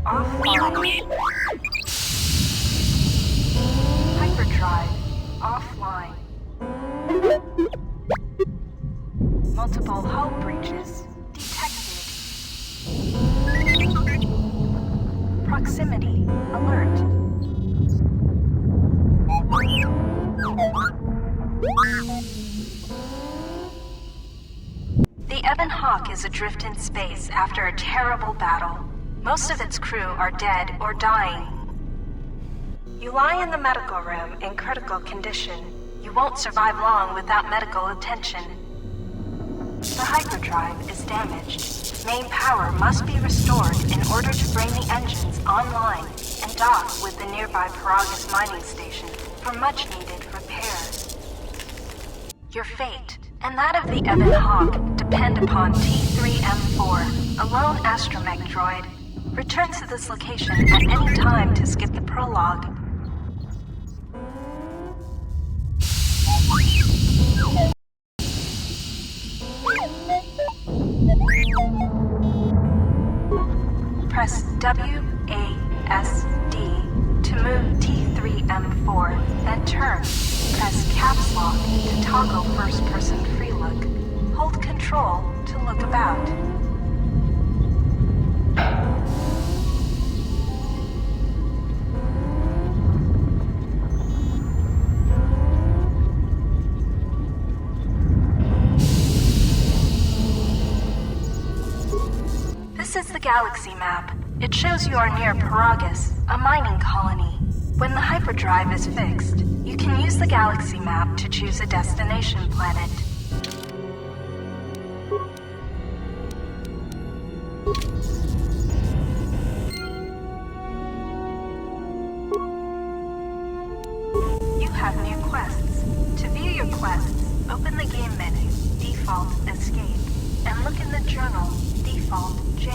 Offline. Hyperdrive. Offline. Multiple hull breaches detected. Proximity alert. The Ebon Hawk Hawk is adrift in space after a terrible battle. Most of its crew are dead or dying. You lie in the medical room in critical condition. You won't survive long without medical attention. The hyperdrive is damaged. Main power must be restored in order to bring the engines online and dock with the nearby Paragus mining station for much-needed repairs. Your fate and that of the Ebon Hawk depend upon T3M4, a lone astromech droid. Return to this location at any time to skip the prologue. Press WASD to move T3M4, then turn. Press caps lock to toggle first-person free look. Hold Control to look about. This is the galaxy map. It shows you are near Paragus, a mining colony. When the hyperdrive is fixed, you can use the galaxy map to choose a destination planet. You have new quests. To view your quests, open the game menu, default escape, and look in the journal, default J.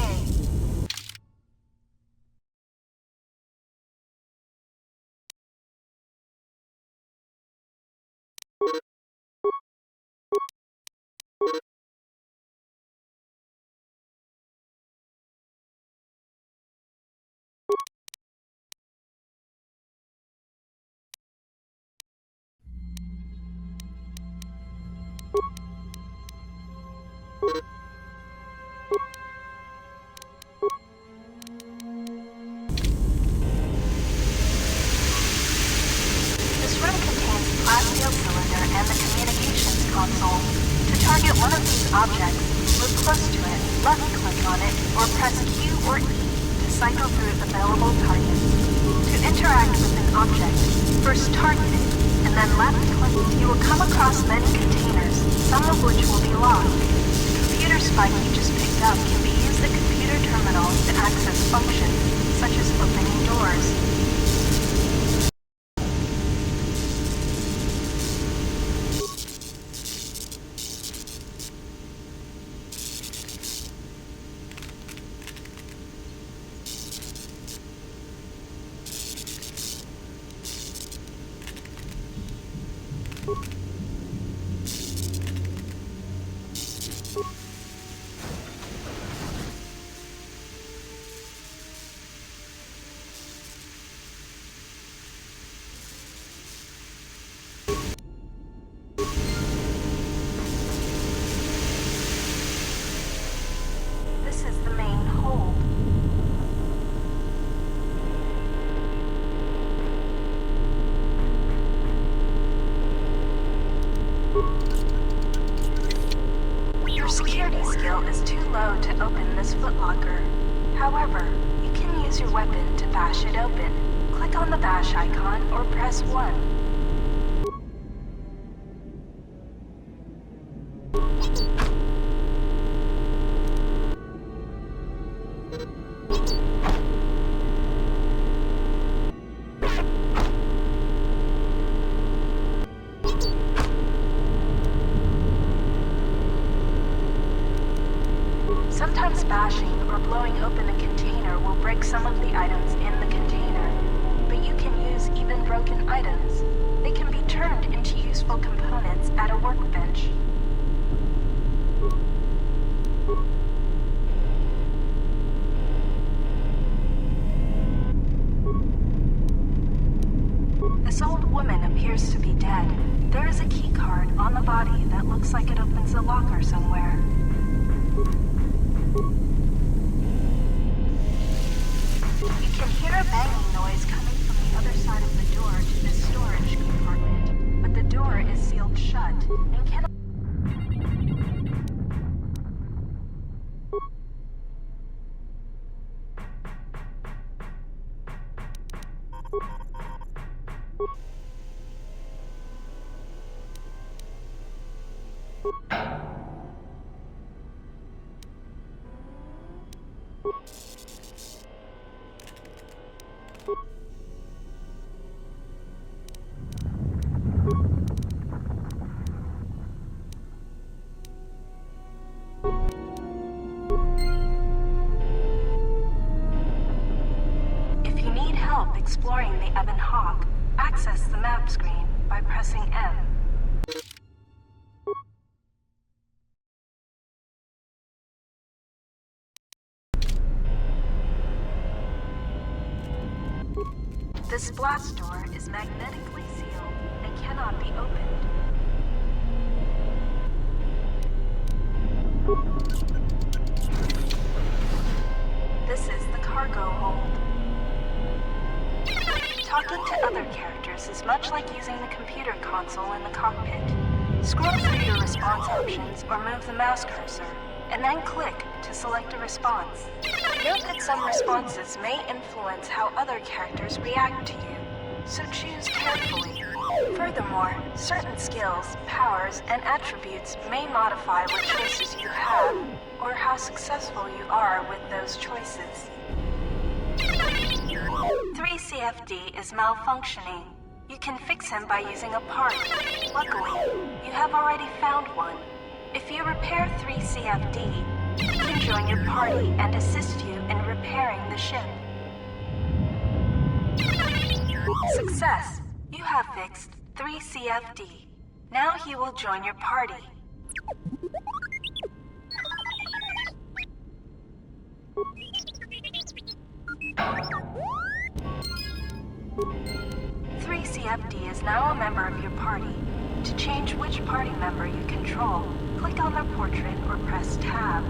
Console. To target one of these objects, move close to it, left-click on it, or press Q or E to cycle through available targets. To interact with an object, first target it, and then left-click. You will come across many containers, some of which will be locked. The computer spike you just picked up can be used at computer terminals to access functions, such as opening doors. This is the main hold. Your security skill is too low to open this footlocker. However, you can use your weapon to bash it open. Click on the bash icon or press 1. Sometimes bashing or blowing open a container will break some of the items in the container, but you can use even broken items. They can be turned into useful components at a workbench. This old woman appears to be dead. There is a key card on the body that looks like it opens a locker somewhere. You can hear a banging noise coming from the other side of the door to this storage compartment, but the door is sealed shut and cannot... If you need help exploring the Ebon Hawk, access the map screen by pressing M. This blast door is magnetically sealed and cannot be opened. This is the cargo hold. Talking to other characters is much like using the computer console in the cockpit. Scroll through your response options or move the mouse cursor, and then click to select a response. Note that some responses may influence how other characters react to you, so choose carefully. Furthermore, certain skills, powers, and attributes may modify what choices you have, or how successful you are with those choices. 3CFD is malfunctioning. You can fix him by using a part. Luckily, you have already found one. If you repair 3CFD, he can join your party and assist you in repairing the ship. Success! You have fixed 3CFD. Now he will join your party. CFD is now a member of your party. To change which party member you control, click on their portrait or press Tab.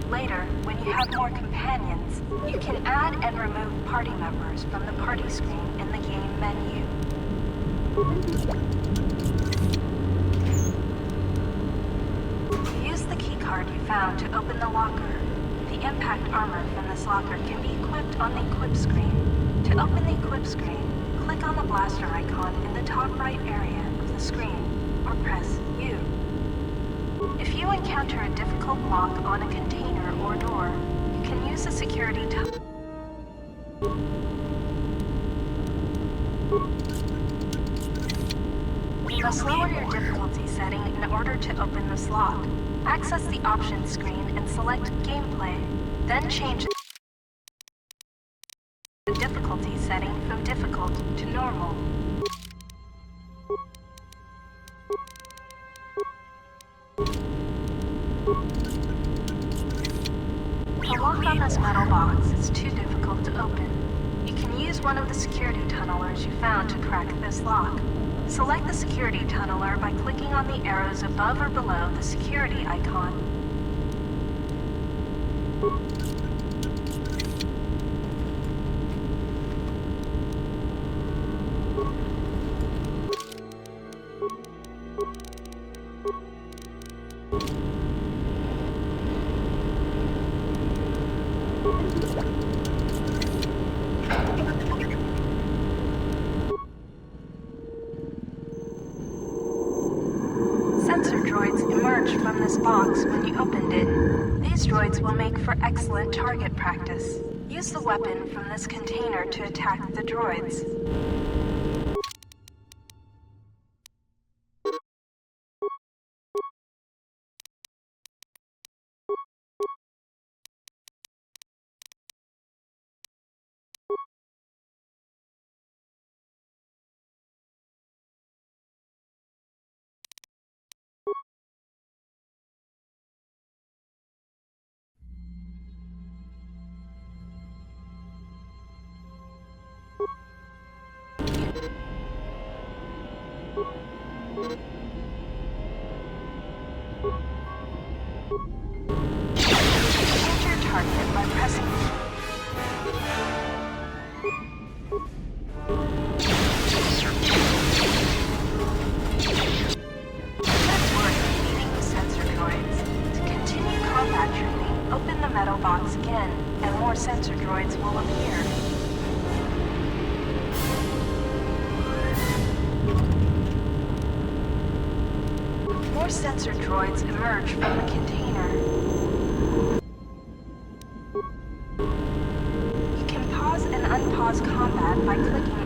Later, when you have more companions, you can add and remove party members from the party screen in the game menu. Use the keycard you found to open the locker. The impact armor from this locker can be equipped on the equip screen. To open the equip screen, click on the blaster icon in the top right area of the screen, or press U. If you encounter a difficult lock on a container or door, you can use the security tunnel. You must lower your difficulty setting in order to open this lock. Access the options screen and select Gameplay, then change the difficulty setting from difficult to normal. The lock on this metal box is too difficult to open. You can use one of the security tunnelers you found to crack this lock. Select the security tunneler by clicking on the arrows above or below the security icon. Sensor droids emerged from this box when you opened it. These droids will make for excellent target practice. Use the weapon from this container to attack the droids. Change your target by pressing defeating the sensor droids. To continue combat training, open the metal box again, and more sensor droids will appear. more sensor droids emerge from the container. You can pause and unpause combat by clicking.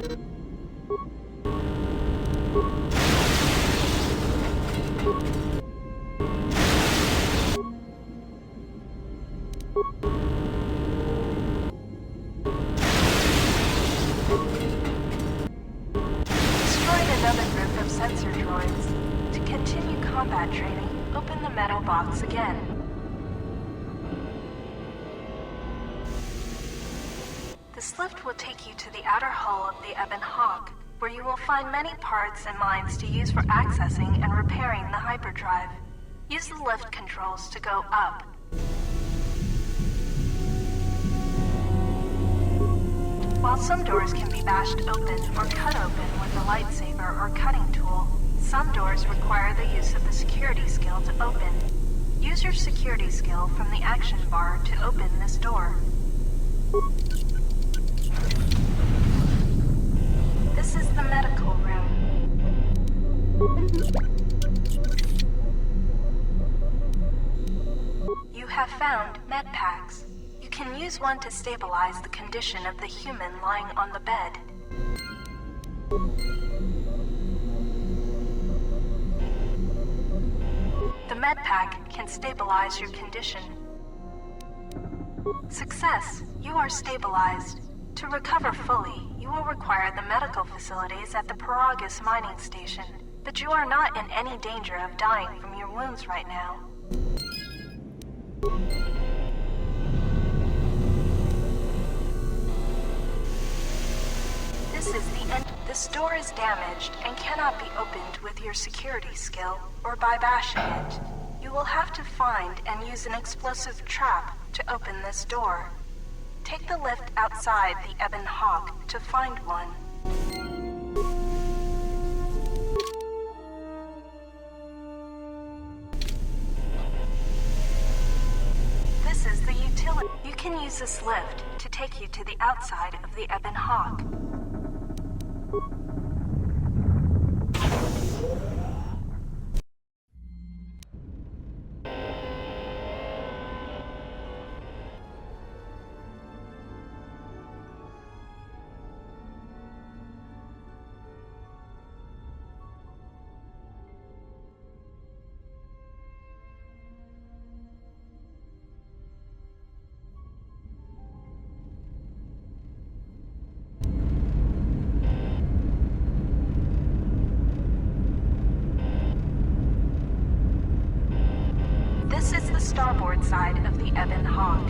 Another group of sensor droids. To continue combat training, open the metal box again. This lift will take you to the outer hull of the Ebon Hawk, where you will find many parts and mines to use for accessing and repairing the hyperdrive. Use the lift controls to go up. While some doors can be bashed open or cut open with a lightsaber or cutting tool, some doors require the use of the security skill to open. Use your security skill from the action bar to open this door. This is the medical room. You have found med packs. You can use one to stabilize the condition of the human lying on the bed. The med pack can stabilize your condition. Success! You are stabilized. To recover fully, you will require the medical facilities at the Paragus mining station, but you are not in any danger of dying from your wounds right now. This is the end. This door is damaged and cannot be opened with your security skill or by bashing it. You will have to find and use an explosive trap to open this door. Take the lift outside the Ebon Hawk to find one. This is the utility. You can use this lift to take you to the outside of the Ebon Hawk. This is the starboard side of the Ebon Hawk.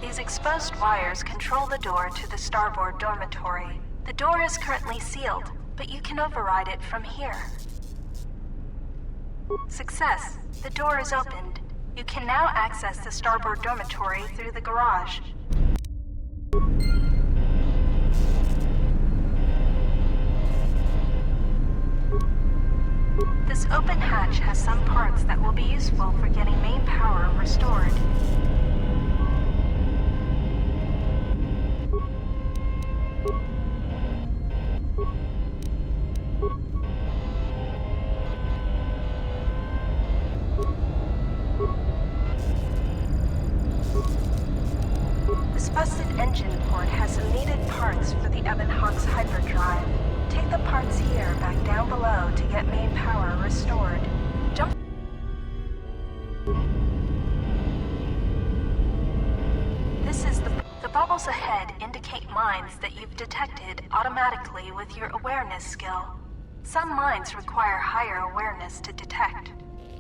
These exposed wires control the door to the starboard dormitory. The door is currently sealed, but you can override it from here. Success! The door is opened. You can now access the starboard dormitory through the garage. This open hatch has some parts that will be useful for getting main power restored. This busted engine port has some needed parts for the Ebon Hawk's hyperdrive. Take the parts here back down below to get main power restored. Jump. This is the bubbles ahead indicate mines that you've detected automatically with your awareness skill. Some mines require higher awareness to detect.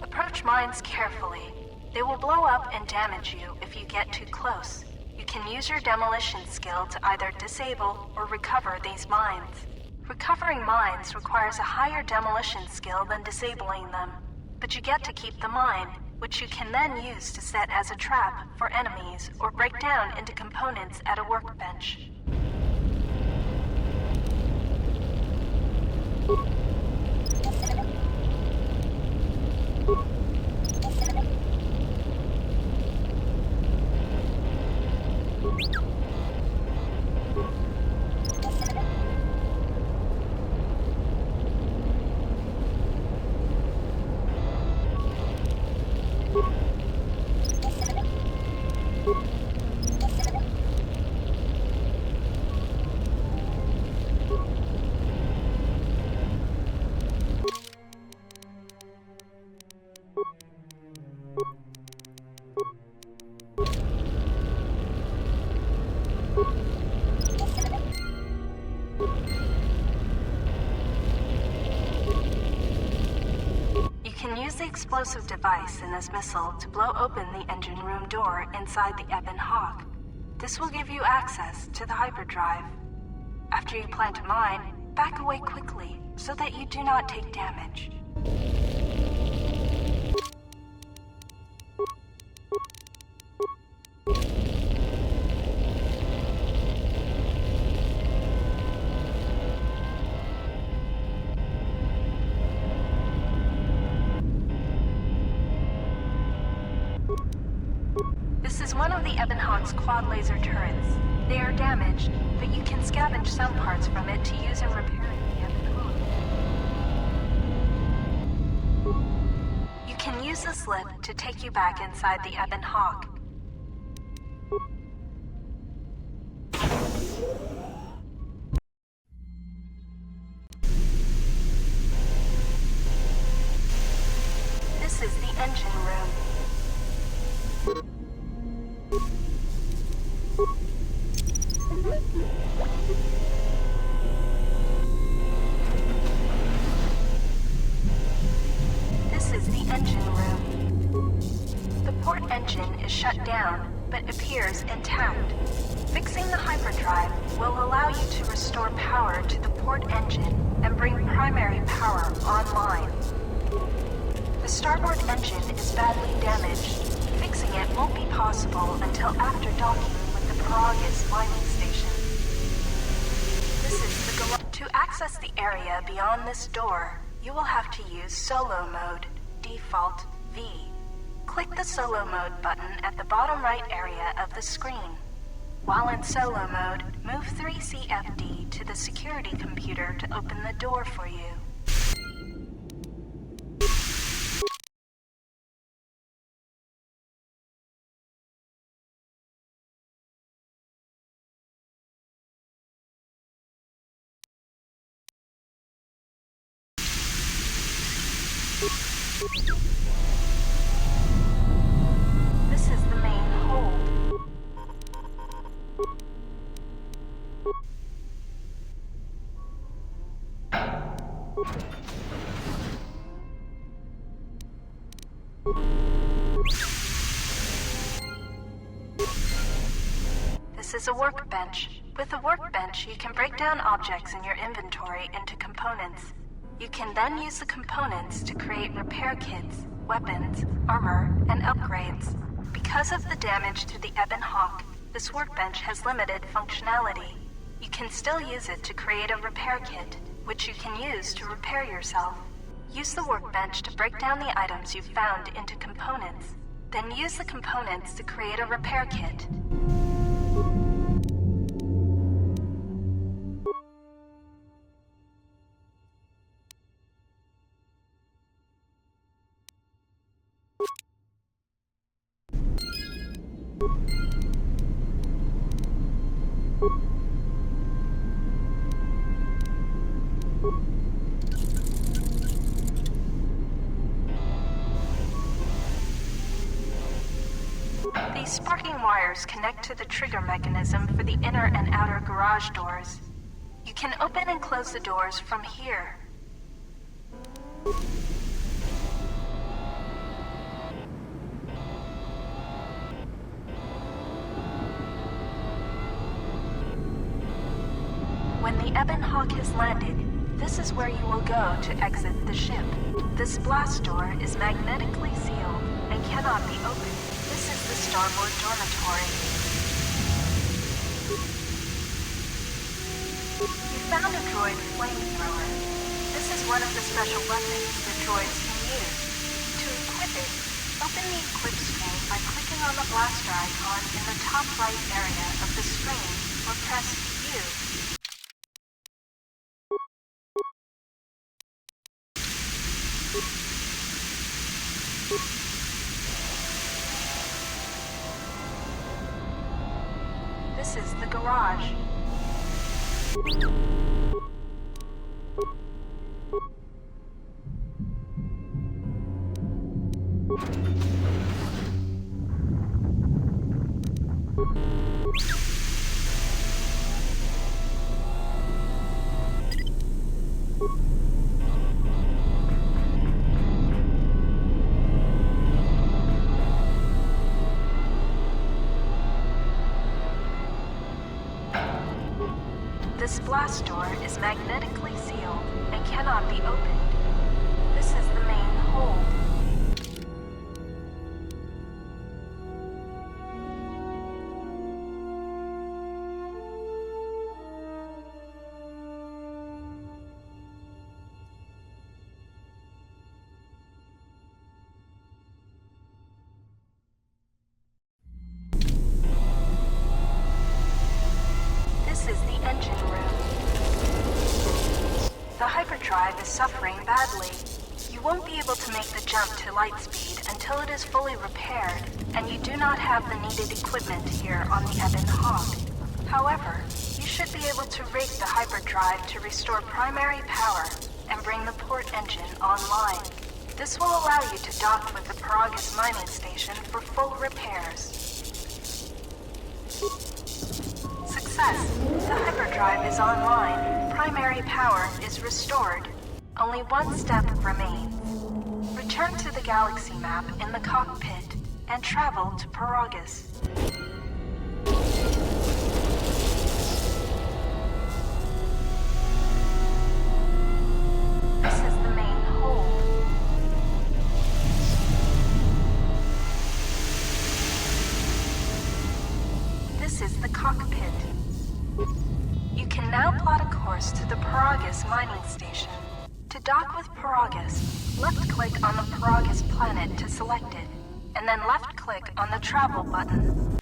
Approach mines carefully. They will blow up and damage you if you get too close. You can use your demolition skill to either disable or recover these mines. Recovering mines requires a higher demolition skill than disabling them, but you get to keep the mine, which you can then use to set as a trap for enemies or break down into components at a workbench. explosive device in this missile to blow open the engine room door inside the Ebon Hawk. This will give you access to the hyperdrive. After you plant a mine, back away quickly so that you do not take damage. This is one of the Ebon Hawk's quad laser turrets. They are damaged, but you can scavenge some parts from it to use in repairing the Ebon Hawk. You can use this lift to take you back inside the Ebon Hawk. This is the engine room. This is the engine room. The port engine is shut down, but appears intact. Fixing the hyperdrive will allow you to restore power to the port engine and bring primary power online. The starboard engine is badly damaged. Fixing it won't be possible until after docking with the Paragus mining station. This is the To access the area beyond this door, you will have to use Solo Mode, default V. Click the Solo Mode button at the bottom right area of the screen. While in Solo Mode, move 3CFD to the security computer to open the door for you. This is the main hold. This is a workbench. With a workbench, you can break down objects in your inventory into components. You can then use the components to create repair kits, weapons, armor, and upgrades. Because of the damage to the Ebon Hawk, this workbench has limited functionality. You can still use it to create a repair kit, which you can use to repair yourself. Use the workbench to break down the items you've found into components. Then use the components to create a repair kit. These sparking wires connect to the trigger mechanism for the inner and outer garage doors. You can open and close the doors from here. When the Ebon Hawk has landed, this is where you will go to exit the ship. This blast door is magnetically sealed and cannot be opened. This is the starboard dormitory. You found a droid flamethrower. This is one of the special weapons the droids can use. To equip it, open the equip screen by clicking on the blaster icon in the top right area of the screen or press U. This is the garage. This blast door is magnetically sealed and cannot be opened. This is the main hold. This is the engine room. The hyperdrive is suffering badly. You won't be able to make the jump to light speed until it is fully repaired, and you do not have the needed equipment here on the Ebon Hawk. However, you should be able to rig the hyperdrive to restore primary power and bring the port engine online. This will allow you to dock with the Paragus mining station for full repairs. Success! The hyperdrive is online. Primary power is restored. Only one step remains. Return to the galaxy map in the cockpit and travel to Paragus. This is the main hold. This is the cockpit. You can now plot a course to the Paragus mining station. To dock with Paragus, left-click on the Paragus planet to select it, and then left-click on the travel button.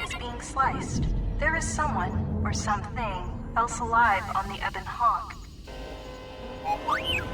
Is being sliced. There is someone, or something, else alive on the Ebon Hawk. Awaken.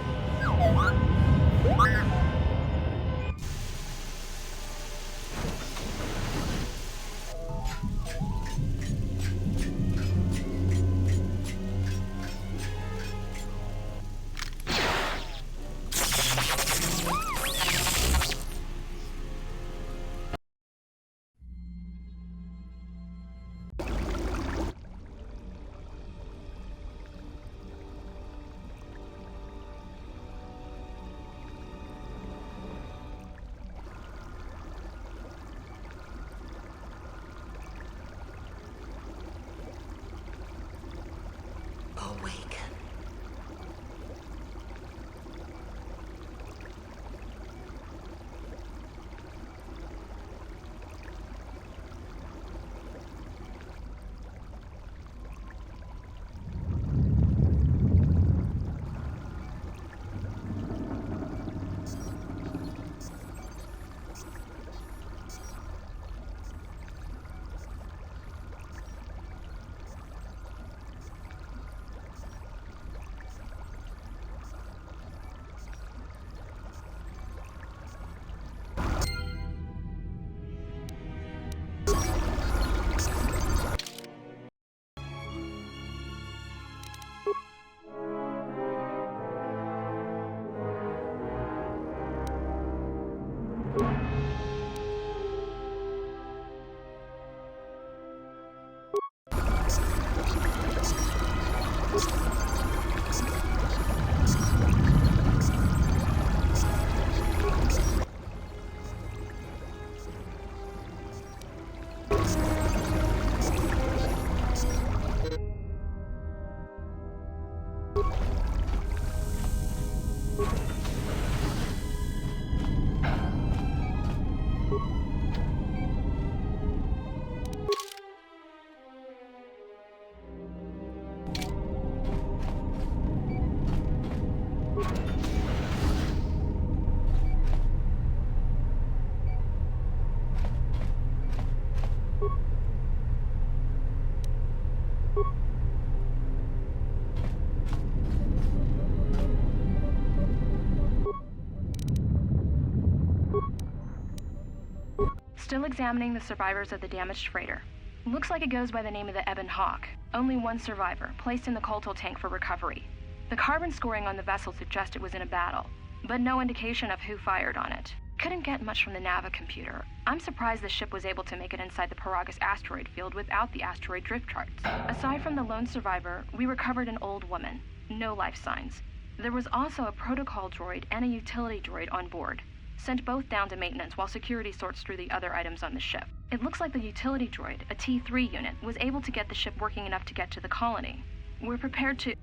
Still examining the survivors of the damaged freighter. Looks like it goes by the name of the Ebon Hawk. Only one survivor, placed in the coltal tank for recovery. The carbon scoring on the vessel suggests it was in a battle, but no indication of who fired on it. Couldn't get much from the Nava computer. I'm surprised the ship was able to make it inside the Paragus asteroid field without the asteroid drift charts. Aside from the lone survivor, we recovered an old woman. No life signs. There was also a protocol droid and a utility droid on board. Sent both down to maintenance while security sorts through the other items on the ship. It looks like the utility droid, a T3 unit, was able to get the ship working enough to get to the colony. We're prepared to...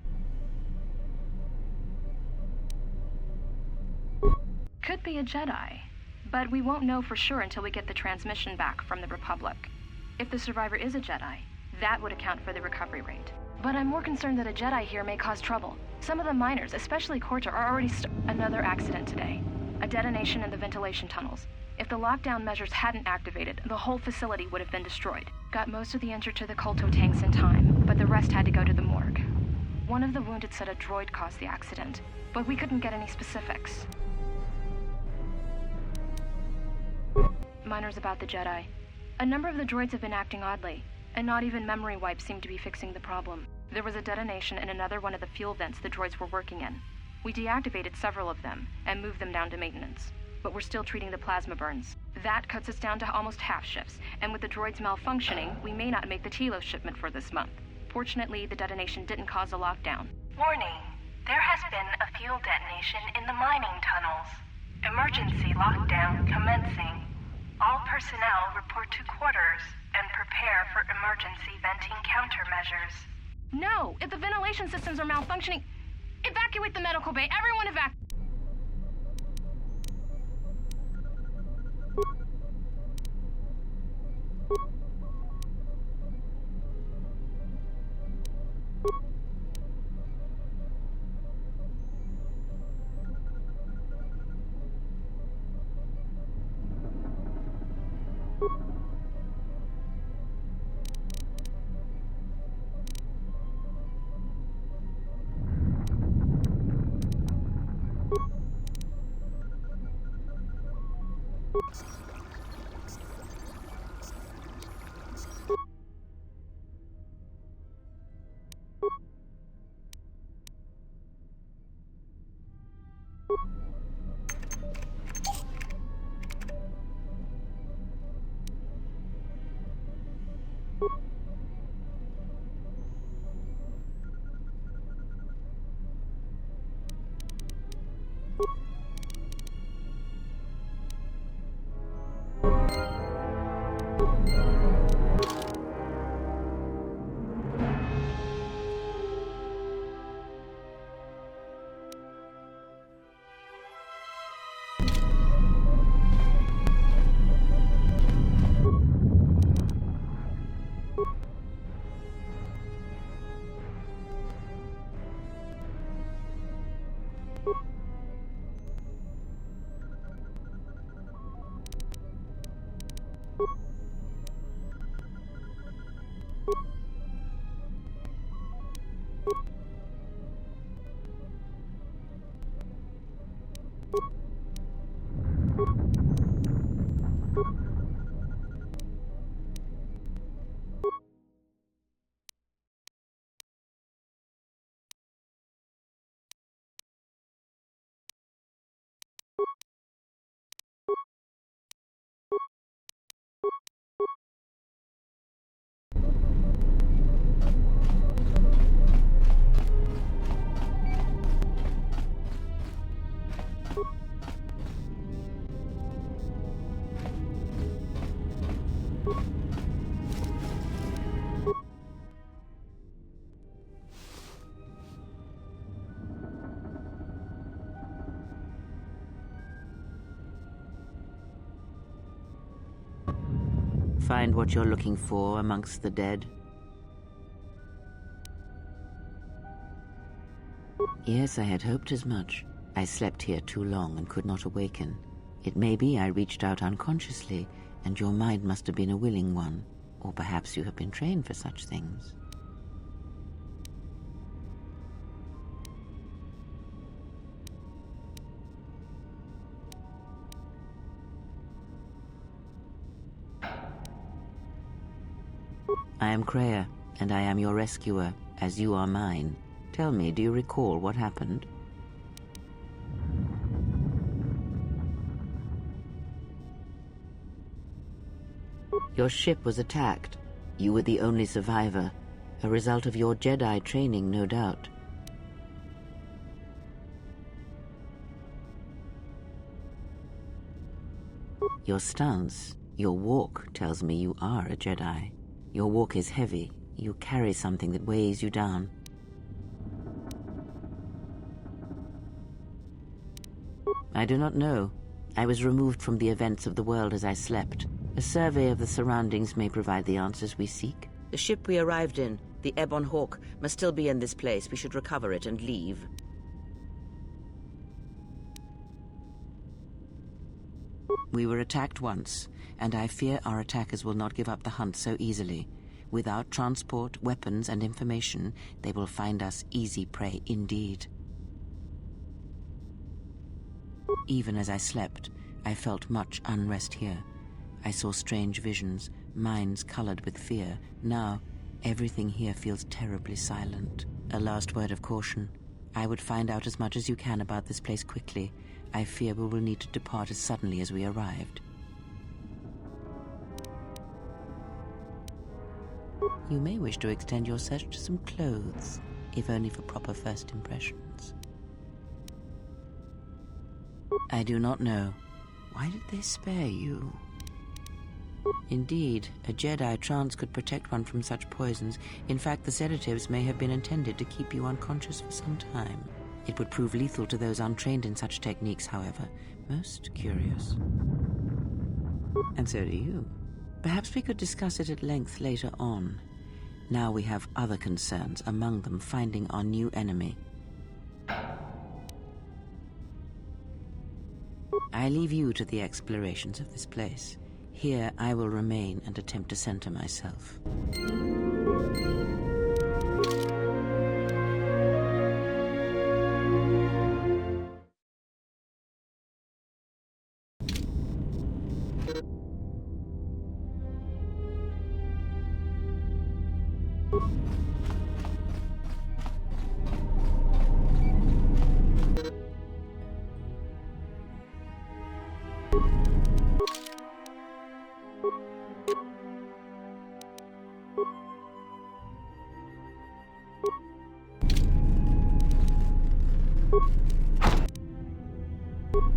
Could be a Jedi, but we won't know for sure until we get the transmission back from the Republic. If the survivor is a Jedi, that would account for the recovery rate. But I'm more concerned that a Jedi here may cause trouble. Some of the miners, especially Corta, are already Another accident today. A detonation in the ventilation tunnels. If the lockdown measures hadn't activated, the whole facility would have been destroyed. Got most of the injured to the colto tanks in time, but the rest had to go to the morgue. One of the wounded said a droid caused the accident, but we couldn't get any specifics. Miners about the Jedi. A number of the droids have been acting oddly, and not even memory wipes seem to be fixing the problem. There was a detonation in another one of the fuel vents the droids were working in. We deactivated several of them and moved them down to maintenance, but we're still treating the plasma burns. That cuts us down to almost half shifts, and with the droids malfunctioning, we may not make the Telos shipment for this month. Fortunately, the detonation didn't cause a lockdown. Warning. There has been a fuel detonation in the mining tunnels. Emergency lockdown commencing. All personnel report to quarters and prepare for emergency venting countermeasures. No! If the ventilation systems are malfunctioning, evacuate the medical bay! Everyone evacuate! Find what you're looking for amongst the dead? Yes, I had hoped as much. I slept here too long and could not awaken. It may be I reached out unconsciously, and your mind must have been a willing one. Or perhaps you have been trained for such things. I am Kreia, and I am your rescuer, as you are mine. Tell me, do you recall what happened? Your ship was attacked. You were the only survivor, a result of your Jedi training, no doubt. Your stance, your walk tells me you are a Jedi. Your walk is heavy. You carry something that weighs you down. I do not know. I was removed from the events of the world as I slept. A survey of the surroundings may provide the answers we seek. The ship we arrived in, the Ebon Hawk, must still be in this place. We should recover it and leave. We were attacked once, and I fear our attackers will not give up the hunt so easily. Without transport, weapons, and information, they will find us easy prey indeed. Even as I slept, I felt much unrest here. I saw strange visions, minds colored with fear. Now, everything here feels terribly silent. A last word of caution. I would find out as much as you can about this place quickly. I fear we will need to depart as suddenly as we arrived. You may wish to extend your search to some clothes, if only for proper first impressions. I do not know. Why did they spare you? Indeed, a Jedi trance could protect one from such poisons. In fact, the sedatives may have been intended to keep you unconscious for some time. It would prove lethal to those untrained in such techniques, however. Most curious. And so do you. Perhaps we could discuss it at length later on. Now we have other concerns, among them finding our new enemy. I leave you to the explorations of this place. Here I will remain and attempt to center myself.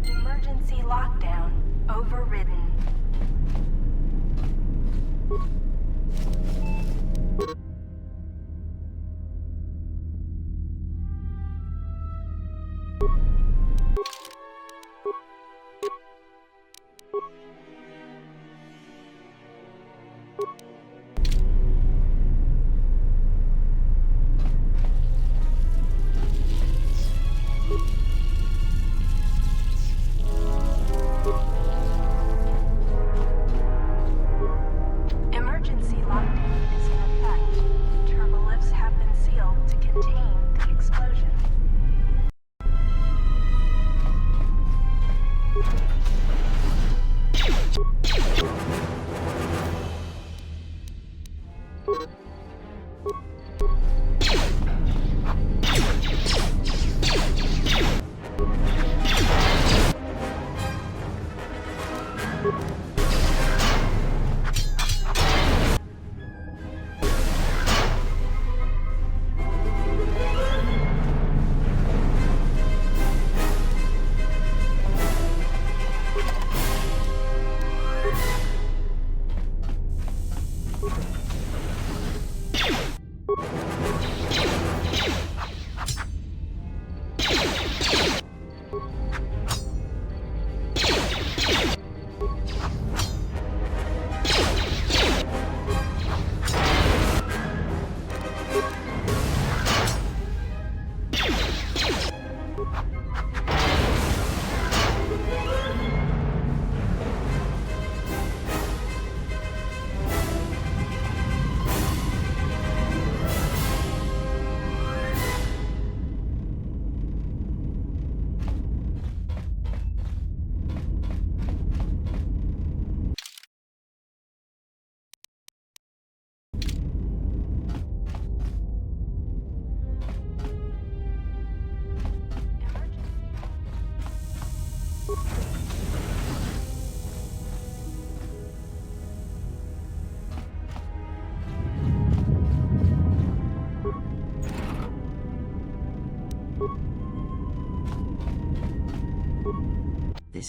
Emergency lockdown overridden. Emergency lockdown is in effect. Turbolifts have been sealed to contain the explosion.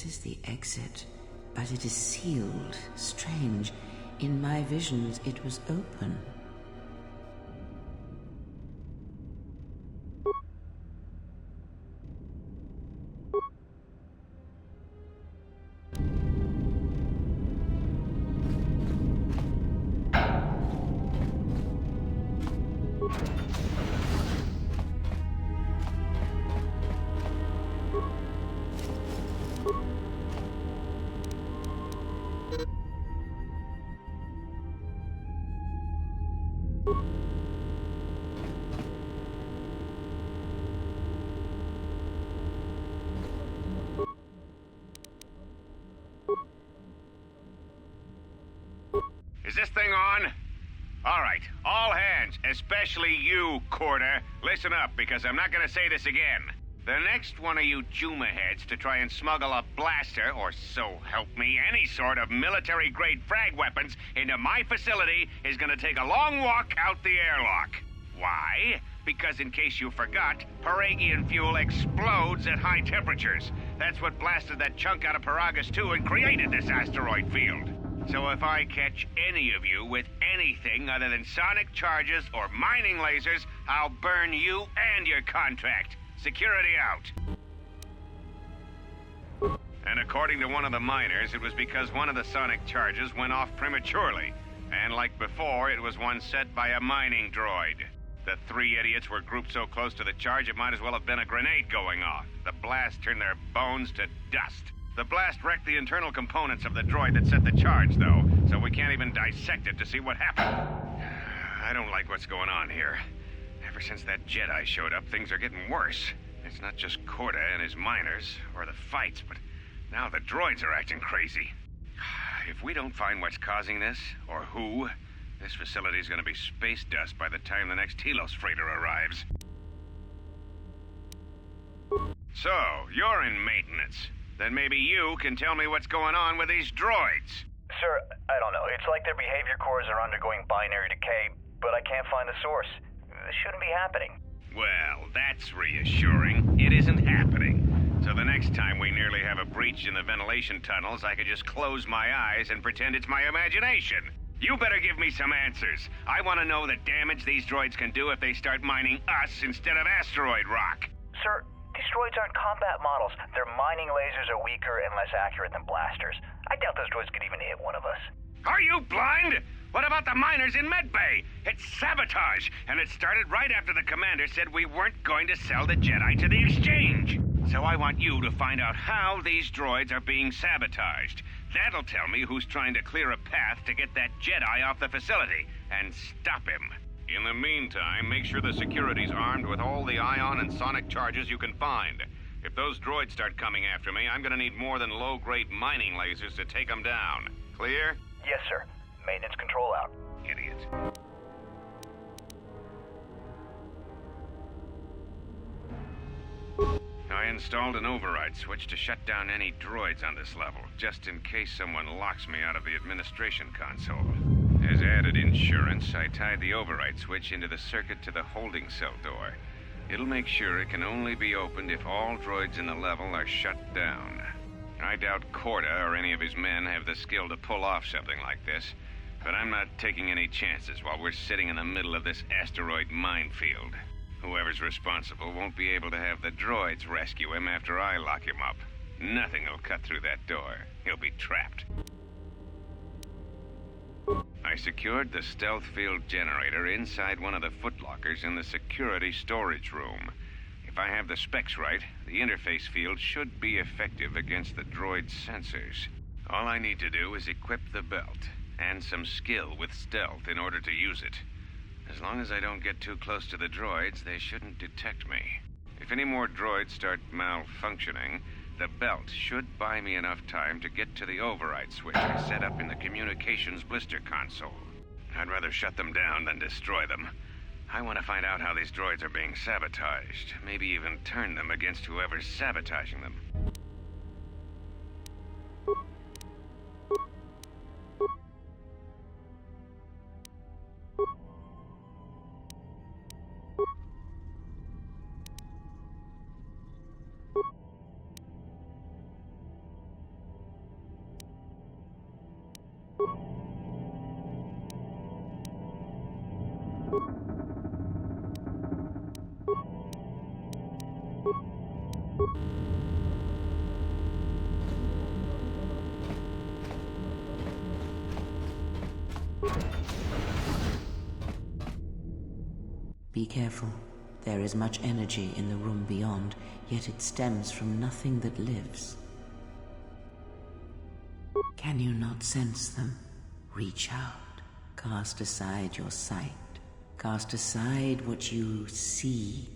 This is the exit, but it is sealed. Strange. In my visions, it was open. Is this thing on? All right, all hands, especially you, Corda. Listen up, because I'm not gonna say this again. The next one of you Juma heads to try and smuggle a blaster, or so help me, any sort of military-grade frag weapons into my facility is gonna take a long walk out the airlock. Why? Because in case you forgot, Paragian fuel explodes at high temperatures. That's what blasted that chunk out of Paragus 2 and created this asteroid field. So if I catch any of you with anything other than sonic charges or mining lasers, I'll burn you and your contract. Security out. And according to one of the miners, it was because one of the sonic charges went off prematurely. And like before, it was one set by a mining droid. The three idiots were grouped so close to the charge it might as well have been a grenade going off. The blast turned their bones to dust. The blast wrecked the internal components of the droid that set the charge, though, so we can't even dissect it to see what happened. I don't like what's going on here. Ever since that Jedi showed up, things are getting worse. It's not just Corda and his miners, or the fights, but now the droids are acting crazy. If we don't find what's causing this, or who, this facility's gonna be space dust by the time the next Telos freighter arrives. So, you're in maintenance. Then maybe you can tell me what's going on with these droids. Sir, I don't know. It's like their behavior cores are undergoing binary decay, but I can't find the source. This shouldn't be happening. Well, that's reassuring. It isn't happening. So the next time we nearly have a breach in the ventilation tunnels, I could just close my eyes and pretend it's my imagination. You better give me some answers. I want to know the damage these droids can do if they start mining us instead of asteroid rock. Sir, these droids aren't combat models. Their mining lasers are weaker and less accurate than blasters. I doubt those droids could even hit one of us. Are you blind? What about the miners in Medbay? It's sabotage, and it started right after the commander said we weren't going to sell the Jedi to the exchange. So I want you to find out how these droids are being sabotaged. That'll tell me who's trying to clear a path to get that Jedi off the facility, and stop him. In the meantime, make sure the security's armed with all the ion and sonic charges you can find. If those droids start coming after me, I'm gonna need more than low-grade mining lasers to take them down. Clear? Yes, sir. Maintenance control out. Idiot. I installed an override switch to shut down any droids on this level, just in case someone locks me out of the administration console. As added insurance, I tied the override switch into the circuit to the holding cell door. It'll make sure it can only be opened if all droids in the level are shut down. I doubt Corda or any of his men have the skill to pull off something like this, but I'm not taking any chances while we're sitting in the middle of this asteroid minefield. Whoever's responsible won't be able to have the droids rescue him after I lock him up. Nothing will cut through that door. He'll be trapped. I secured the stealth field generator inside one of the footlockers in the security storage room. If I have the specs right, the interface field should be effective against the droid's sensors. All I need to do is equip the belt, and some skill with stealth in order to use it. As long as I don't get too close to the droids, they shouldn't detect me. If any more droids start malfunctioning, the belt should buy me enough time to get to the override switch I set up in the communications blister console. I'd rather shut them down than destroy them. I want to find out how these droids are being sabotaged, maybe even turn them against whoever's sabotaging them. Be careful. There is much energy in the room beyond, yet it stems from nothing that lives. Can you not sense them? Reach out. Cast aside your sight. Cast aside what you see,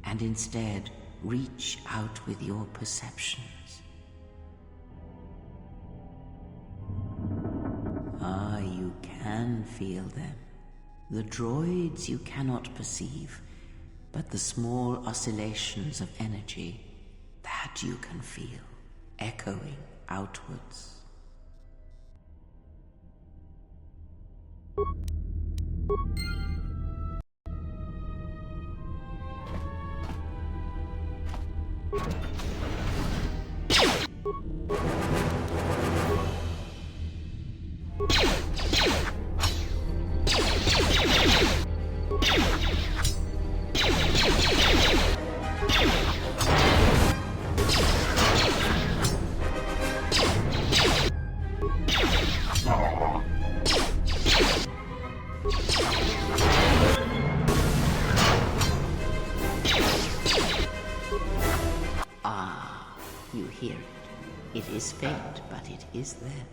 and instead reach out with your perceptions. Ah, you can feel them. The droids you cannot perceive, but the small oscillations of energy, that you can feel, echoing outwards. Ah, you hear it. It is faint, but it is there.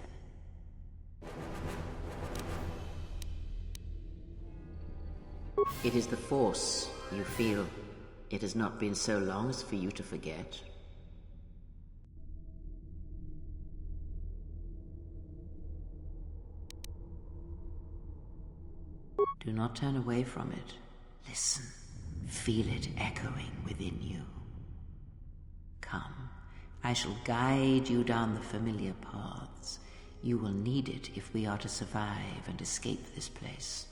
It is the Force, you feel. It has not been so long as for you to forget. Do not turn away from it. Listen. Feel it echoing within you. Come. I shall guide you down the familiar paths. You will need it if we are to survive and escape this place.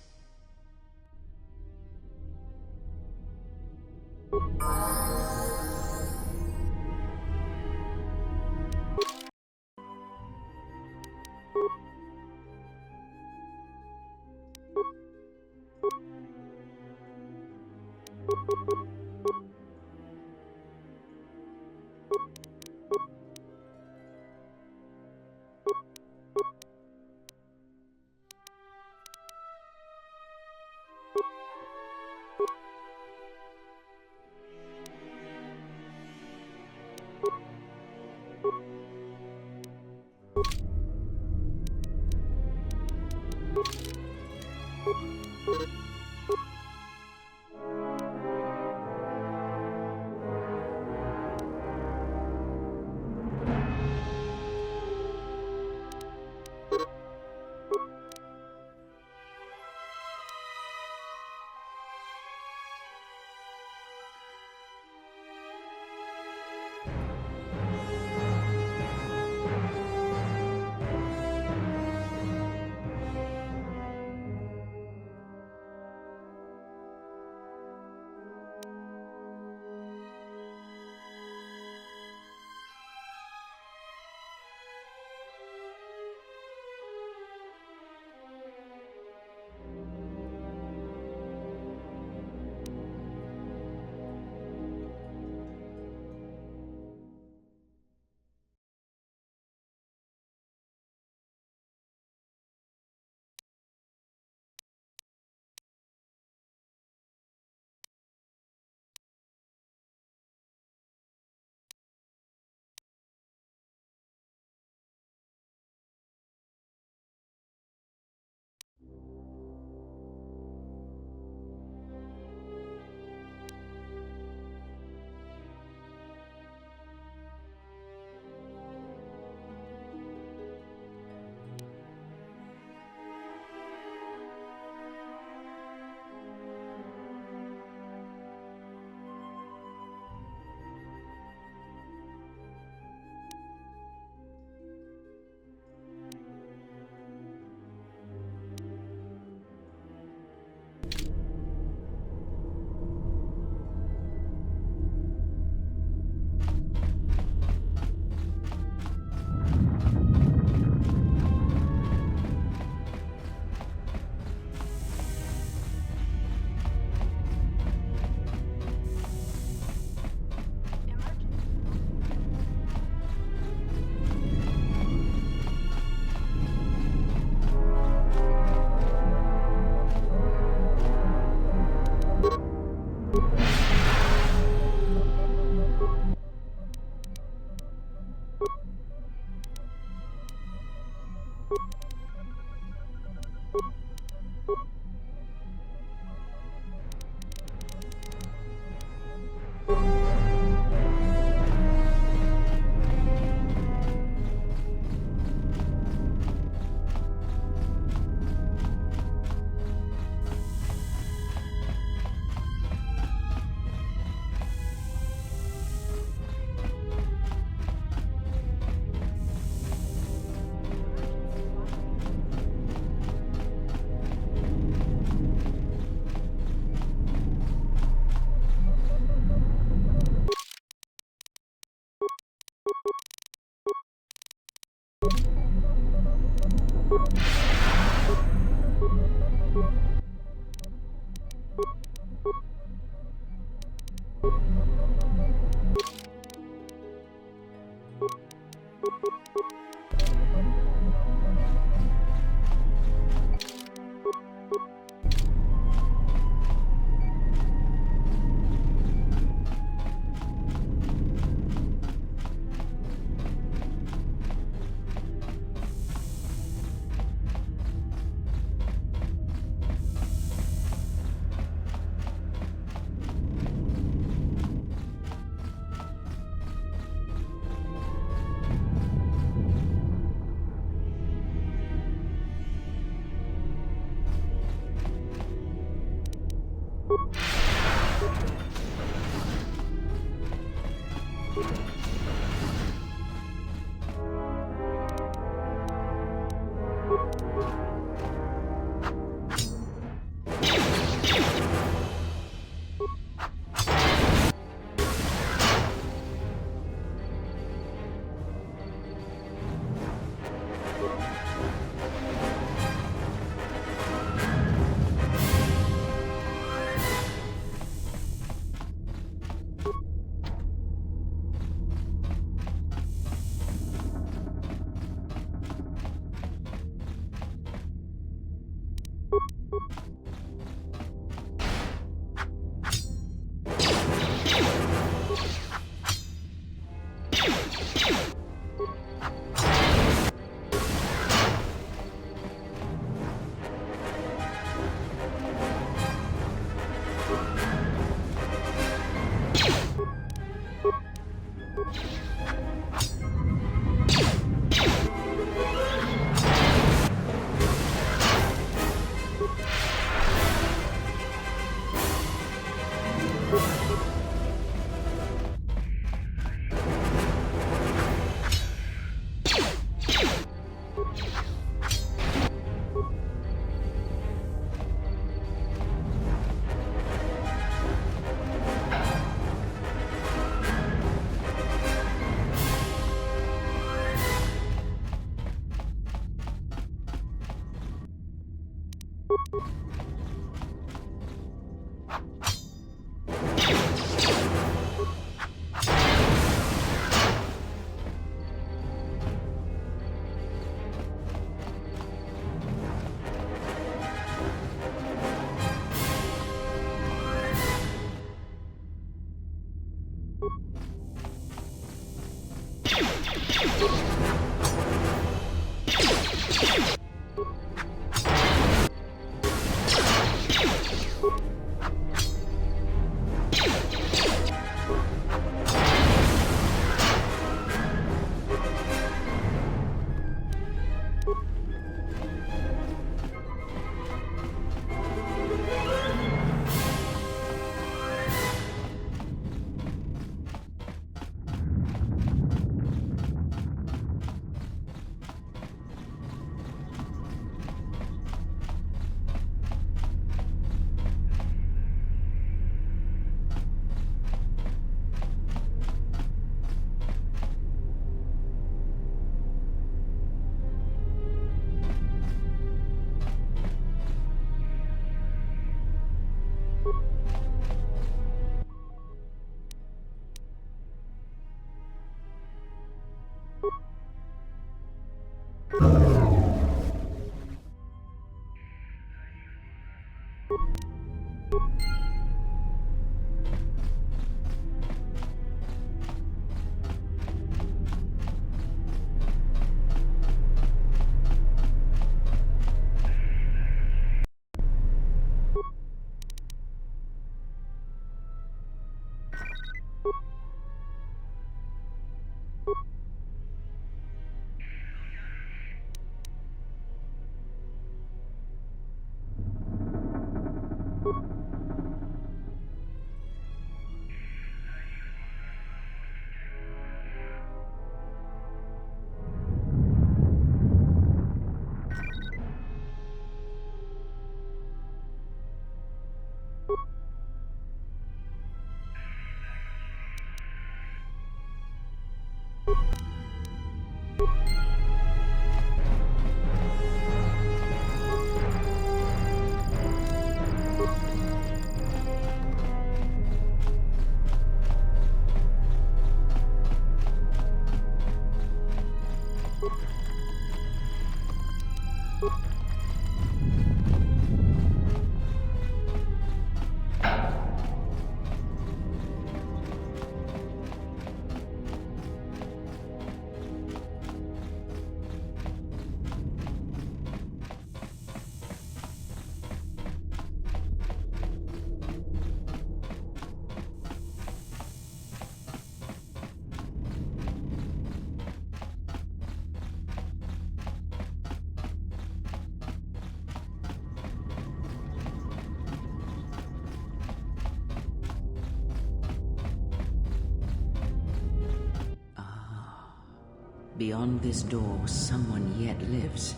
Beyond this door, someone yet lives.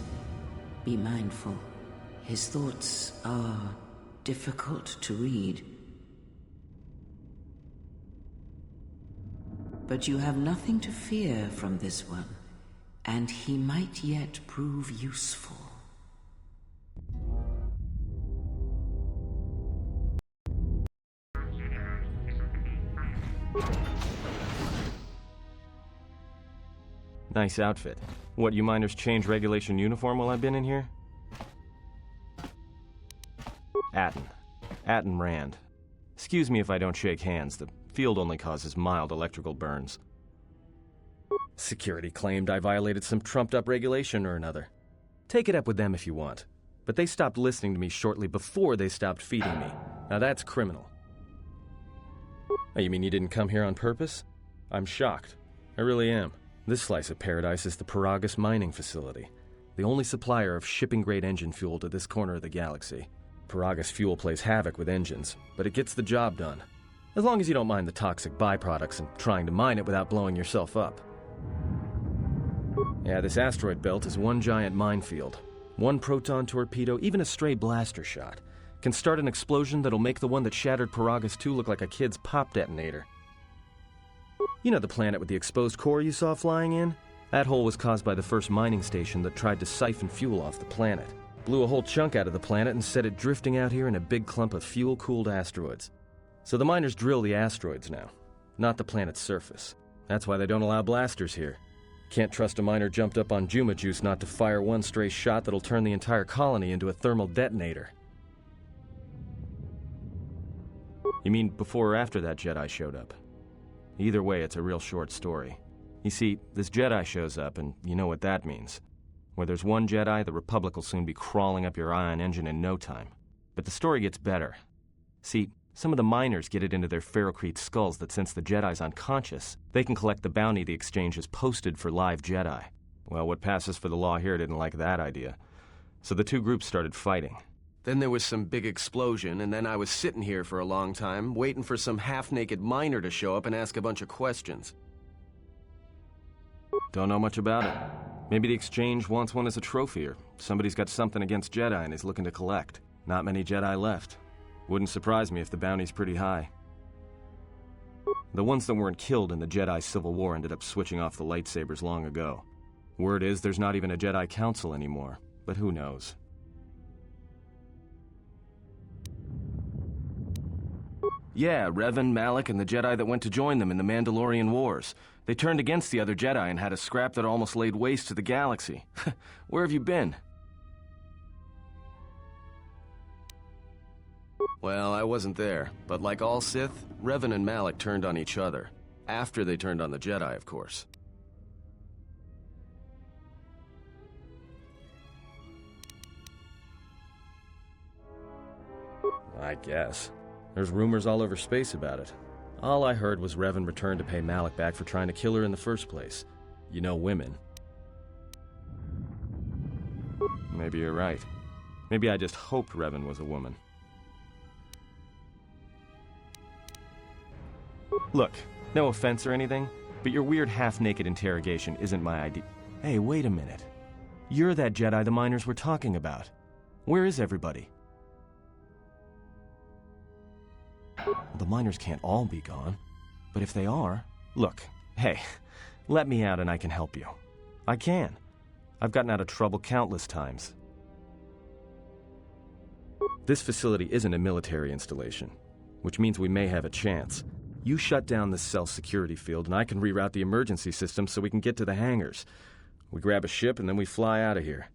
Be mindful. His thoughts are difficult to read. But you have nothing to fear from this one, and he might yet prove useful. Nice outfit. What, you miners change regulation uniform while I've been in here? Atten Rand. Excuse me if I don't shake hands. The field only causes mild electrical burns. Security claimed I violated some trumped-up regulation or another. Take it up with them if you want. But they stopped listening to me shortly before they stopped feeding me. Now that's criminal. Oh, you mean you didn't come here on purpose? I'm shocked. I really am. This slice of paradise is the Paragus mining facility, the only supplier of shipping-grade engine fuel to this corner of the galaxy. Paragus fuel plays havoc with engines, but it gets the job done. As long as you don't mind the toxic byproducts and trying to mine it without blowing yourself up. Yeah, this asteroid belt is one giant minefield. One proton torpedo, even a stray blaster shot, can start an explosion that'll make the one that shattered Paragus 2 look like a kid's pop detonator. You know the planet with the exposed core you saw flying in? That hole was caused by the first mining station that tried to siphon fuel off the planet. Blew a whole chunk out of the planet and set it drifting out here in a big clump of fuel-cooled asteroids. So the miners drill the asteroids now, not the planet's surface. That's why they don't allow blasters here. Can't trust a miner jumped up on Juma Juice not to fire one stray shot that'll turn the entire colony into a thermal detonator. You mean before or after that Jedi showed up? Either way, it's a real short story. You see, this Jedi shows up, and you know what that means. Where there's one Jedi, the Republic will soon be crawling up your ion engine in no time. But the story gets better. See, some of the miners get it into their ferrocrete skulls that since the Jedi's unconscious, they can collect the bounty the exchange has posted for live Jedi. Well, what passes for the law here didn't like that idea. So the two groups started fighting. Then there was some big explosion, and then I was sitting here for a long time, waiting for some half-naked miner to show up and ask a bunch of questions. Don't know much about it. Maybe the exchange wants one as a trophy, or somebody's got something against Jedi and is looking to collect. Not many Jedi left. Wouldn't surprise me if the bounty's pretty high. The ones that weren't killed in the Jedi Civil War ended up switching off the lightsabers long ago. Word is there's not even a Jedi Council anymore, but who knows? Yeah, Revan, Malak, and the Jedi that went to join them in the Mandalorian Wars. They turned against the other Jedi and had a scrap that almost laid waste to the galaxy. Where have you been? Well, I wasn't there, but like all Sith, Revan and Malak turned on each other. After they turned on the Jedi, of course. I guess. There's rumors all over space about it. All I heard was Revan returned to pay Malak back for trying to kill her in the first place. You know women. Maybe you're right. Maybe I just hoped Revan was a woman. Look, no offense or anything, but your weird half-naked interrogation isn't my idea. Hey, wait a minute. You're that Jedi the miners were talking about. Where is everybody? The miners can't all be gone, but if they are... Look, hey, let me out and I can help you. I can. I've gotten out of trouble countless times. This facility isn't a military installation, which means we may have a chance. You shut down this cell security field and I can reroute the emergency system so we can get to the hangars. We grab a ship and then we fly out of here.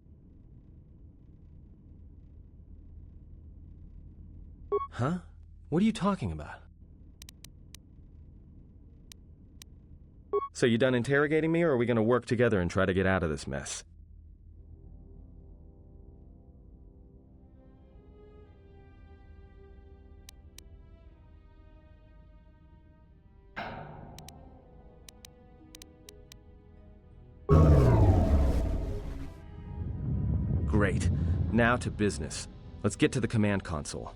Huh? What are you talking about? So you done interrogating me, or are we gonna work together and try to get out of this mess? Great. Now to business. Let's get to the command console.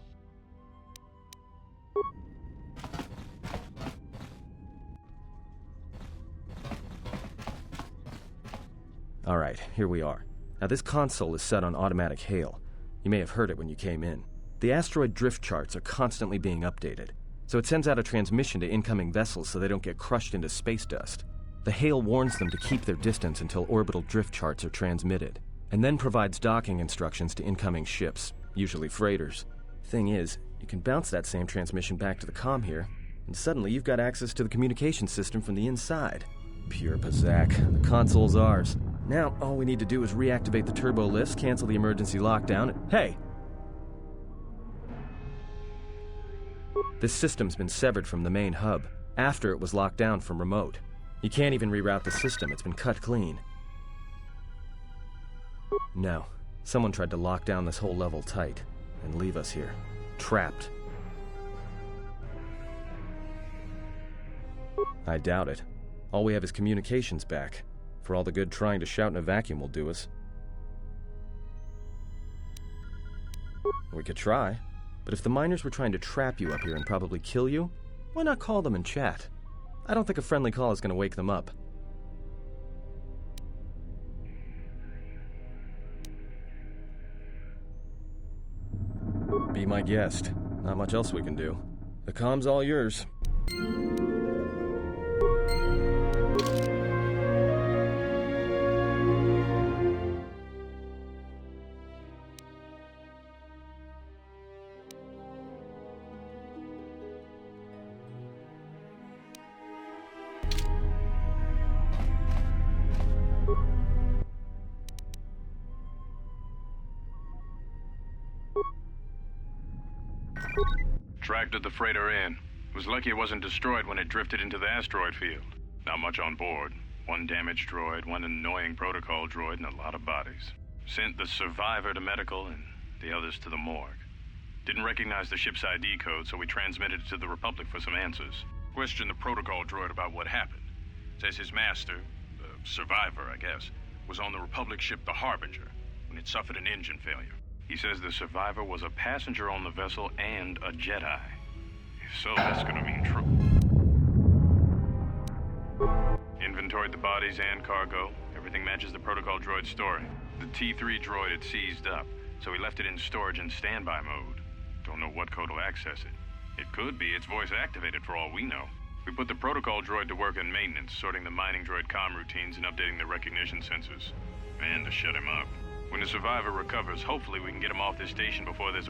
Alright, here we are. Now this console is set on automatic hail. You may have heard it when you came in. The asteroid drift charts are constantly being updated, so it sends out a transmission to incoming vessels so they don't get crushed into space dust. The hail warns them to keep their distance until orbital drift charts are transmitted, and then provides docking instructions to incoming ships, usually freighters. Thing is, you can bounce that same transmission back to the comm here, and suddenly you've got access to the communication system from the inside. Pure Pazak. The console's ours. Now, all we need to do is reactivate the turbo lifts, cancel the emergency lockdown. Hey! This system's been severed from the main hub, after it was locked down from remote. You can't even reroute the system, it's been cut clean. No. Someone tried to lock down this whole level tight, and leave us here. Trapped. I doubt it. All we have is communications back. For all the good trying to shout in a vacuum will do us. We could try, but if the miners were trying to trap you up here and probably kill you, why not call them and chat? I don't think a friendly call is going to wake them up. Be my guest. Not much else we can do. The comm's all yours. Tracted the freighter in. Was lucky it wasn't destroyed when it drifted into the asteroid field. Not much on board. One damaged droid, one annoying protocol droid, and a lot of bodies. Sent the survivor to medical and the others to the morgue. Didn't recognize the ship's ID code, so we transmitted it to the Republic for some answers. Questioned the protocol droid about what happened. Says his master, the survivor, I guess, was on the Republic ship the Harbinger when it suffered an engine failure. He says the survivor was a passenger on the vessel and a Jedi. If so, that's gonna mean trouble. Inventoried the bodies and cargo. Everything matches the protocol droid's story. The T3 droid had seized up, so we left it in storage in standby mode. Don't know what code will access it. It could be it's voice activated for all we know. We put the protocol droid to work in maintenance, sorting the mining droid comm routines and updating the recognition sensors. And to shut him up. When the survivor recovers, hopefully we can get him off this station before there's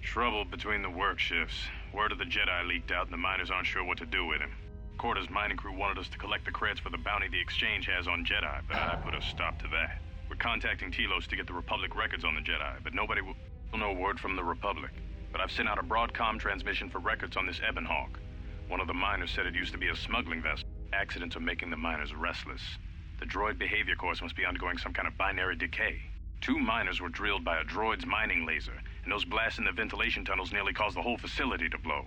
trouble between the work shifts. Word of the Jedi leaked out and the miners aren't sure what to do with him. Quarter's mining crew wanted us to collect the credits for the bounty the Exchange has on Jedi, but I put a stop to that. We're contacting Telos to get the Republic records on the Jedi, but nobody will know word from the Republic. But I've sent out a broadcom transmission for records on this Ebon Hawk. One of the miners said it used to be a smuggling vessel. Accidents are making the miners restless. The droid behavior course must be undergoing some kind of binary decay. 2 miners were drilled by a droid's mining laser, and those blasts in the ventilation tunnels nearly caused the whole facility to blow.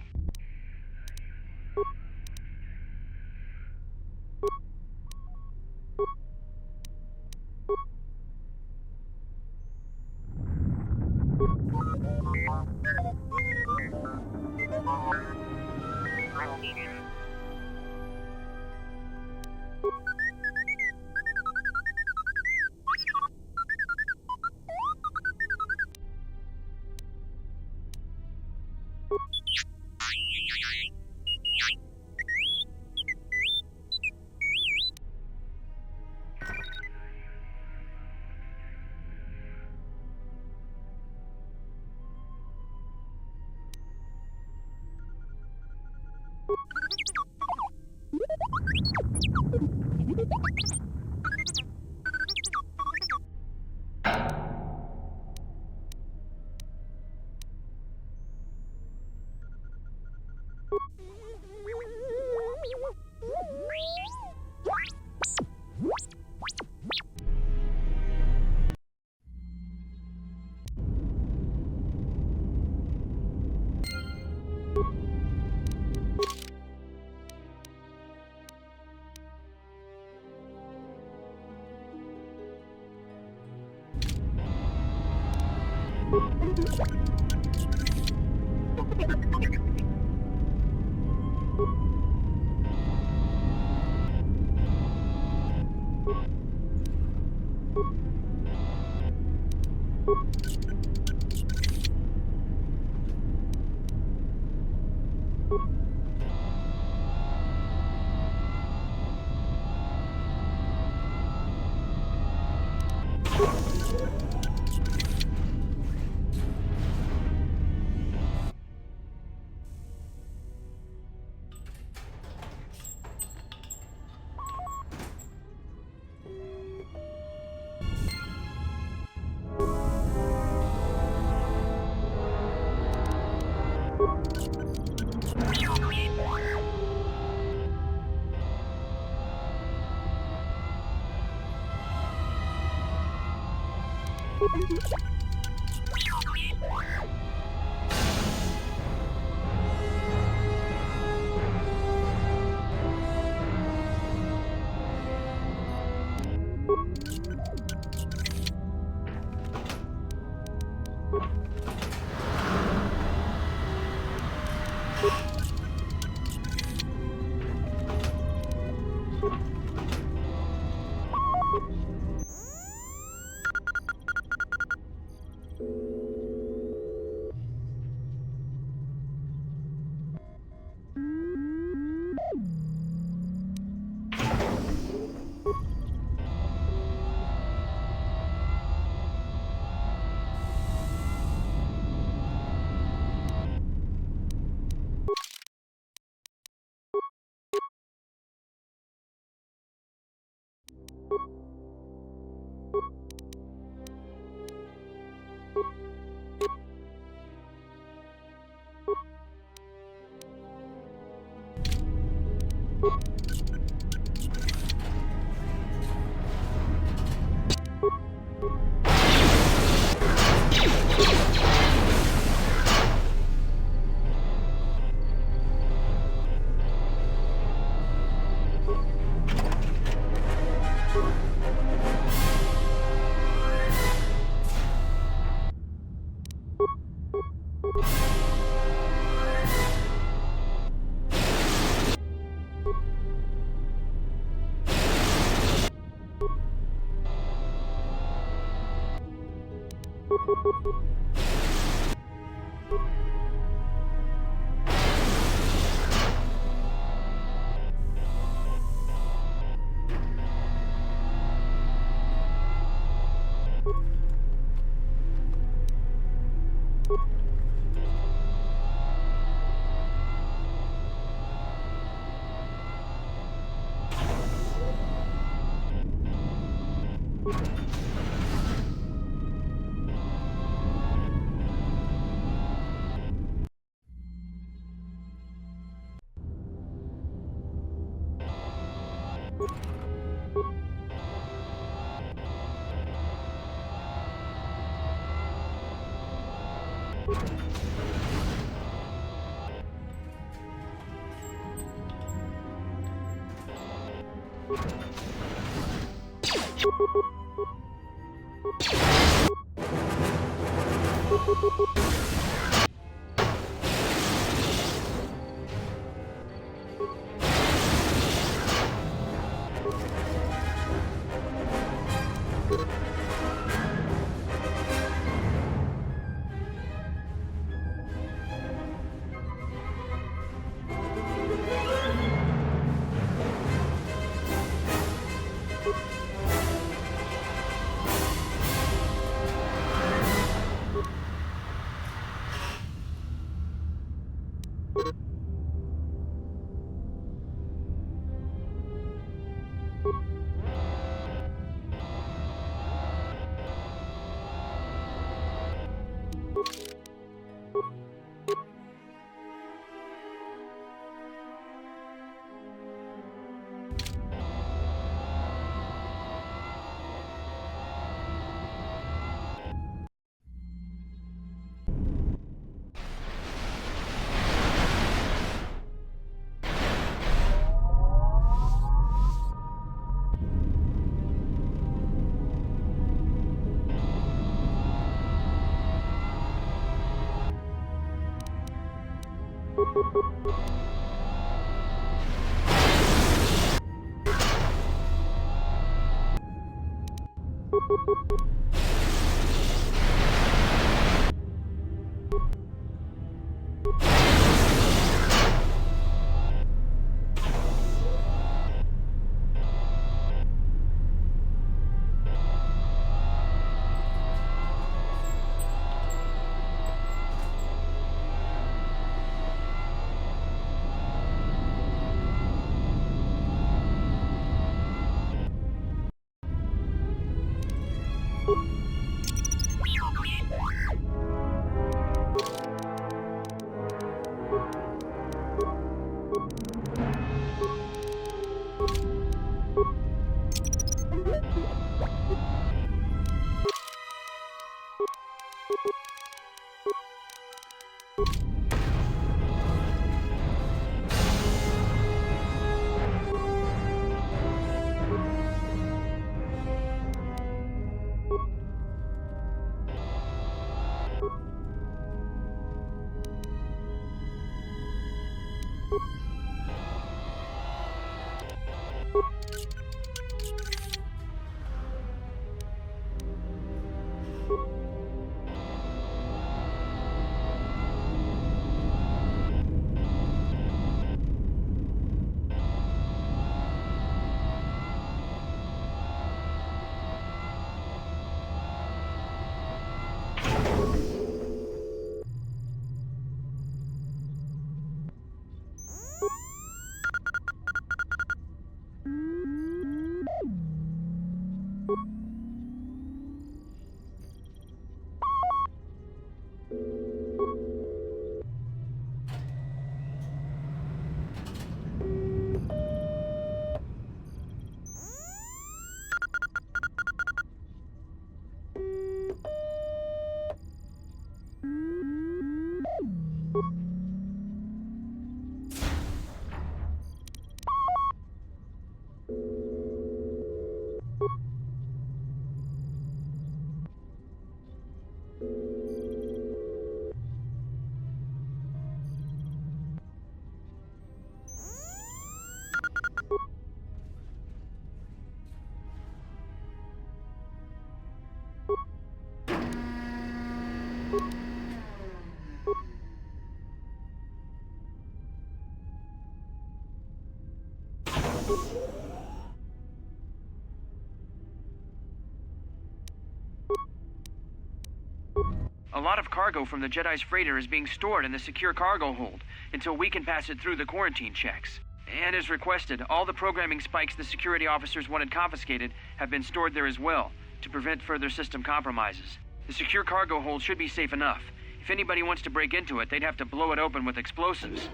A lot of cargo from the Jedi's freighter is being stored in the secure cargo hold until we can pass it through the quarantine checks. And as requested, all the programming spikes the security officers wanted confiscated have been stored there as well, to prevent further system compromises. The secure cargo hold should be safe enough. If anybody wants to break into it, they'd have to blow it open with explosives.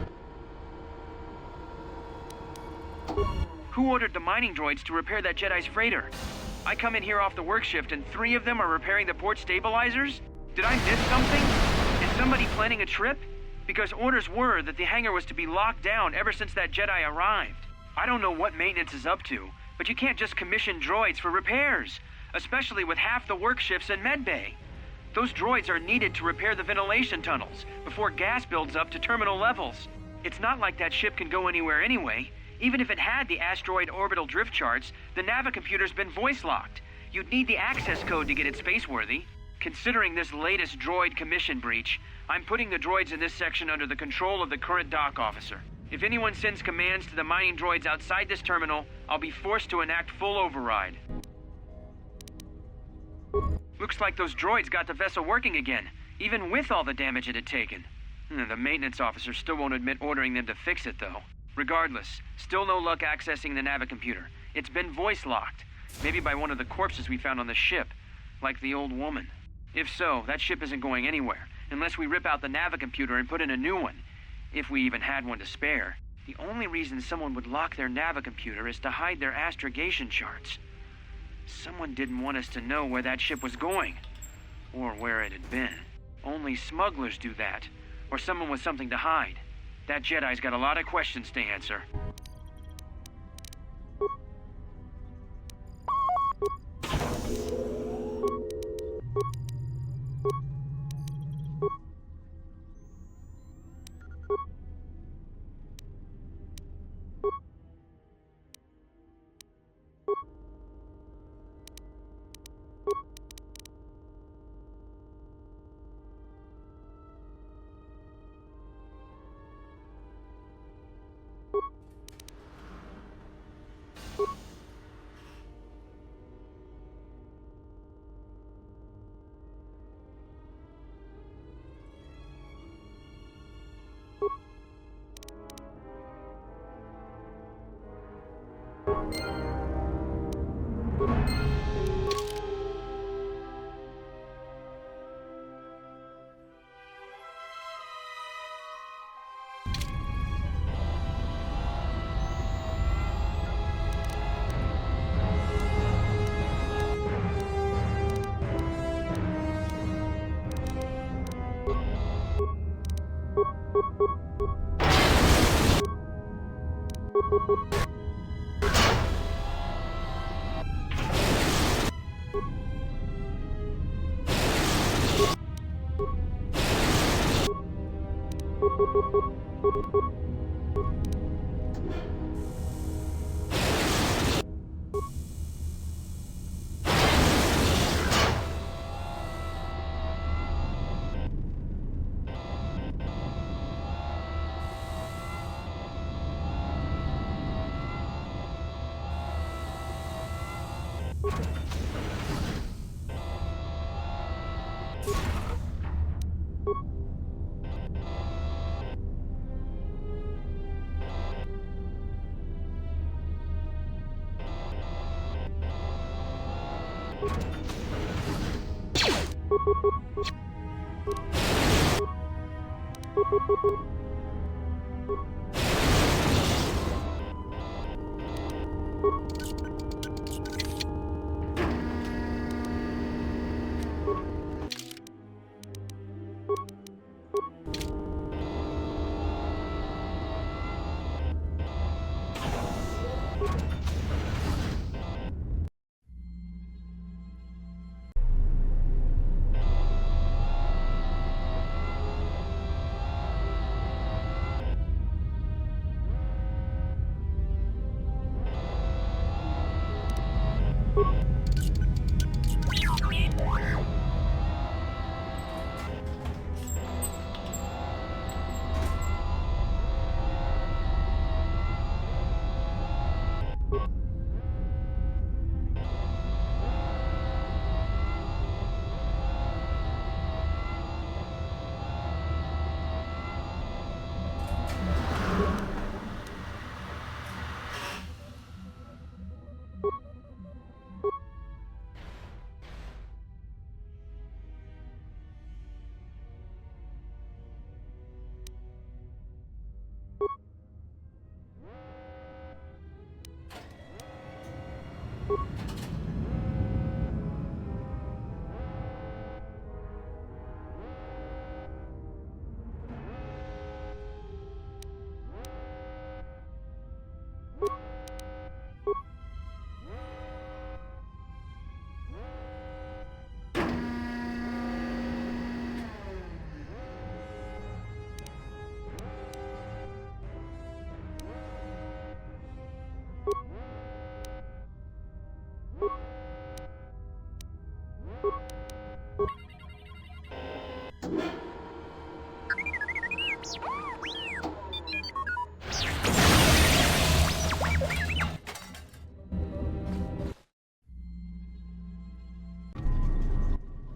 Who ordered the mining droids to repair that Jedi's freighter? I come in here off the work shift and 3 of them are repairing the port stabilizers? Did I miss something? Is somebody planning a trip? Because orders were that the hangar was to be locked down ever since that Jedi arrived. I don't know what maintenance is up to, but you can't just commission droids for repairs, especially with half the work shifts in medbay. Those droids are needed to repair the ventilation tunnels before gas builds up to terminal levels. It's not like that ship can go anywhere anyway. Even if it had the asteroid orbital drift charts, the navicomputer's been voice-locked. You'd need the access code to get it spaceworthy. Considering this latest droid commission breach, I'm putting the droids in this section under the control of the current dock officer. If anyone sends commands to the mining droids outside this terminal, I'll be forced to enact full override. Looks like those droids got the vessel working again, even with all the damage it had taken. The maintenance officer still won't admit ordering them to fix it, though. Regardless, still no luck accessing the navicomputer. It's been voice-locked, maybe by one of the corpses we found on the ship, like the old woman. If so, that ship isn't going anywhere, unless we rip out the navicomputer and put in a new one, if we even had one to spare. The only reason someone would lock their navicomputer is to hide their astrogation charts. Someone didn't want us to know where that ship was going, or where it had been. Only smugglers do that, or someone with something to hide. That Jedi's got a lot of questions to answer.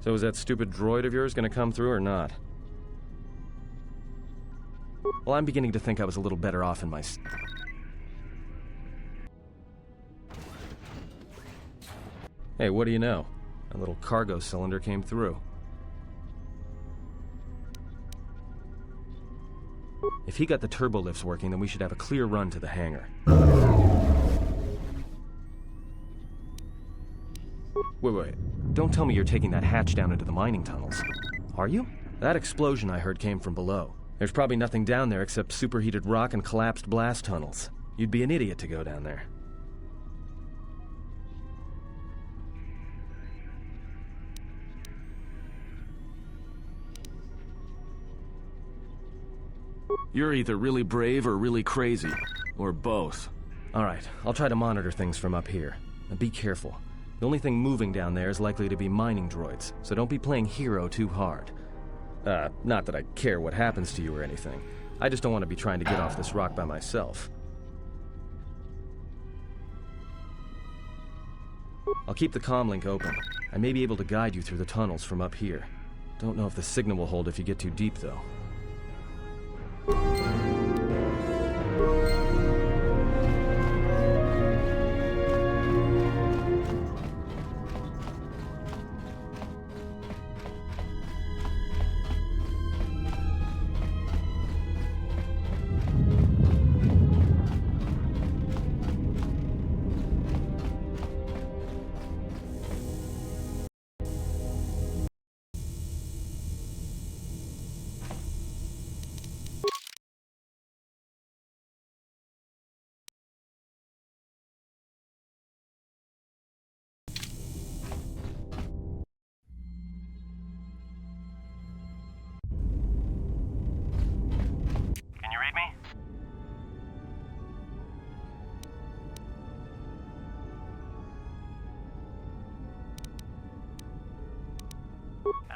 So is that stupid droid of yours gonna come through or not? Well, I'm beginning to think I was a little better off in my... Hey, what do you know? A little cargo cylinder came through. If he got the turbo lifts working, then we should have a clear run to the hangar. Wait. Don't tell me you're taking that hatch down into the mining tunnels. Are you? That explosion I heard came from below. There's probably nothing down there except superheated rock and collapsed blast tunnels. You'd be an idiot to go down there. You're either really brave or really crazy. Or both. Alright, I'll try to monitor things from up here. And be careful. The only thing moving down there is likely to be mining droids, so don't be playing hero too hard. Not that I care what happens to you or anything. I just don't want to be trying to get off this rock by myself. I'll keep the comm link open. I may be able to guide you through the tunnels from up here. Don't know if the signal will hold if you get too deep, though.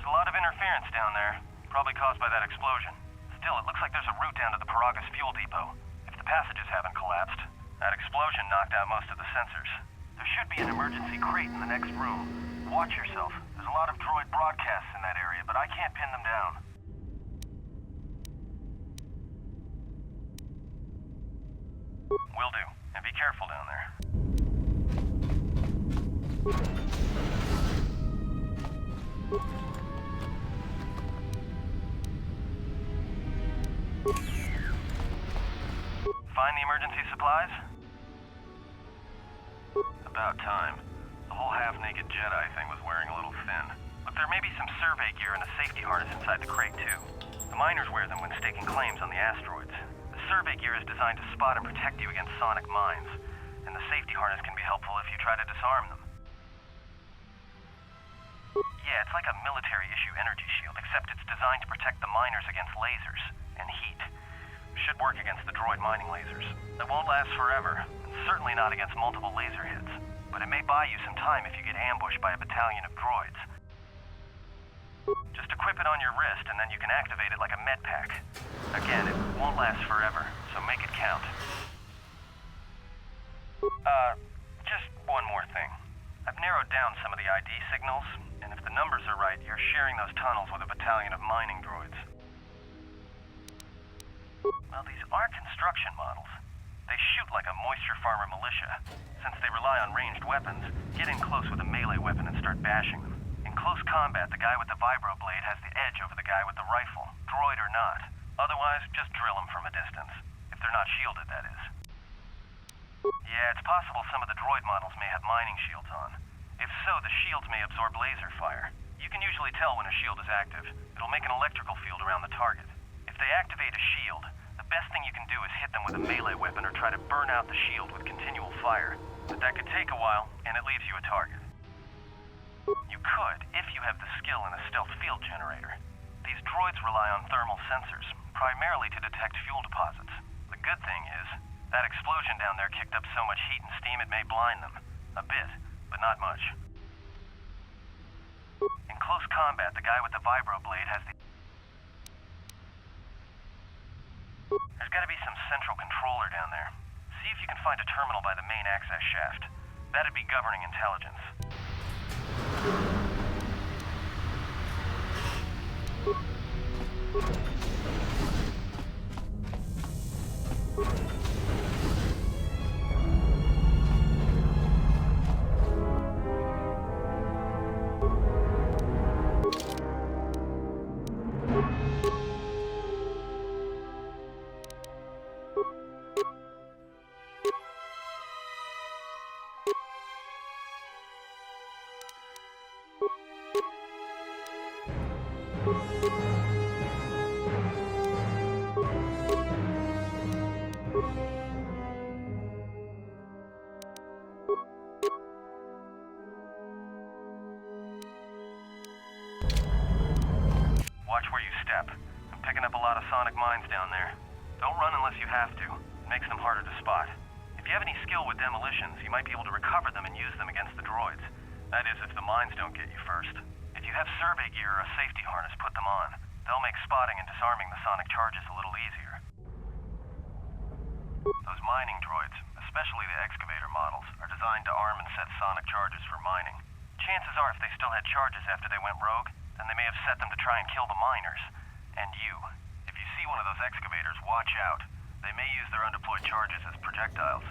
a lot of interference down there, probably caused by that explosion. Still, it looks like there's a route down to the Paragas fuel depot. If the passages haven't collapsed, that explosion knocked out most of the sensors. There should be an emergency crate in the next room. Watch yourself. There's a lot of droid broadcasts in that area, but I can't pin them down. Will do. And be careful down there. Find the emergency supplies? About time. The whole half-naked Jedi thing was wearing a little thin. Look, there may be some survey gear and a safety harness inside the crate, too. The miners wear them when staking claims on the asteroids. The survey gear is designed to spot and protect you against sonic mines, and the safety harness can be helpful if you try to disarm them. Yeah, it's like a military-issue energy shield, except it's designed to protect the miners against lasers and heat. Should work against the droid mining lasers. It won't last forever, and certainly not against multiple laser hits. But it may buy you some time if you get ambushed by a battalion of droids. Just equip it on your wrist, and then you can activate it like a med pack. Again, it won't last forever, so make it count. Just one more thing. I've narrowed down some of the ID signals, and if the numbers are right, you're sharing those tunnels with a battalion of mining droids. Well, these are construction models. They shoot like a moisture farmer militia. Since they rely on ranged weapons, get in close with a melee weapon and start bashing them. In close combat, the guy with the vibro blade has the edge over the guy with the rifle, droid or not. Otherwise, just drill them from a distance. If they're not shielded, that is. Yeah, it's possible some of the droid models may have mining shields on. If so, the shields may absorb laser fire. You can usually tell when a shield is active. It'll make an electrical field around the target. If they activate a shield, the best thing you can do is hit them with a melee weapon or try to burn out the shield with continual fire. But that could take a while, and it leaves you a target. You could, if you have the skill in a stealth field generator. These droids rely on thermal sensors, primarily to detect fuel deposits. The good thing is, that explosion down there kicked up so much heat and steam it may blind them. A bit, but not much. In close combat, the guy with the vibro blade has the... There's gotta be some central controller down there. See if you can find a terminal by the main access shaft. That'd be governing intelligence. Watch where you step. I'm picking up a lot of sonic mines down there. Don't run unless you have to. It makes them harder to spot. If you have any skill with demolitions, you might be able to recover them and use them against the droids. That is, if the mines don't get you first. If you have survey gear or a safety harness, put them on. They'll make spotting and disarming the sonic charges a little easier. Those mining droids, especially the excavator models, are designed to arm and set sonic charges for mining. Chances are if they still had charges after they went rogue, then they may have set them to try and kill the miners. And you. If you see one of those excavators, watch out. They may use their undeployed charges as projectiles.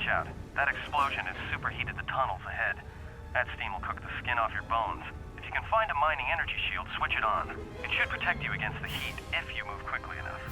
watch out. That explosion has superheated the tunnels ahead. That steam will cook the skin off your bones. If you can find a mining energy shield, switch it on. It should protect you against the heat if you move quickly enough.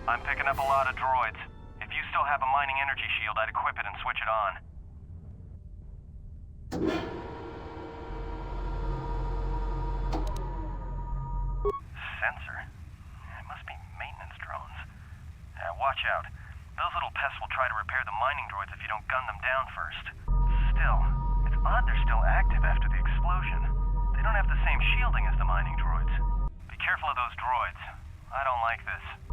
I'm picking up a lot of droids. If you still have a mining energy shield, I'd equip it and switch it on. Sensor? It must be maintenance drones. Watch out. Those little pests will try to repair the mining droids if you don't gun them down first. Still, it's odd they're still active after the explosion. They don't have the same shielding as the mining droids. Be careful of those droids. I don't like this.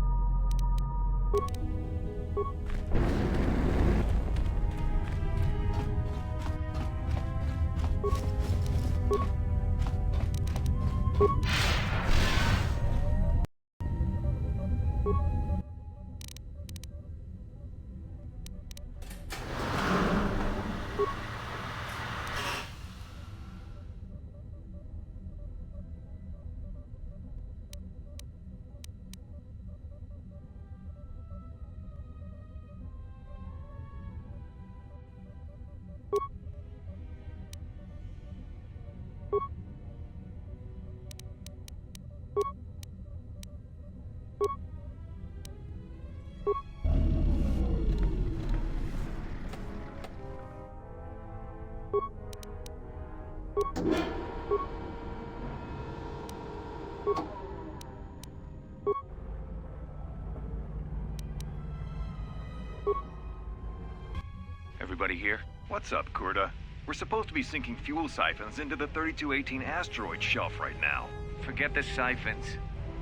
Everybody here? What's up, Kurta? We're supposed to be sinking fuel siphons into the 3218 asteroid shelf right now. Forget the siphons.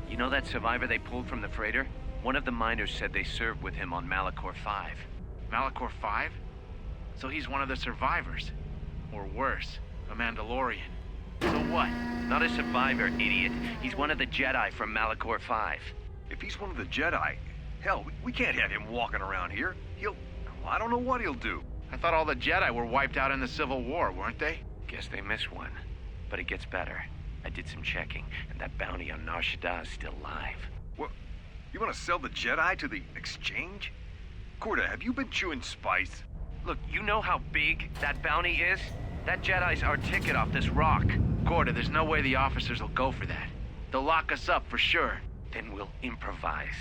You know that survivor they pulled from the freighter? One of the miners said they served with him on Malachor 5. Malachor 5? So he's one of the survivors. Or worse, a Mandalorian. So what? Not a survivor, idiot. He's one of the Jedi from Malachor 5. If he's one of the Jedi, hell, we can't have him walking around here. I don't know what he'll do. I thought all the Jedi were wiped out in the Civil War, weren't they? Guess they missed one. But it gets better. I did some checking, and that bounty on Nar Shaddaa is still live. What? You want to sell the Jedi to the Exchange? Kurta, have you been chewing spice? Look, you know how big that bounty is? That Jedi's our ticket off this rock. Gorda, there's no way the officers will go for that. They'll lock us up for sure. Then we'll improvise.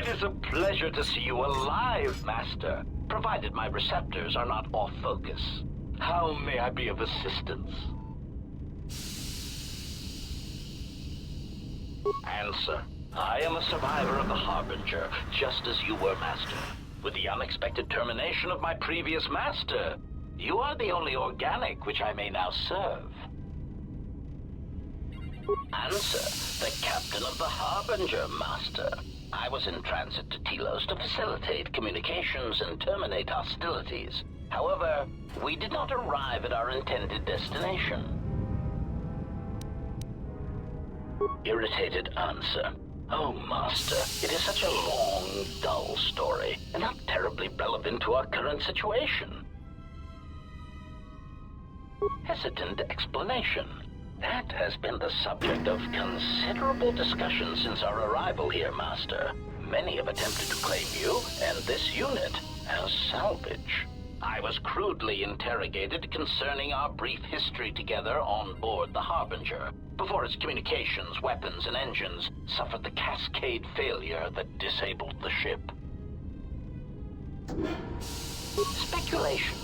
It is a pleasure to see you alive, Master, provided my receptors are not off focus. How may I be of assistance? Answer. I am a survivor of the Harbinger, just as you were, Master. With the unexpected termination of my previous Master, you are the only organic which I may now serve. Answer. The Captain of the Harbinger, Master. I was in transit to Telos to facilitate communications and terminate hostilities. However, we did not arrive at our intended destination. Irritated answer. Oh, Master, it is such a long, dull story, and not terribly relevant to our current situation. Hesitant explanation. That has been the subject of considerable discussion since our arrival here, Master. Many have attempted to claim you and this unit as salvage. I was crudely interrogated concerning our brief history together on board the Harbinger, before its communications, weapons, and engines suffered the cascade failure that disabled the ship. Speculation.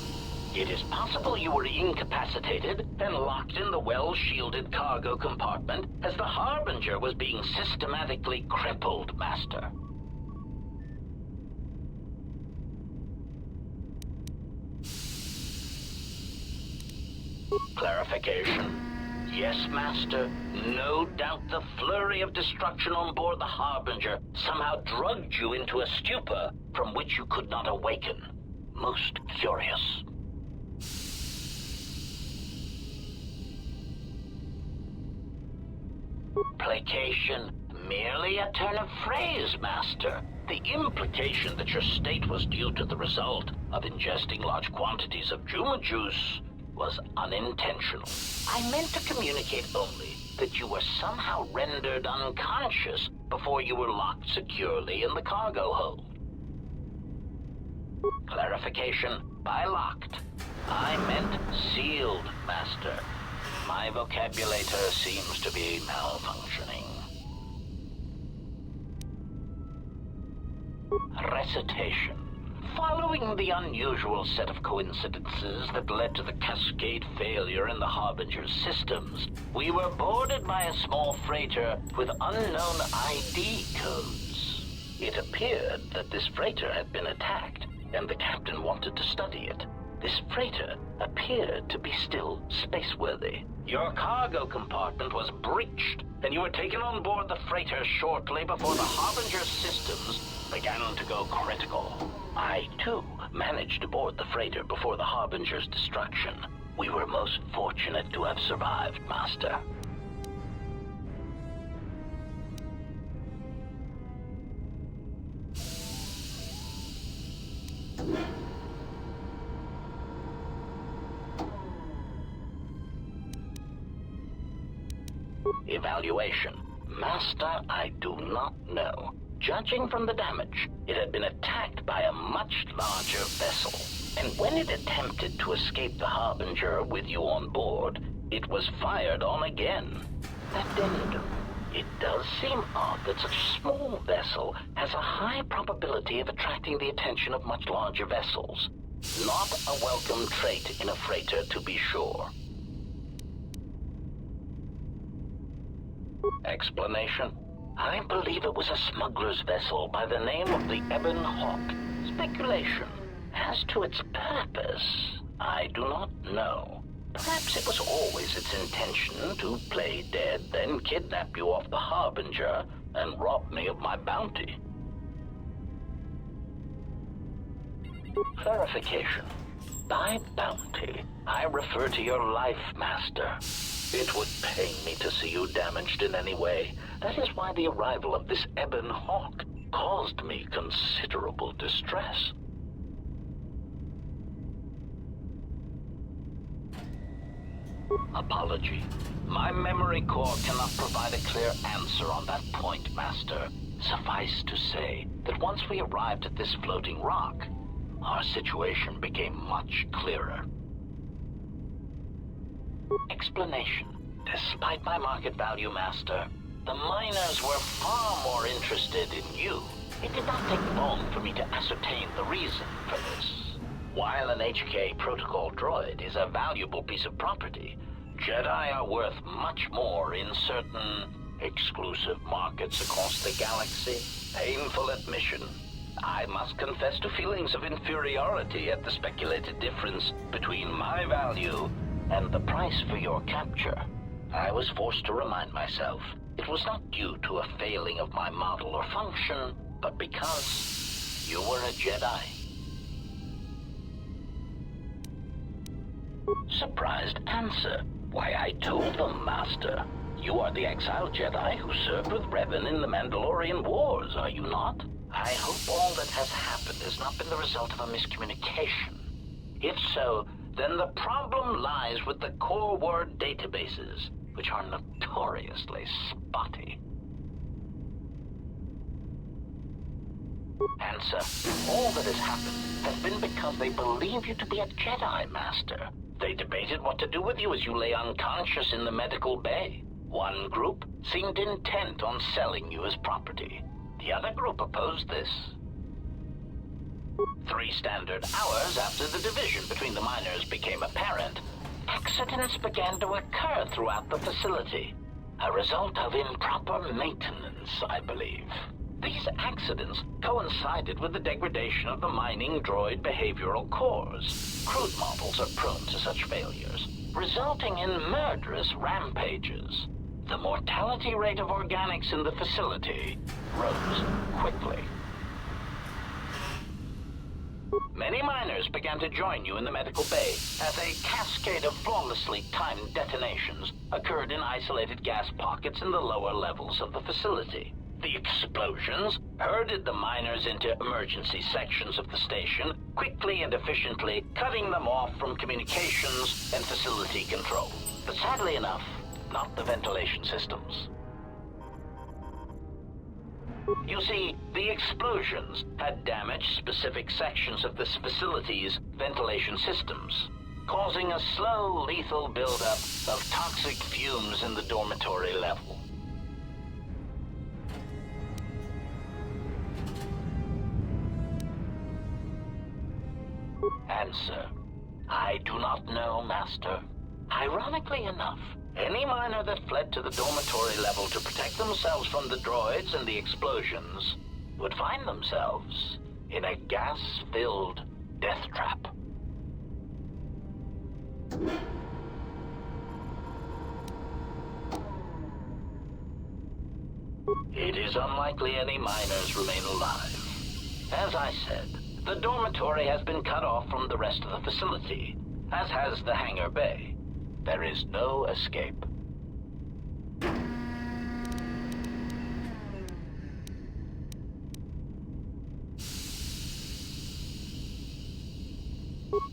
It is possible you were incapacitated and locked in the well-shielded cargo compartment as the Harbinger was being systematically crippled, Master. Clarification. Yes, Master. No doubt the flurry of destruction on board the Harbinger somehow drugged you into a stupor from which you could not awaken. Most curious. Placation, merely a turn of phrase, Master. The implication that your state was due to the result of ingesting large quantities of Juma juice was unintentional. I meant to communicate only that you were somehow rendered unconscious before you were locked securely in the cargo hold. Clarification, by locked, I meant sealed, Master. My vocabulator seems to be malfunctioning. Recitation. Following the unusual set of coincidences that led to the cascade failure in the Harbinger's systems, we were boarded by a small freighter with unknown ID codes. It appeared that this freighter had been attacked, and the captain wanted to study it. This freighter appeared to be still spaceworthy. Your cargo compartment was breached, and you were taken on board the freighter shortly before the Harbinger's systems began to go critical. I, too, managed to board the freighter before the Harbinger's destruction. We were most fortunate to have survived, Master. Evaluation. Master, I do not know. Judging from the damage, it had been attacked by a much larger vessel. And when it attempted to escape the Harbinger with you on board, it was fired on again. Addendum. It does seem odd that such a small vessel has a high probability of attracting the attention of much larger vessels. Not a welcome trait in a freighter, to be sure. Explanation. I believe it was a smuggler's vessel by the name of the Ebon Hawk. Speculation. As to its purpose, I do not know. Perhaps it was always its intention to play dead, then kidnap you off the Harbinger and rob me of my bounty. Clarification. By bounty, I refer to your life, Master. It would pain me to see you damaged in any way. That is why the arrival of this Ebon Hawk caused me considerable distress. Apology. My memory core cannot provide a clear answer on that point, Master. Suffice to say that once we arrived at this floating rock, our situation became much clearer. Explanation. Despite my market value, Master, the miners were far more interested in you. It did not take long for me to ascertain the reason for this. While an HK protocol droid is a valuable piece of property, Jedi are worth much more in certain exclusive markets across the galaxy. Painful admission. I must confess to feelings of inferiority at the speculated difference between my value and the price for your capture. I was forced to remind myself it was not due to a failing of my model or function, but because you were a Jedi. Surprised answer. Why, I told them, Master. You are the exiled Jedi who served with Revan in the Mandalorian Wars, are you not? I hope all that has happened has not been the result of a miscommunication. If so, then the problem lies with the core word databases, which are notoriously spotty. Answer. All that has happened has been because they believe you to be a Jedi, Master. They debated what to do with you as you lay unconscious in the medical bay. One group seemed intent on selling you as property. The other group opposed this. 3 standard hours after the division between the miners became apparent, accidents began to occur throughout the facility. A result of improper maintenance, I believe. These accidents coincided with the degradation of the mining droid behavioral cores. Crude models are prone to such failures, resulting in murderous rampages. The mortality rate of organics in the facility rose quickly. Many miners began to join you in the medical bay as a cascade of flawlessly timed detonations occurred in isolated gas pockets in the lower levels of the facility. The explosions herded the miners into emergency sections of the station, quickly and efficiently cutting them off from communications and facility control. But sadly enough, not the ventilation systems. You see, the explosions had damaged specific sections of this facility's ventilation systems, causing a slow, lethal buildup of toxic fumes in the dormitory level. Answer: I do not know, Master. Ironically enough, any miner that fled to the dormitory level to protect themselves from the droids and the explosions would find themselves in a gas-filled death trap. It is unlikely any miners remain alive. As I said, the dormitory has been cut off from the rest of the facility, as has the hangar bay. There is no escape.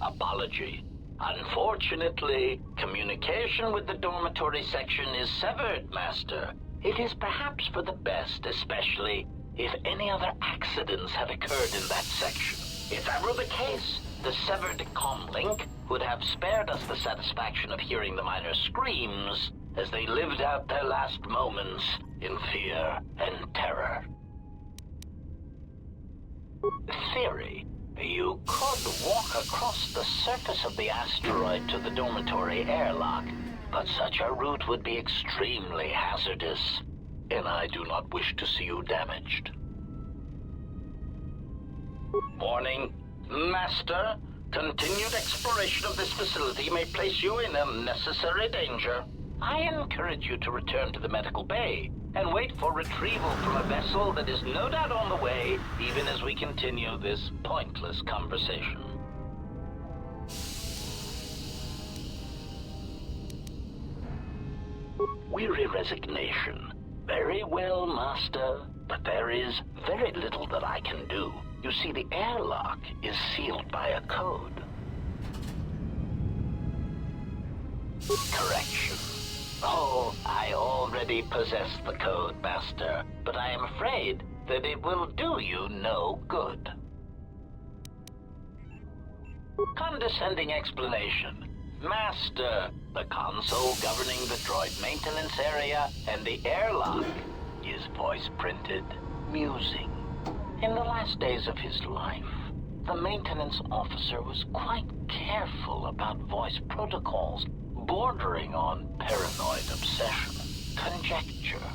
Apology. Unfortunately, communication with the dormitory section is severed, Master. It is perhaps for the best, especially if any other accidents have occurred in that section. If that were the case, the severed comm link would have spared us the satisfaction of hearing the miners' screams as they lived out their last moments in fear and terror. Theory. You could walk across the surface of the asteroid to the dormitory airlock, but such a route would be extremely hazardous, and I do not wish to see you damaged. Warning, Master. Continued exploration of this facility may place you in unnecessary danger. I encourage you to return to the medical bay and wait for retrieval from a vessel that is no doubt on the way, even as we continue this pointless conversation. Weary resignation. Very well, Master, but there is very little that I can do. You see, the airlock is sealed by a code. Correction. Oh, I already possess the code, Master, but I am afraid that it will do you no good. Condescending explanation. Master, the console governing the droid maintenance area and the airlock is voice-printed, musing. In the last days of his life, the maintenance officer was quite careful about voice protocols, bordering on paranoid obsession. Conjecture.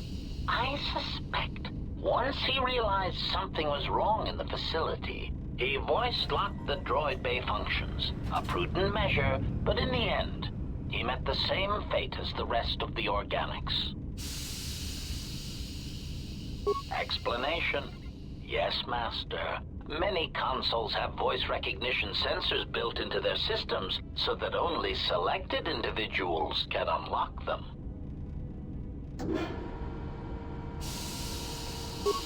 I suspect once he realized something was wrong in the facility, he voice-locked the droid bay functions. A prudent measure, but in the end, he met the same fate as the rest of the organics. Explanation. Yes, Master. Many consoles have voice recognition sensors built into their systems so that only selected individuals can unlock them.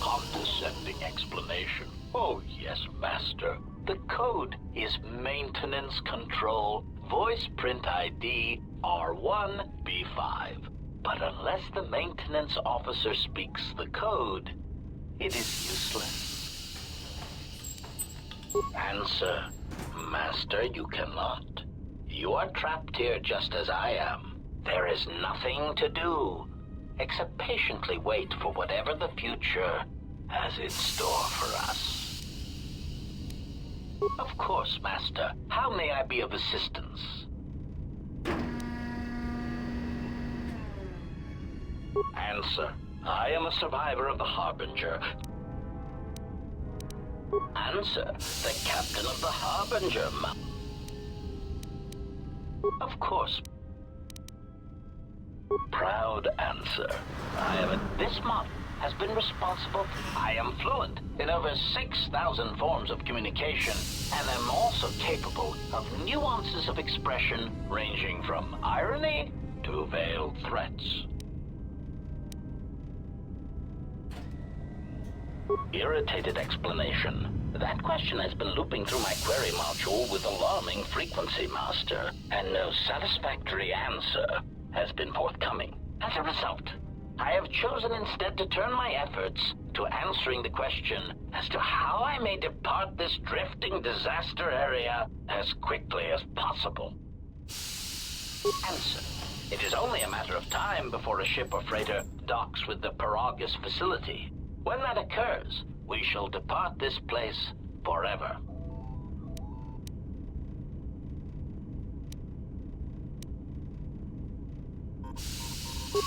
Condescending explanation. Oh, yes, Master. The code is Maintenance Control Voice Print ID R1B5. But unless the maintenance officer speaks the code, it is useless. Answer. Master, you cannot. You are trapped here just as I am. There is nothing to do, except patiently wait for whatever the future has in store for us. Of course, Master. How may I be of assistance? Answer. I am a survivor of the Harbinger. Answer. The captain of the Harbinger. Of course. Proud answer. This model has been responsible. I am fluent in over 6,000 forms of communication, and am also capable of nuances of expression ranging from irony to veiled threats. Irritated explanation. That question has been looping through my query module with alarming frequency, Master, and no satisfactory answer has been forthcoming. As a result, I have chosen instead to turn my efforts to answering the question as to how I may depart this drifting disaster area as quickly as possible. Answer. It is only a matter of time before a ship or freighter docks with the Paragus facility. When that occurs, we shall depart this place forever.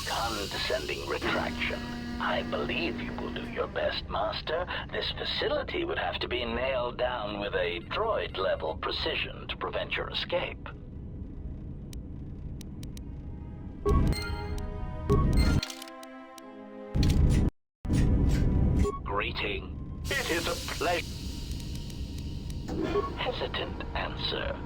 Condescending retraction. I believe you will do your best, Master. This facility would have to be nailed down with a droid-level precision to prevent your escape. Greeting. It is a pleasure. Hesitant answer.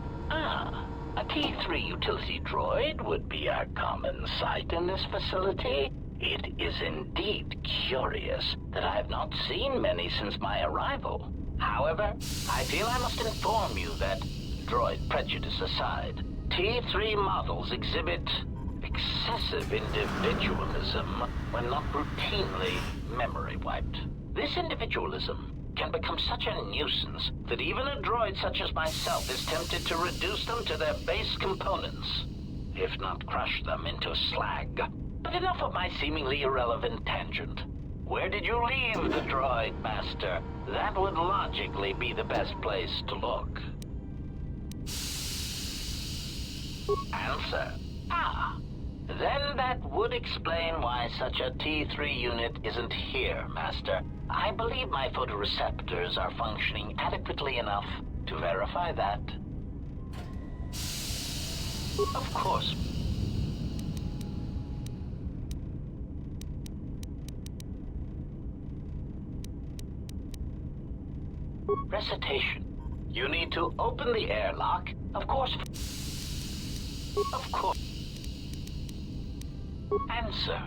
A T3 utility droid would be a common sight in this facility. It is indeed curious that I have not seen many since my arrival. However, I feel I must inform you that, droid prejudice aside, T3 models exhibit excessive individualism when not routinely memory wiped. This individualism can become such a nuisance that even a droid such as myself is tempted to reduce them to their base components, if not crush them into slag. But enough of my seemingly irrelevant tangent. Where did you leave the droid, Master? That would logically be the best place to look. Answer. Then that would explain why such a T3 unit isn't here, Master. I believe my photoreceptors are functioning adequately enough to verify that. Of course. Recitation. You need to open the airlock. Of course. Of course. Answer.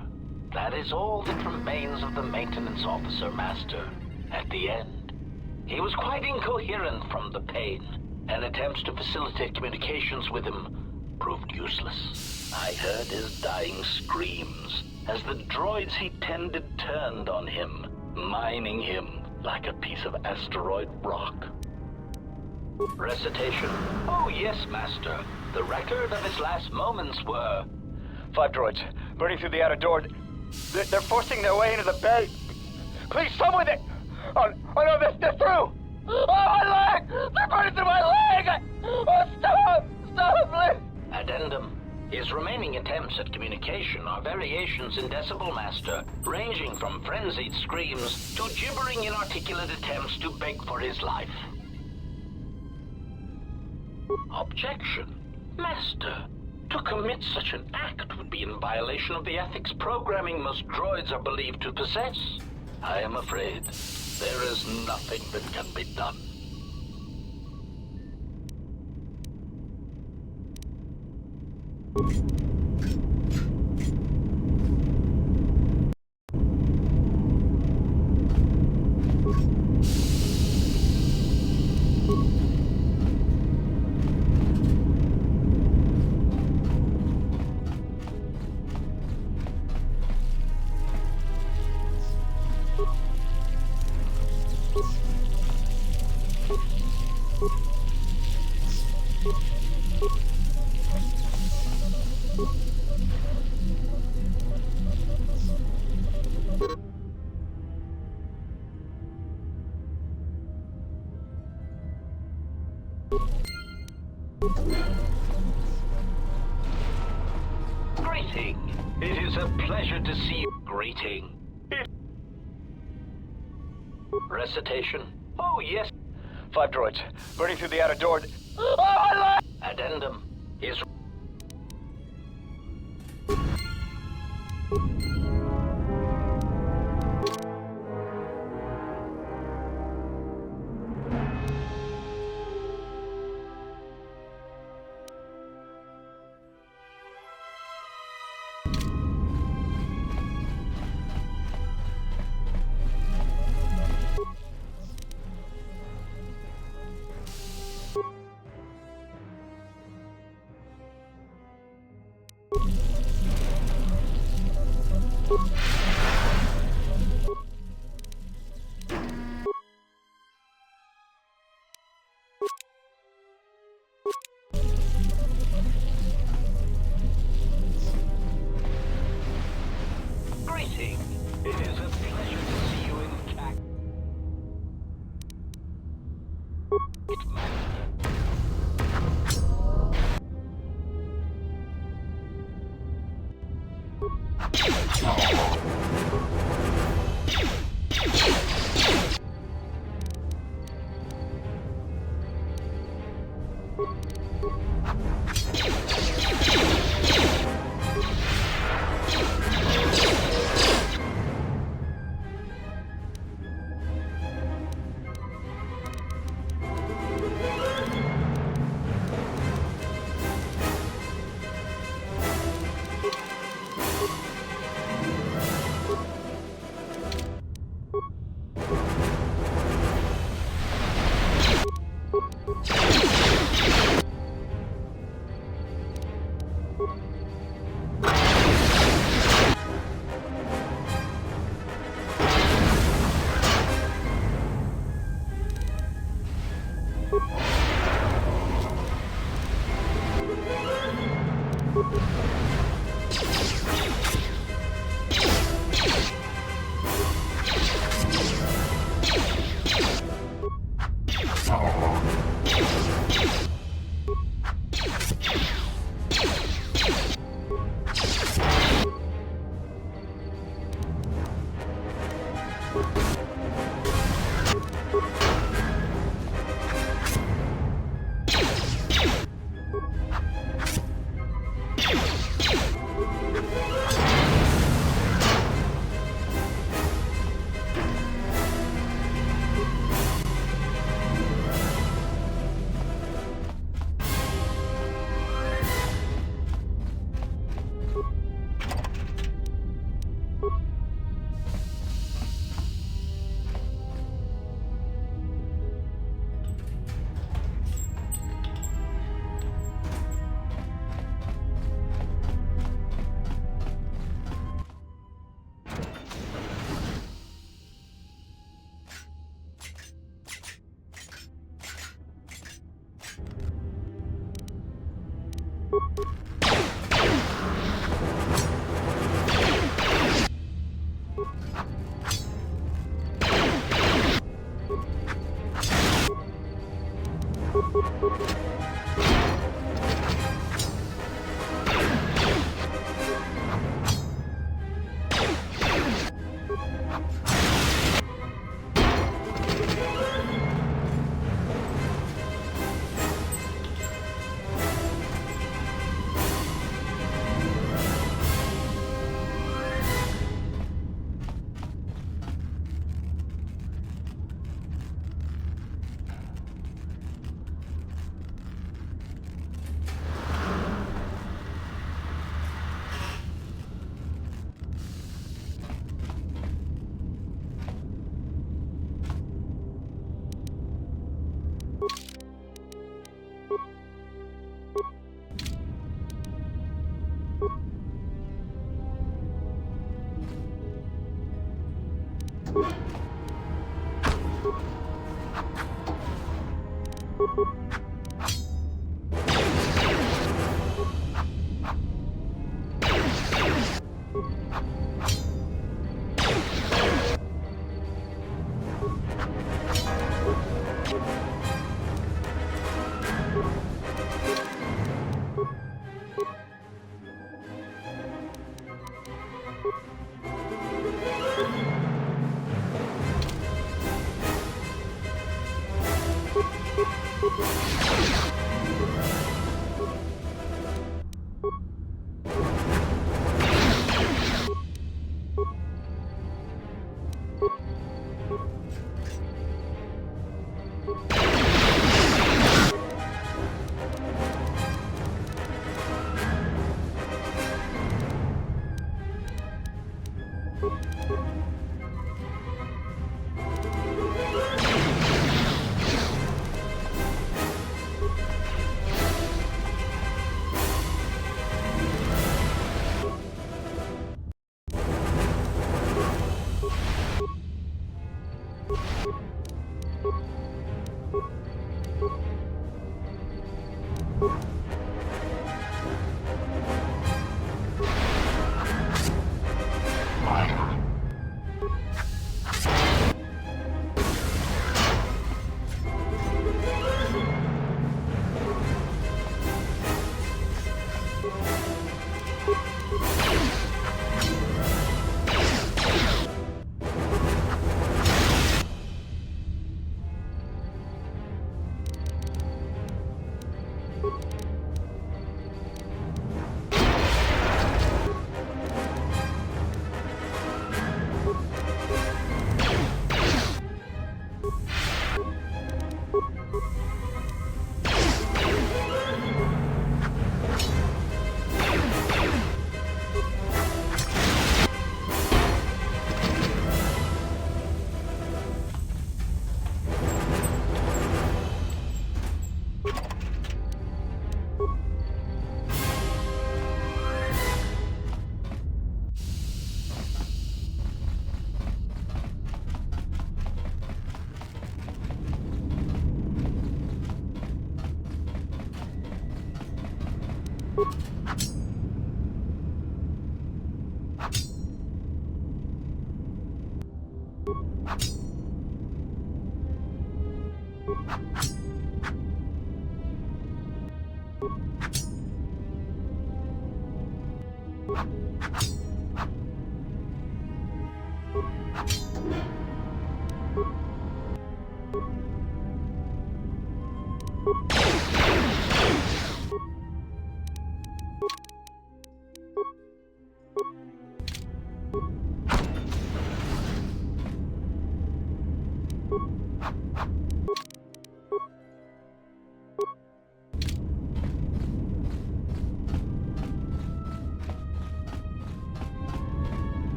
That is all that remains of the maintenance officer, Master. At the end, he was quite incoherent from the pain, and attempts to facilitate communications with him proved useless. I heard his dying screams as the droids he tended turned on him, mining him like a piece of asteroid rock. Recitation. Oh yes, Master. The record of his last moments were... 5 droids, burning through the outer door. They're forcing their way into the bay. Please, someone that... Oh no, they're through! Oh, my leg! They're burning through my leg! Oh, stop! Stop, please! Addendum. His remaining attempts at communication are variations in decibel, Master, ranging from frenzied screams to gibbering inarticulate attempts to beg for his life. Objection. Master, to commit such an act would be in violation of the ethics programming most droids are believed to possess. I am afraid there is nothing that can be done. Greeting. It is a pleasure to see you. Greeting. Recitation. Oh, yes. 5 droids, burning through the outer door. Oh, my leg! Addendum. Is...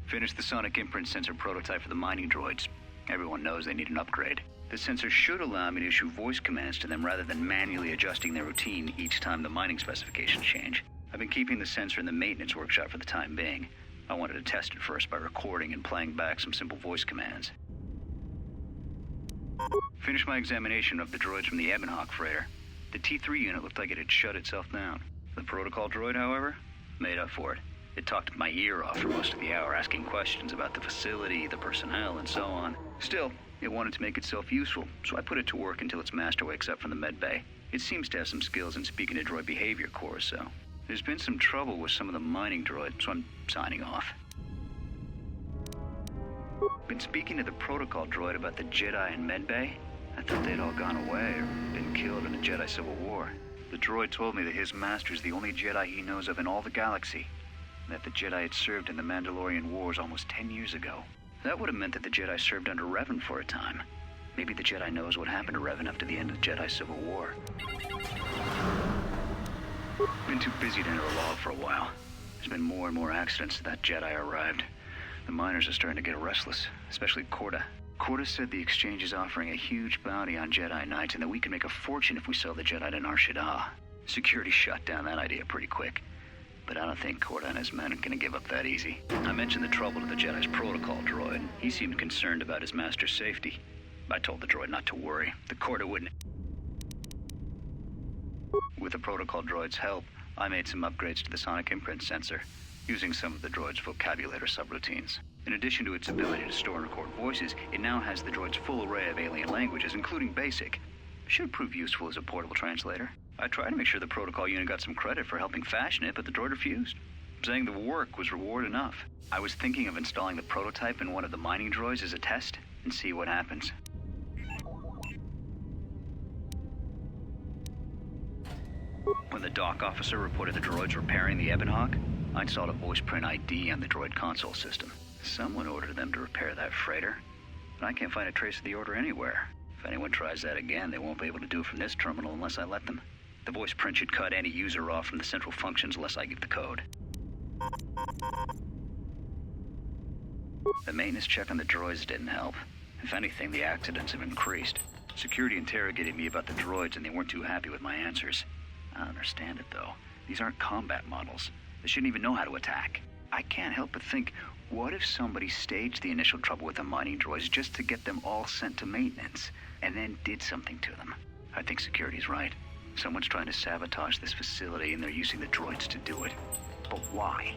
Finished the sonic imprint sensor prototype for the mining droids. Everyone knows they need an upgrade. The sensor should allow me to issue voice commands to them rather than manually adjusting their routine each time the mining specifications change. I've been keeping the sensor in the maintenance workshop for the time being. I wanted to test it first by recording and playing back some simple voice commands. Finished my examination of the droids from the Ebonhawk freighter. The T3 unit looked like it had shut itself down. The protocol droid, however, made up for it. It talked my ear off for most of the hour, asking questions about the facility, the personnel, and so on. Still, it wanted to make itself useful, so I put it to work until its master wakes up from the med bay. It seems to have some skills in speaking to droid behavior course, so... There's been some trouble with some of the mining droids, so I'm signing off. Been speaking to the protocol droid about the Jedi in med bay. I thought they'd all gone away or been killed in the Jedi Civil War. The droid told me that his master's the only Jedi he knows of in all the galaxy, and that the Jedi had served in the Mandalorian Wars almost 10 years ago. That would have meant that the Jedi served under Revan for a time. Maybe the Jedi knows what happened to Revan after the end of the Jedi Civil War. Been too busy to enter a log for a while. There's been more and more accidents since that Jedi arrived. The miners are starting to get restless, especially Corda. Corda said the exchange is offering a huge bounty on Jedi Knights and that we can make a fortune if we sell the Jedi to Nar Shaddaa. Security shut down that idea pretty quick. But I don't think Corda and his men are gonna give up that easy. I mentioned the trouble to the Jedi's protocol droid. He seemed concerned about his master's safety. I told the droid not to worry. The Corda wouldn't... With the protocol droid's help, I made some upgrades to the sonic imprint sensor, using some of the droid's vocabulator subroutines. In addition to its ability to store and record voices, it now has the droid's full array of alien languages, including Basic. Should prove useful as a portable translator. I tried to make sure the protocol unit got some credit for helping fashion it, but the droid refused, saying the work was reward enough. I was thinking of installing the prototype in one of the mining droids as a test, and see what happens. When the dock officer reported the droids repairing the Ebonhawk, I installed a voice print ID on the droid console system. Someone ordered them to repair that freighter, but I can't find a trace of the order anywhere. If anyone tries that again, they won't be able to do it from this terminal unless I let them. The voice print should cut any user off from the central functions unless I give the code. The maintenance check on the droids didn't help. If anything, the accidents have increased. Security interrogated me about the droids and they weren't too happy with my answers. I don't understand it, though. These aren't combat models. They shouldn't even know how to attack. I can't help but think, what if somebody staged the initial trouble with the mining droids just to get them all sent to maintenance, and then did something to them? I think security's right. Someone's trying to sabotage this facility, and they're using the droids to do it. But why?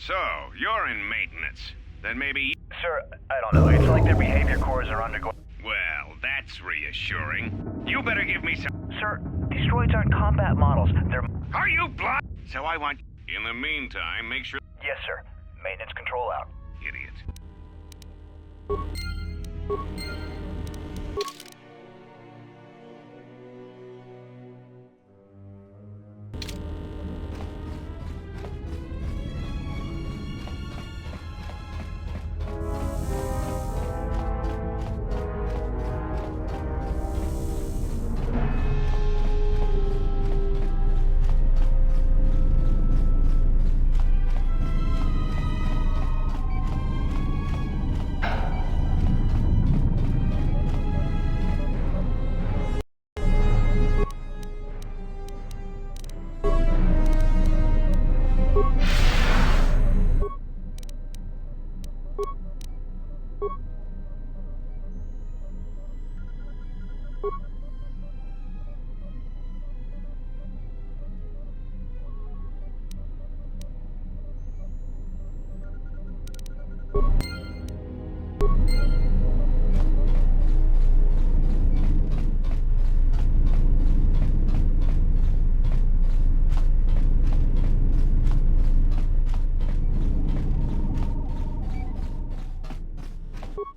So, you're in maintenance. Then maybe... Sir, I don't know. It's like their behavior cores are undergoing... Well, that's reassuring. You better give me some... Sir, these droids aren't combat models. They're... Are you blind? So I want... In the meantime, make sure... Yes, sir. Maintenance control out. Idiot.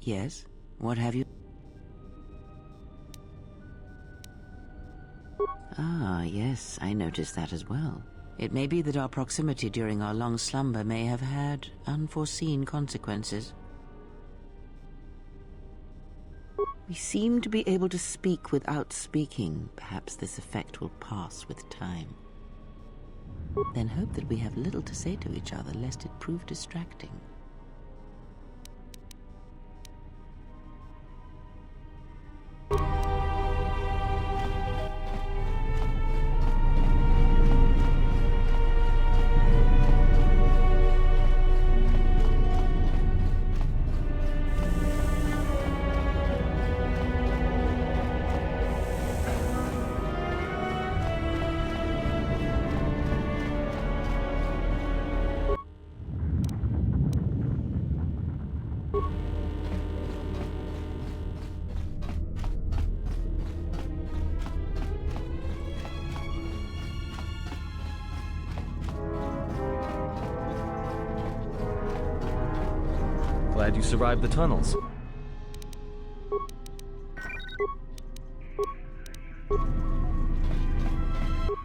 Yes? What have you... Ah, yes, I noticed that as well. It may be that our proximity during our long slumber may have had unforeseen consequences. We seem to be able to speak without speaking. Perhaps this effect will pass with time. Then hope that we have little to say to each other, lest it prove distracting. Glad you survived the tunnels.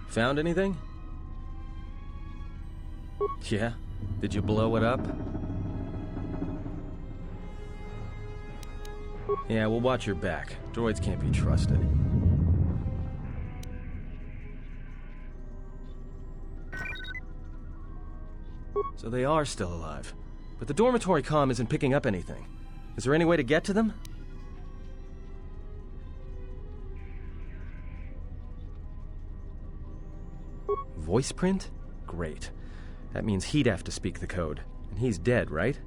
Found anything? Yeah? Did you blow it up? Yeah, well, watch your back. Droids can't be trusted. So they are still alive. But the dormitory comm isn't picking up anything. Is there any way to get to them? Voice print? Great. That means he'd have to speak the code. And he's dead, right?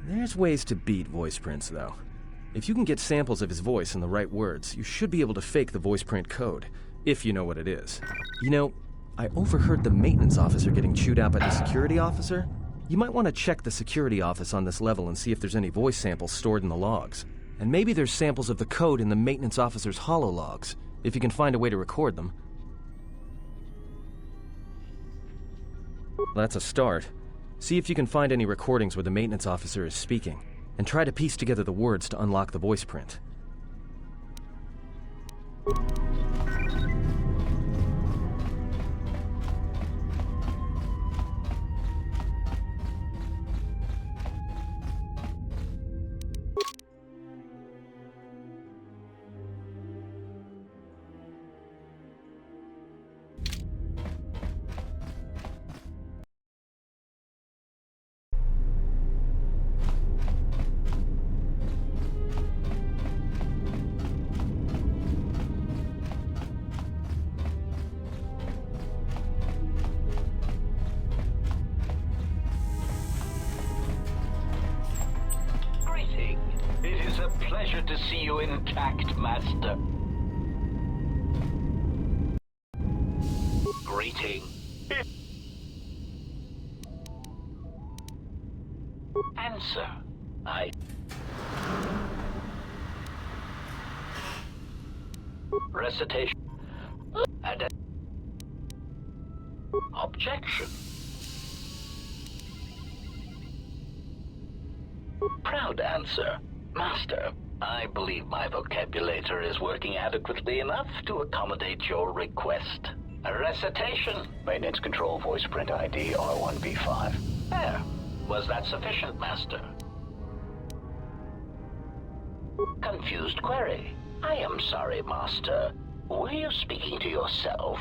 There's ways to beat voice prints, though. If you can get samples of his voice and the right words, you should be able to fake the voice print code, if you know what it is. You know, I overheard the maintenance officer getting chewed out by the security officer. You might want to check the security office on this level and see if there's any voice samples stored in the logs. And maybe there's samples of the code in the maintenance officer's holologs, if you can find a way to record them. That's a start. See if you can find any recordings where the maintenance officer is speaking, and try to piece together the words to unlock the voice print. Pleasure to see you intact, Master. Greeting. Answer. Recitation. Objection. Proud answer. Master, I believe my vocabulator is working adequately enough to accommodate your request. A recitation. Maintenance control voice print ID R1B5. There. Was that sufficient, Master? Confused query. I am sorry, Master. Were you speaking to yourself?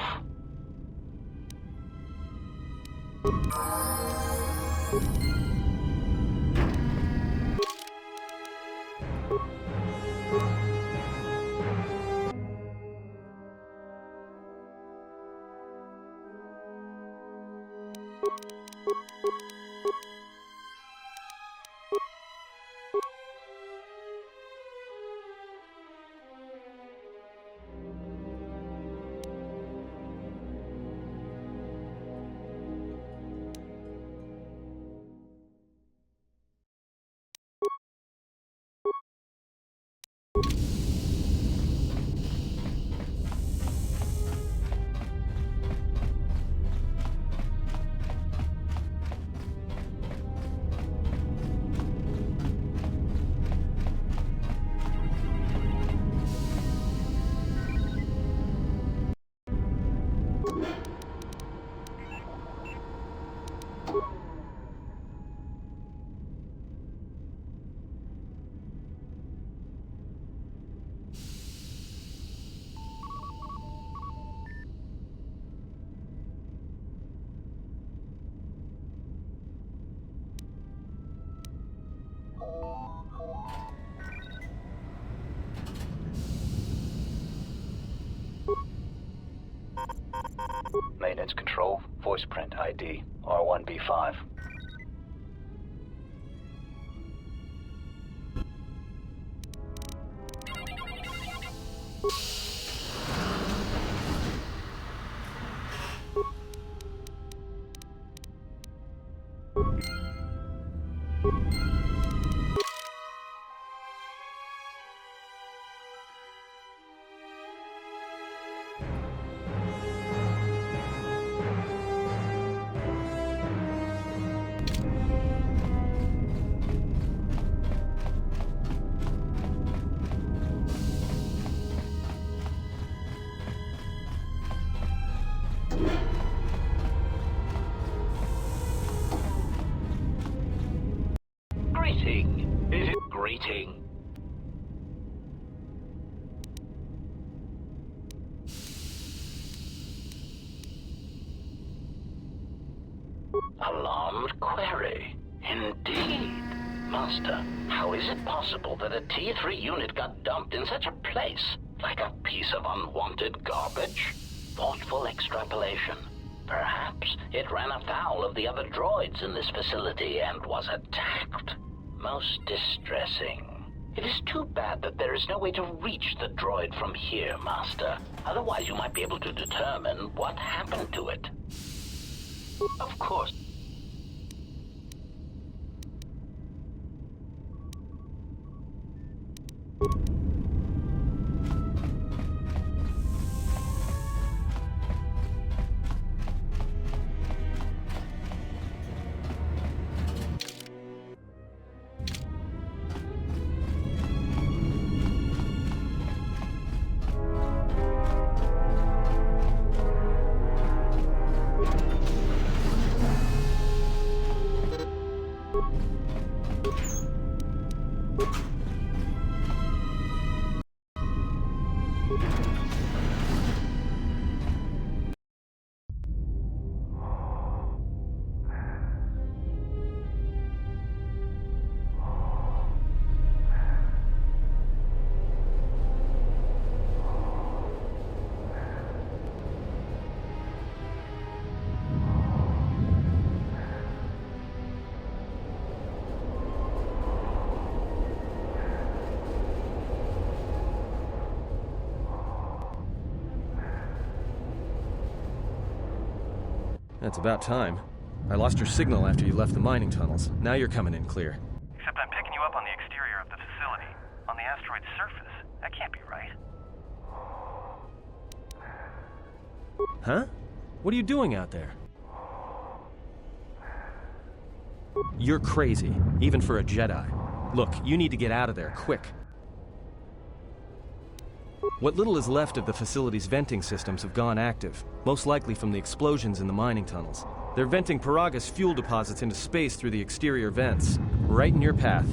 Maintenance control, voice print ID, R1B5. waiting. Alarmed query. Indeed. Master, how is it possible that a T3 unit got dumped in such a place? Like a piece of unwanted garbage? Thoughtful extrapolation. Perhaps it ran afoul of the other droids in this facility and was attacked. Most distressing. It is too bad that there is no way to reach the droid from here, Master. Otherwise you might be able to determine what happened to it. Of course. That's about time. I lost your signal after you left the mining tunnels. Now you're coming in clear. Except I'm picking you up on the exterior of the facility. On the asteroid's surface. That can't be right. Huh? What are you doing out there? You're crazy, even for a Jedi. Look, you need to get out of there, quick. What little is left of the facility's venting systems have gone active, most likely from the explosions in the mining tunnels. They're venting Paraga's fuel deposits into space through the exterior vents, right in your path.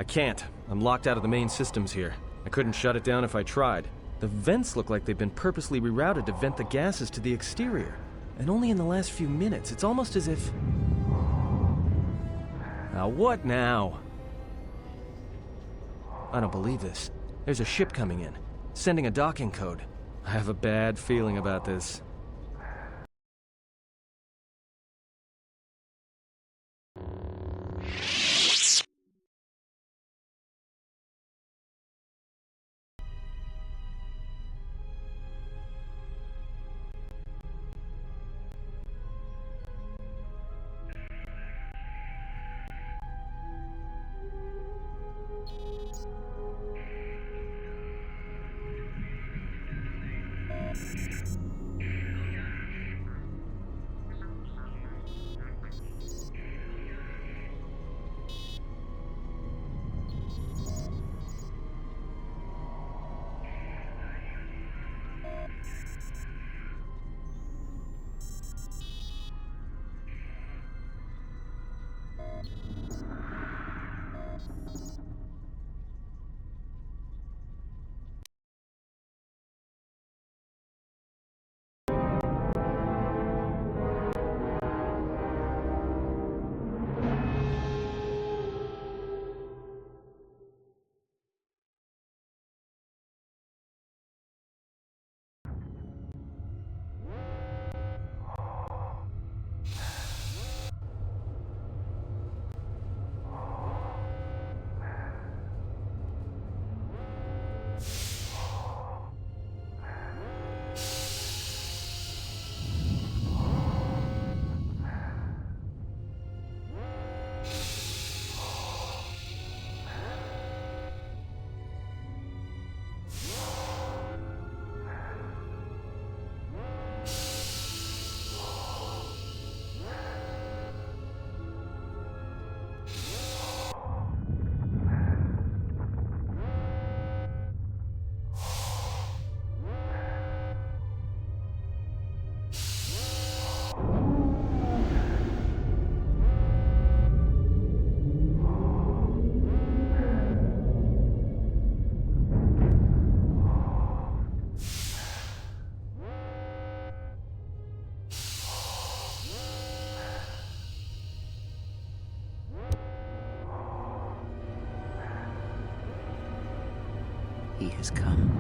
I can't. I'm locked out of the main systems here. I couldn't shut it down if I tried. The vents look like they've been purposely rerouted to vent the gases to the exterior. And only in the last few minutes. It's almost as if... Now what now? I don't believe this. There's a ship coming in, sending a docking code. I have a bad feeling about this. has come.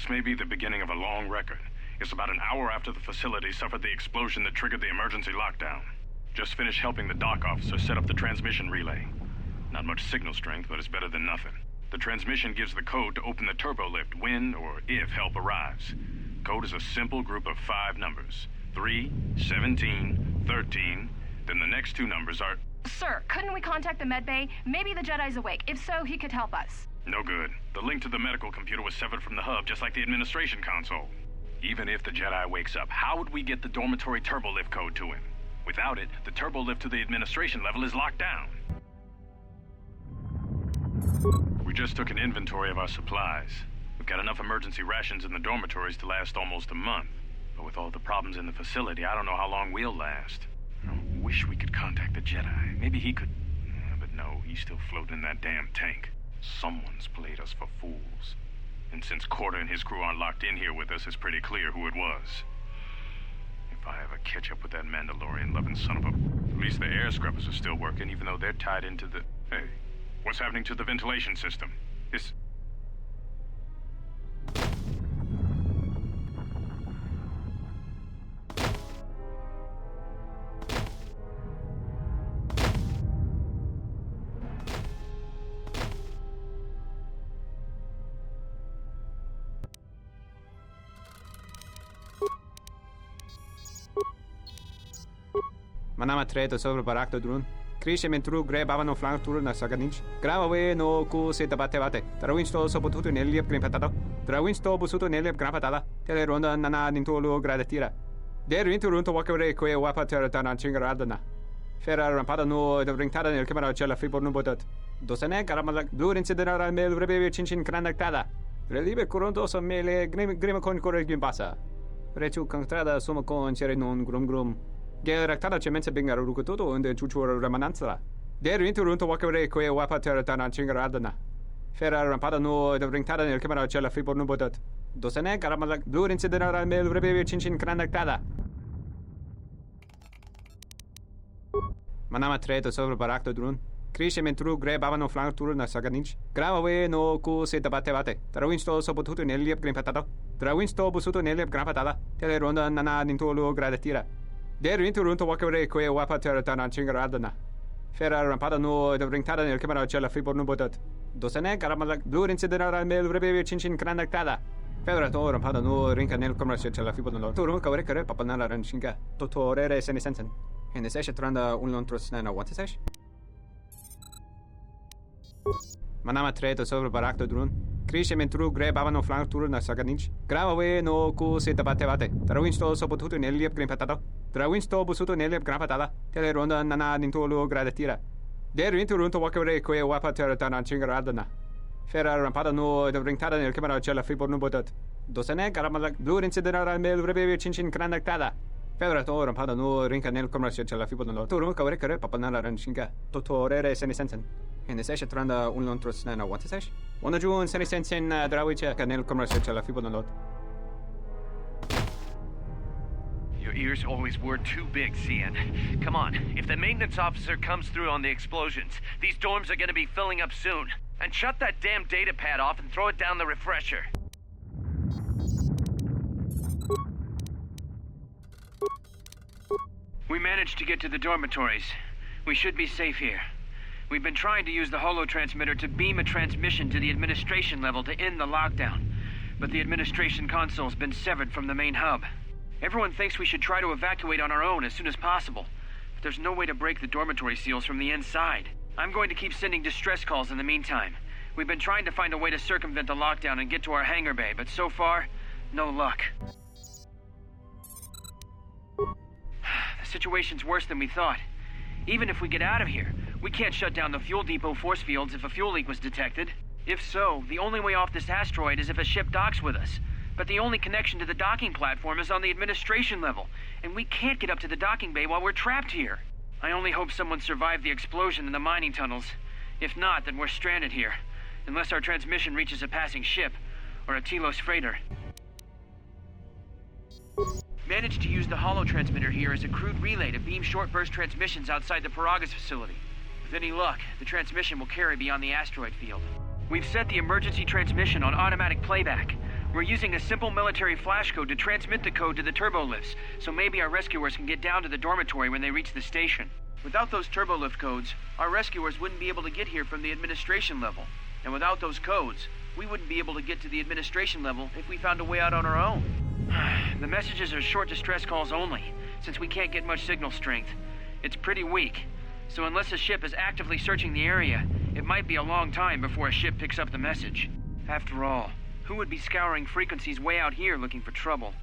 This may be the beginning of a long record. It's about an hour after the facility suffered the explosion that triggered the emergency lockdown. Just finished helping the dock officer set up the transmission relay. Not much signal strength, but it's better than nothing. The transmission gives the code to open the turbo lift when or if help arrives. Code is a simple group of 5 numbers. 3, 17, 13. Then the next 2 numbers are... Sir, couldn't we contact the medbay? Maybe the Jedi's awake. If so, he could help us. No good. The link to the medical computer was severed from the hub, just like the administration console. Even if the Jedi wakes up, how would we get the dormitory turbo lift code to him? Without it, the turbo lift to the administration level is locked down. We just took an inventory of our supplies. We've got enough emergency rations in the dormitories to last almost a month. But with all the problems in the facility, I don't know how long we'll last. I wish we could contact the Jedi. Maybe he could... But no, he's still floating in that damn tank. Someone's played us for fools. And since Corda and his crew aren't locked in here with us, it's pretty clear who it was. If I ever catch up with that Mandalorian-loving son of a... At least the air scrubbers are still working, even though they're tied into the... Hey, what's happening to the ventilation system? It's... Manama treto sobre barakto drun. Krishe mentru gre bavano flank tour na saganich. Grava we no ku se tabate bate. Trawinsto so potuto neliep grimpatado. Trawinsto busuto neliep grimpatada. Tele ronda nana nintolo gradatira. Der winterunto wakere que wapa terra chingaradana. Ferra rampada no de ringtada nel camera cella fibor no botat. Dosane caramala blur incidera mel rebe chinchin cranactada. Relive coronto so mele grima con corre gimbasa. Rechu contrada sumo con cere non grum. Geractada cemense bingaro rukutoto und chuchura remananza. Der winterunto wakere que wapa terra chingaradana. Ferra rampada no de ringtada nel camera cella fibor no botat. Dosane caramala blur incidera mel rebe chinchin cranactada. Manama treto sobre barakto drun. Krishe mentru gre bavano flank tour na saganich. Grava we no ku se tabate bate. Trawinsto so potuto neliep grimpatado. Trawinsto busuto neliep grimpatada. Tele ronda nana nintolo gradatira. Der winterunto wakere que wapa terra chingaradana. Ferra rampada no de ringtada nel camera cella fibor no botat. Dosane caramala blur incidera mel rebe chinchin cranactada. Ferra to rampada no rinca nel camera cella fibor no. Turu kawre kare papanala ranchinga. Totorere senisensen. En de sesje tranda unlontros na wat is. Manama treto sobre barakto drun. Krishe mentru gre bavano flank tour na saganich. Grava we no ku se tabate bate. Trawinsto so potuto neliep grimpatado. Trawinsto busuto neliep grimpatada. Tele ronda nana nintolo gradatira. Der winterunto wakere que wapa terra chingaradana. Ferra rampada no de ringtada nel camera cella fibor no botat. Dosane caramala blur incidera mel rebe chinchin cranactada. Ferra to rampada no rinca nel camera cella fibor no. Turu kawre kare papanala ranchinga. Totorere senisensen. En de sesje tranda unlontros na wat is. Wanna join senisensen drawiche nel camera cella fibor no. Your ears always were too big, Cian. Come on, if the maintenance officer comes through on the explosions, these dorms are gonna be filling up soon. And shut that damn data pad off and throw it down the refresher. We managed to get to the dormitories. We should be safe here. We've been trying to use the holo-transmitter to beam a transmission to the administration level to end the lockdown. But the administration console's been severed from the main hub. Everyone thinks we should try to evacuate on our own as soon as possible. But there's no way to break the dormitory seals from the inside. I'm going to keep sending distress calls in the meantime. We've been trying to find a way to circumvent the lockdown and get to our hangar bay, but so far, no luck. The situation's worse than we thought. Even if we get out of here, we can't shut down the fuel depot force fields if a fuel leak was detected. If so, the only way off this asteroid is if a ship docks with us. But the only connection to the docking platform is on the administration level, and we can't get up to the docking bay while we're trapped here. I only hope someone survived the explosion in the mining tunnels. If not, then we're stranded here. Unless our transmission reaches a passing ship, or a Telos freighter. Managed to use the holo-transmitter here as a crude relay to beam short-burst transmissions outside the Paragas facility. With any luck, the transmission will carry beyond the asteroid field. We've set the emergency transmission on automatic playback. We're using a simple military flash code to transmit the code to the turbolifts, so maybe our rescuers can get down to the dormitory when they reach the station. Without those turbolift codes, our rescuers wouldn't be able to get here from the administration level. And without those codes, we wouldn't be able to get to the administration level if we found a way out on our own. The messages are short distress calls only, since we can't get much signal strength. It's pretty weak, so unless a ship is actively searching the area, it might be a long time before a ship picks up the message. After all, who would be scouring frequencies way out here looking for trouble?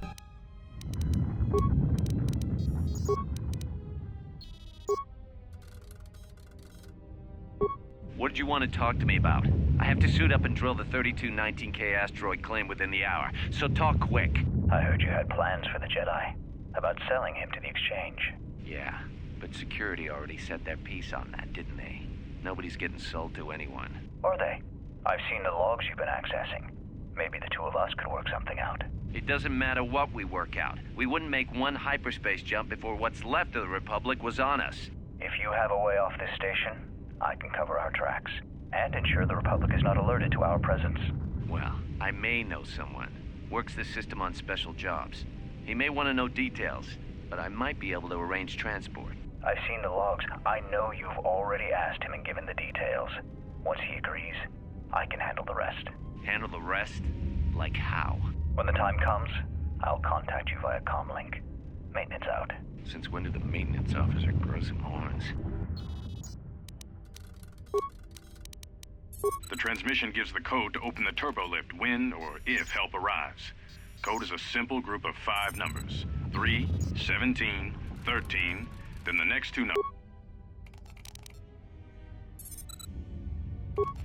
What did you want to talk to me about? I have to suit up and drill the 3219K asteroid claim within the hour, so talk quick. I heard you had plans for the Jedi. About selling him to the exchange. Yeah, but security already set their piece on that, didn't they? Nobody's getting sold to anyone. Are they? I've seen the logs you've been accessing. Maybe the two of us could work something out. It doesn't matter what we work out. We wouldn't make one hyperspace jump before what's left of the Republic was on us. If you have a way off this station, I can cover our tracks, and ensure the Republic is not alerted to our presence. Well, I may know someone. Works the system on special jobs. He may want to know details, but I might be able to arrange transport. I've seen the logs. I know you've already asked him and given the details. Once he agrees, I can handle the rest. Handle the rest? Like how? When the time comes, I'll contact you via comlink. Maintenance out. Since when did the maintenance officer grow some horns? The transmission gives the code to open the turbolift when or if help arrives. Code is a simple group of 5 numbers. 3, 17, 13, then the next 2 numbers.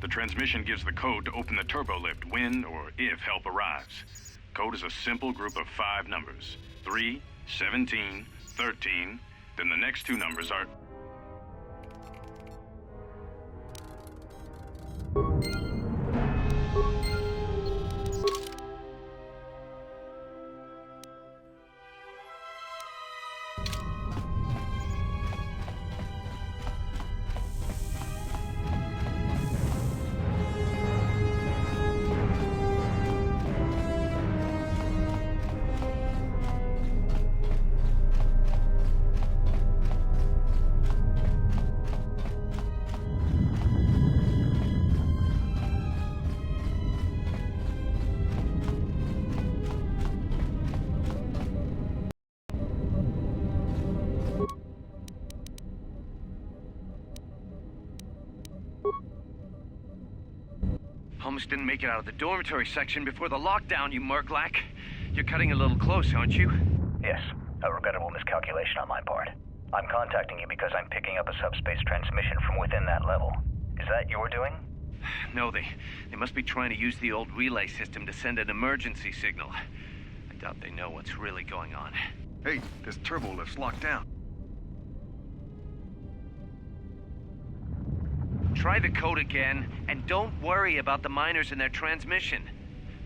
The transmission gives the code to open the turbolift when or if help arrives. Code is a simple group of 5 numbers. 3, 17, 13, then the next 2 numbers are... Almost didn't make it out of the dormitory section before the lockdown, you murglak. You're cutting a little close, aren't you? Yes, a regrettable miscalculation on my part. I'm contacting you because I'm picking up a subspace transmission from within that level. Is that your doing? No, they must be trying to use the old relay system to send an emergency signal. I doubt they know what's really going on. Hey, this turbo lift's locked down. Try the code again, and don't worry about the miners and their transmission.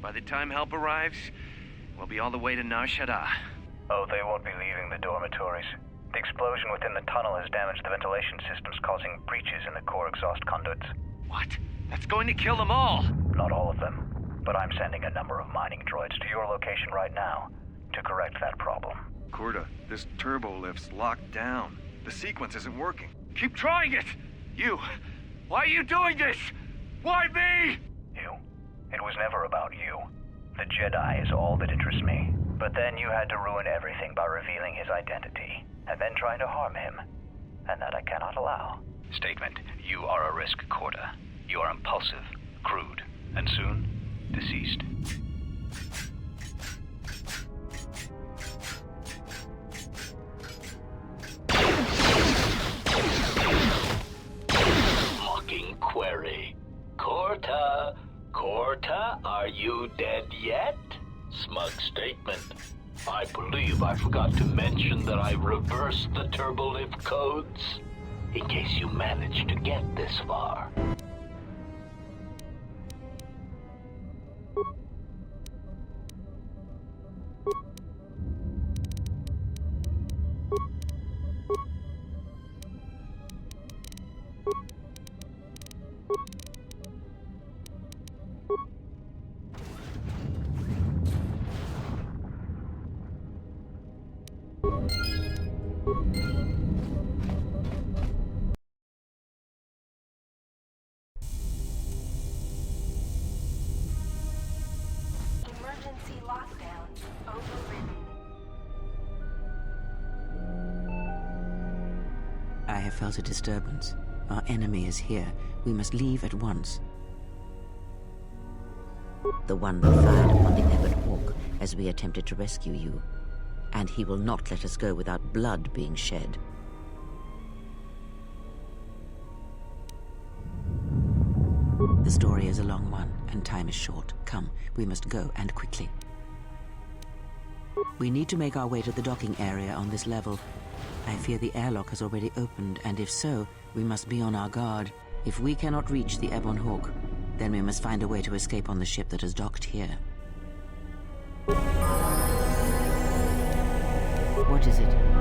By the time help arrives, we'll be all the way to Nar Shaddaa. Oh, they won't be leaving the dormitories. The explosion within the tunnel has damaged the ventilation systems, causing breaches in the core exhaust conduits. What? That's going to kill them all! Not all of them, but I'm sending a number of mining droids to your location right now to correct that problem. Corda, this turbo lift's locked down. The sequence isn't working. Keep trying it! You! Why are you doing this? Why me? You? It was never about you. The Jedi is all that interests me. But then you had to ruin everything by revealing his identity, and then trying to harm him. And that I cannot allow. Statement. You are a risk, Corda. You are impulsive, crude, and soon, deceased. Mocking query. Corta, are you dead yet? Smug statement. I believe I forgot to mention that I reversed the turbolift codes, in case you managed to get this far. I have felt a disturbance. Our enemy is here. We must leave at once. The one that fired upon the Ebon Hawk as we attempted to rescue you. And he will not let us go without blood being shed. The story is a long one, and time is short. Come, we must go, and quickly. We need to make our way to the docking area on this level. I fear the airlock has already opened, and if so, we must be on our guard. If we cannot reach the Ebon Hawk, then we must find a way to escape on the ship that has docked here. What is it?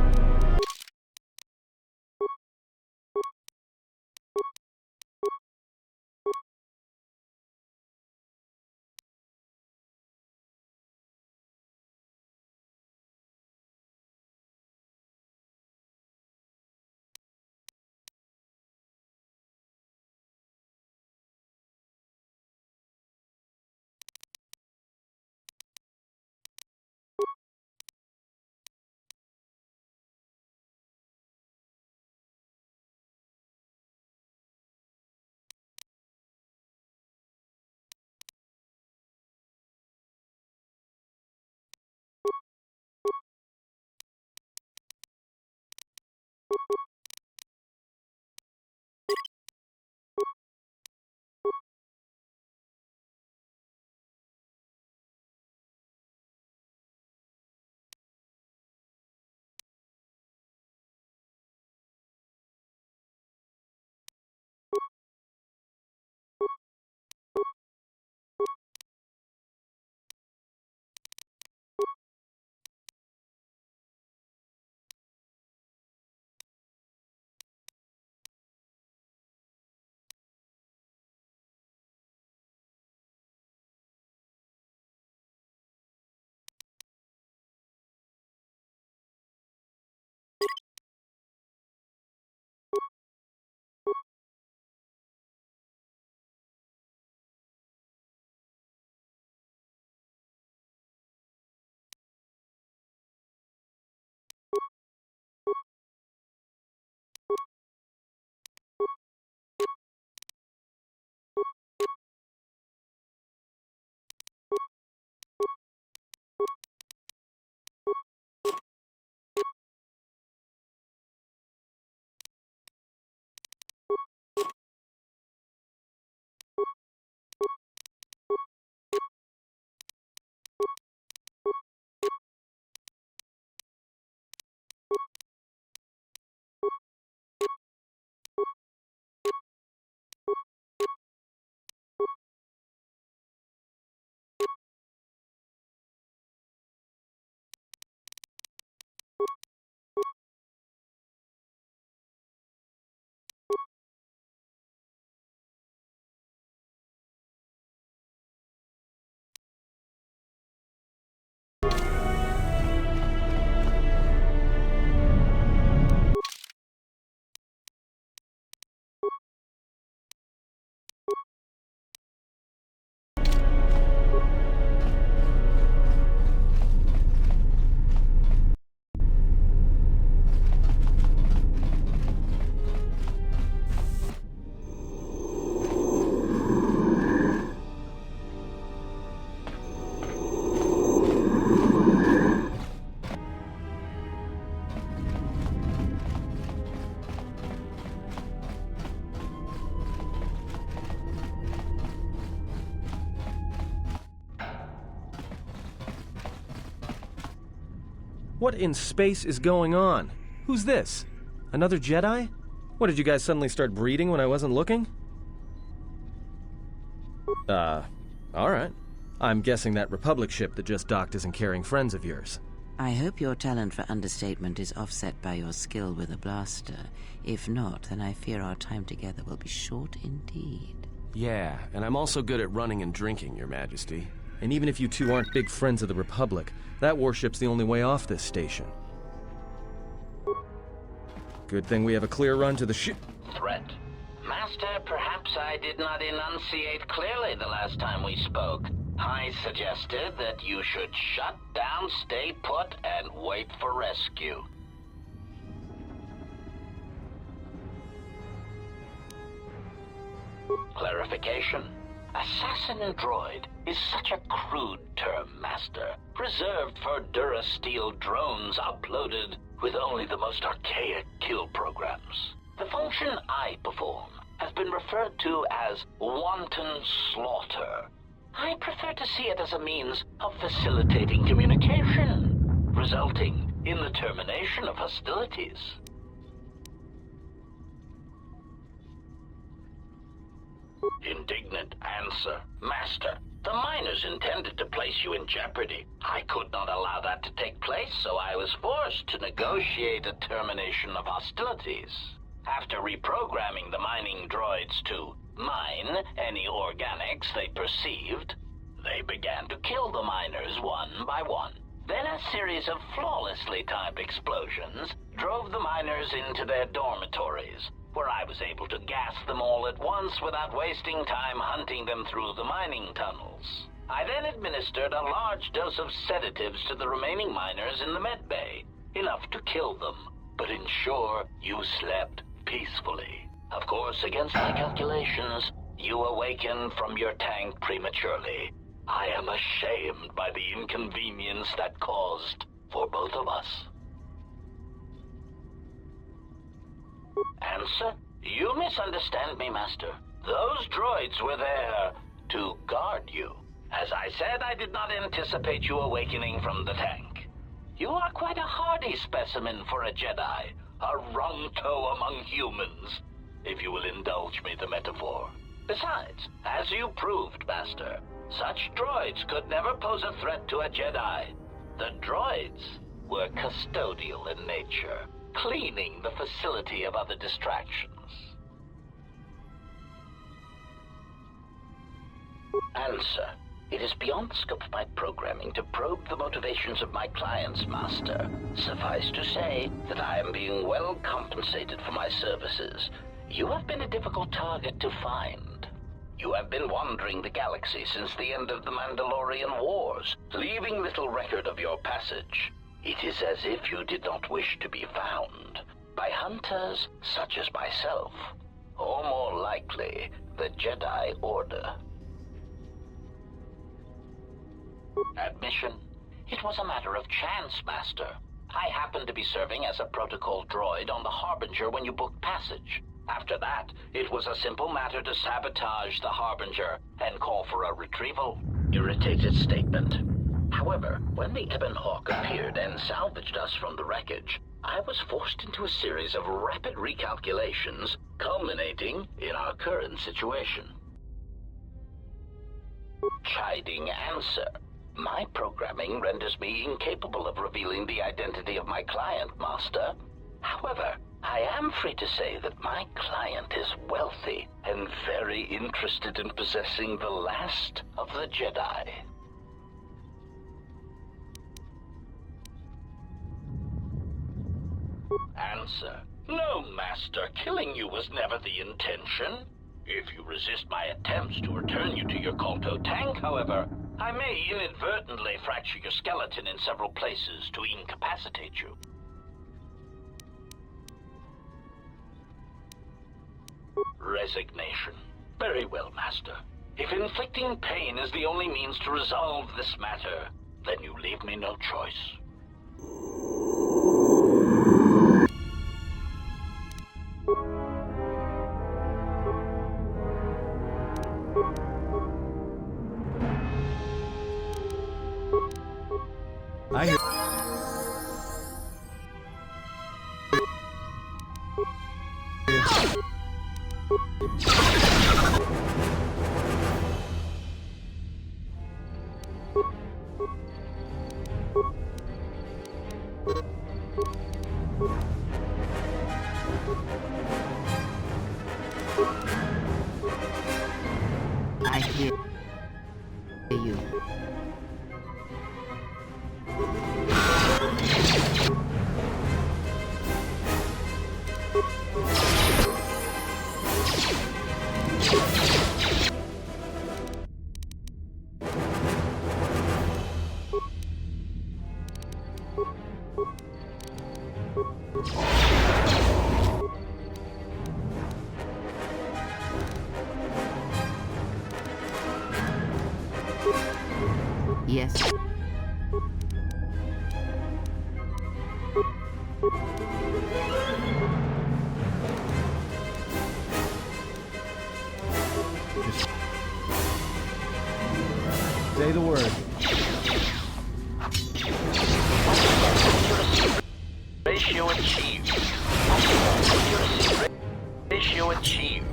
What in space is going on? Who's this? Another Jedi? What, did you guys suddenly start breeding when I wasn't looking? Alright. I'm guessing that Republic ship that just docked isn't carrying friends of yours. I hope your talent for understatement is offset by your skill with a blaster. If not, then I fear our time together will be short indeed. Yeah, and I'm also good at running and drinking, Your Majesty. And even if you two aren't big friends of the Republic, that warship's the only way off this station. Good thing we have a clear run to the ship. Threat. Master, perhaps I did not enunciate clearly the last time we spoke. I suggested that you should shut down, stay put, and wait for rescue. Clarification. Assassin droid is such a crude term, Master, reserved for Durasteel drones uploaded with only the most archaic kill programs. The function I perform has been referred to as wanton slaughter. I prefer to see it as a means of facilitating communication, resulting in the termination of hostilities. Indignant answer. Master, the miners intended to place you in jeopardy. I could not allow that to take place, so I was forced to negotiate a termination of hostilities. After reprogramming the mining droids to mine any organics they perceived, they began to kill the miners one by one. Then a series of flawlessly timed explosions drove the miners into their dormitories, where I was able to gas them all at once without wasting time hunting them through the mining tunnels. I then administered a large dose of sedatives to the remaining miners in the med bay, enough to kill them, but ensure you slept peacefully. Of course, against my calculations, you awakened from your tank prematurely. I am ashamed by the inconvenience that caused for both of us. Answer? You misunderstand me, Master. Those droids were there to guard you. As I said, I did not anticipate you awakening from the tank. You are quite a hardy specimen for a Jedi, a rung-toe among humans, if you will indulge me the metaphor. Besides, as you proved, Master, such droids could never pose a threat to a Jedi. The droids were custodial in nature, cleaning the facility of other distractions. Answer. It is beyond the scope of my programming to probe the motivations of my clients, Master. Suffice to say that I am being well compensated for my services. You have been a difficult target to find. You have been wandering the galaxy since the end of the Mandalorian Wars, leaving little record of your passage. It is as if you did not wish to be found by hunters such as myself, or more likely, the Jedi Order. Admission. It was a matter of chance, Master. I happened to be serving as a protocol droid on the Harbinger when you booked passage. After that, it was a simple matter to sabotage the Harbinger and call for a retrieval. Irritated statement. However, when the Ebon Hawk appeared and salvaged us from the wreckage, I was forced into a series of rapid recalculations, culminating in our current situation. Chiding answer. My programming renders me incapable of revealing the identity of my client, Master. However, I am free to say that my client is wealthy and very interested in possessing the last of the Jedi. Answer. No, Master. Killing you was never the intention. If you resist my attempts to return you to your Kolto tank, however, I may inadvertently fracture your skeleton in several places to incapacitate you. Resignation. Very well, Master. If inflicting pain is the only means to resolve this matter, then you leave me no choice. I hear. I hear you. Yes. Say the word. Ratio achieved. Ratio achieved.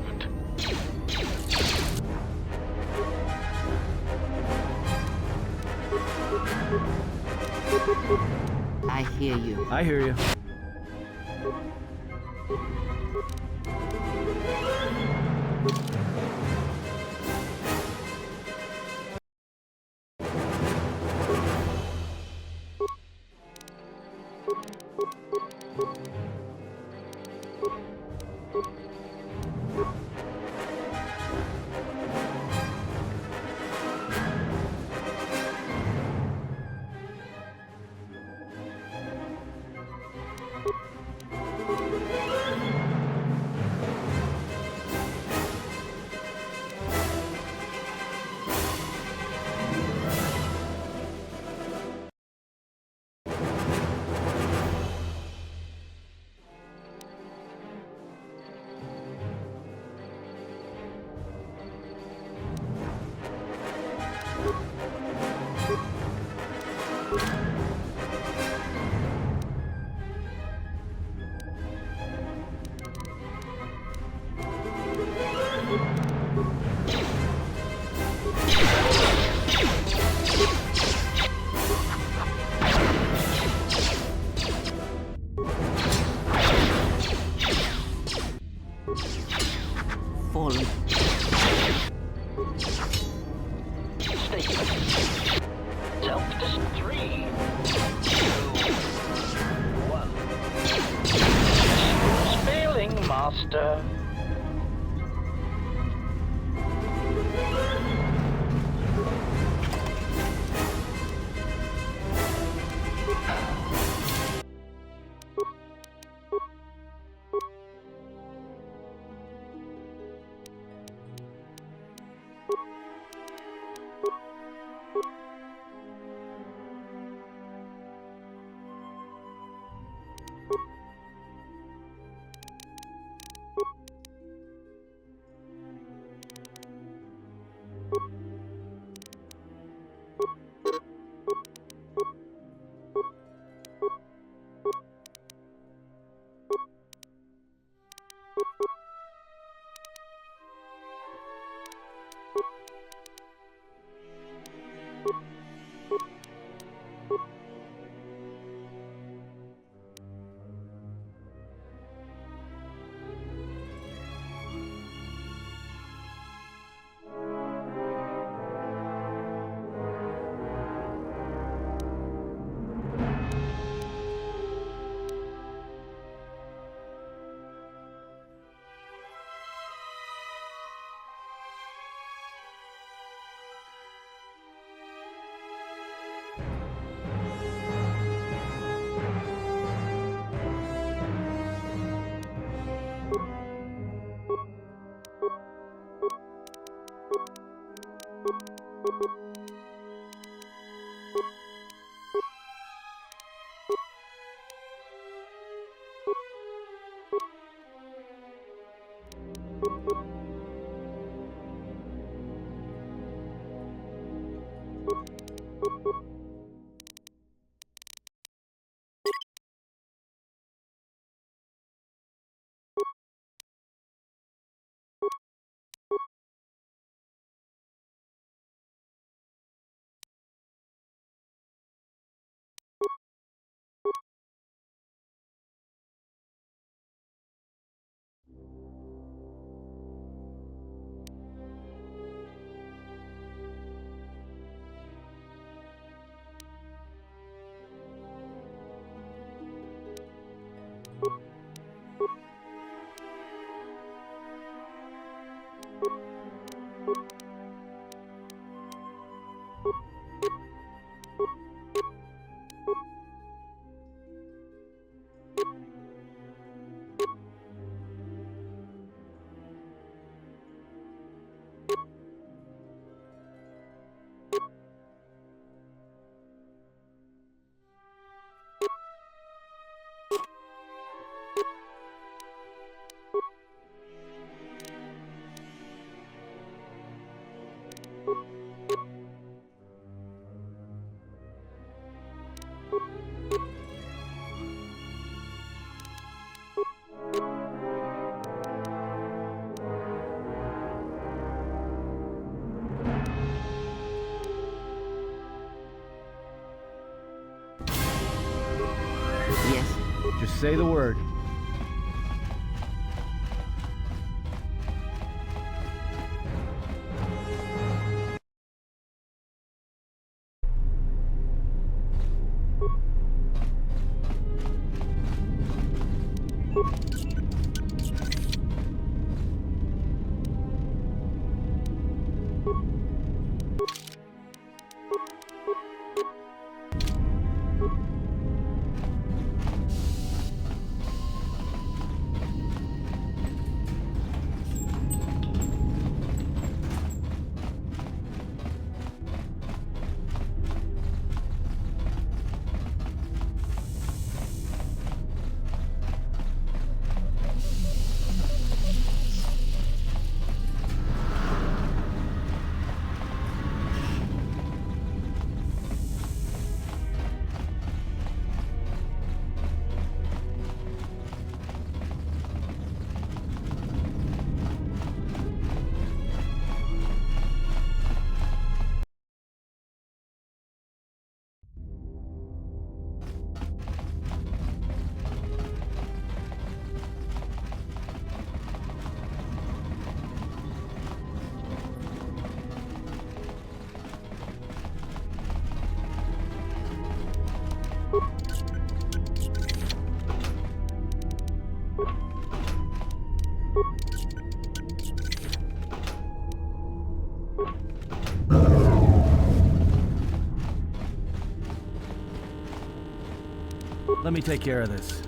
I hear you. I hear you. Fallen. Self-destruct. 3, 2, 1. Who's failing, Master? say the word. Let me take care of this.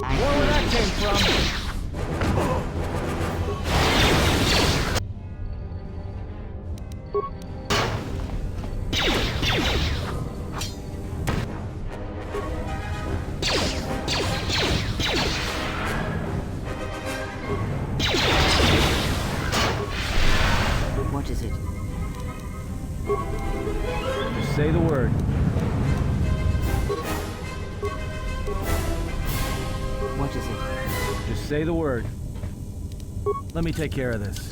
Where that came from? What is it? Just say the word. What is it? Just say the word. Let me take care of this.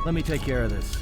Let me take care of this.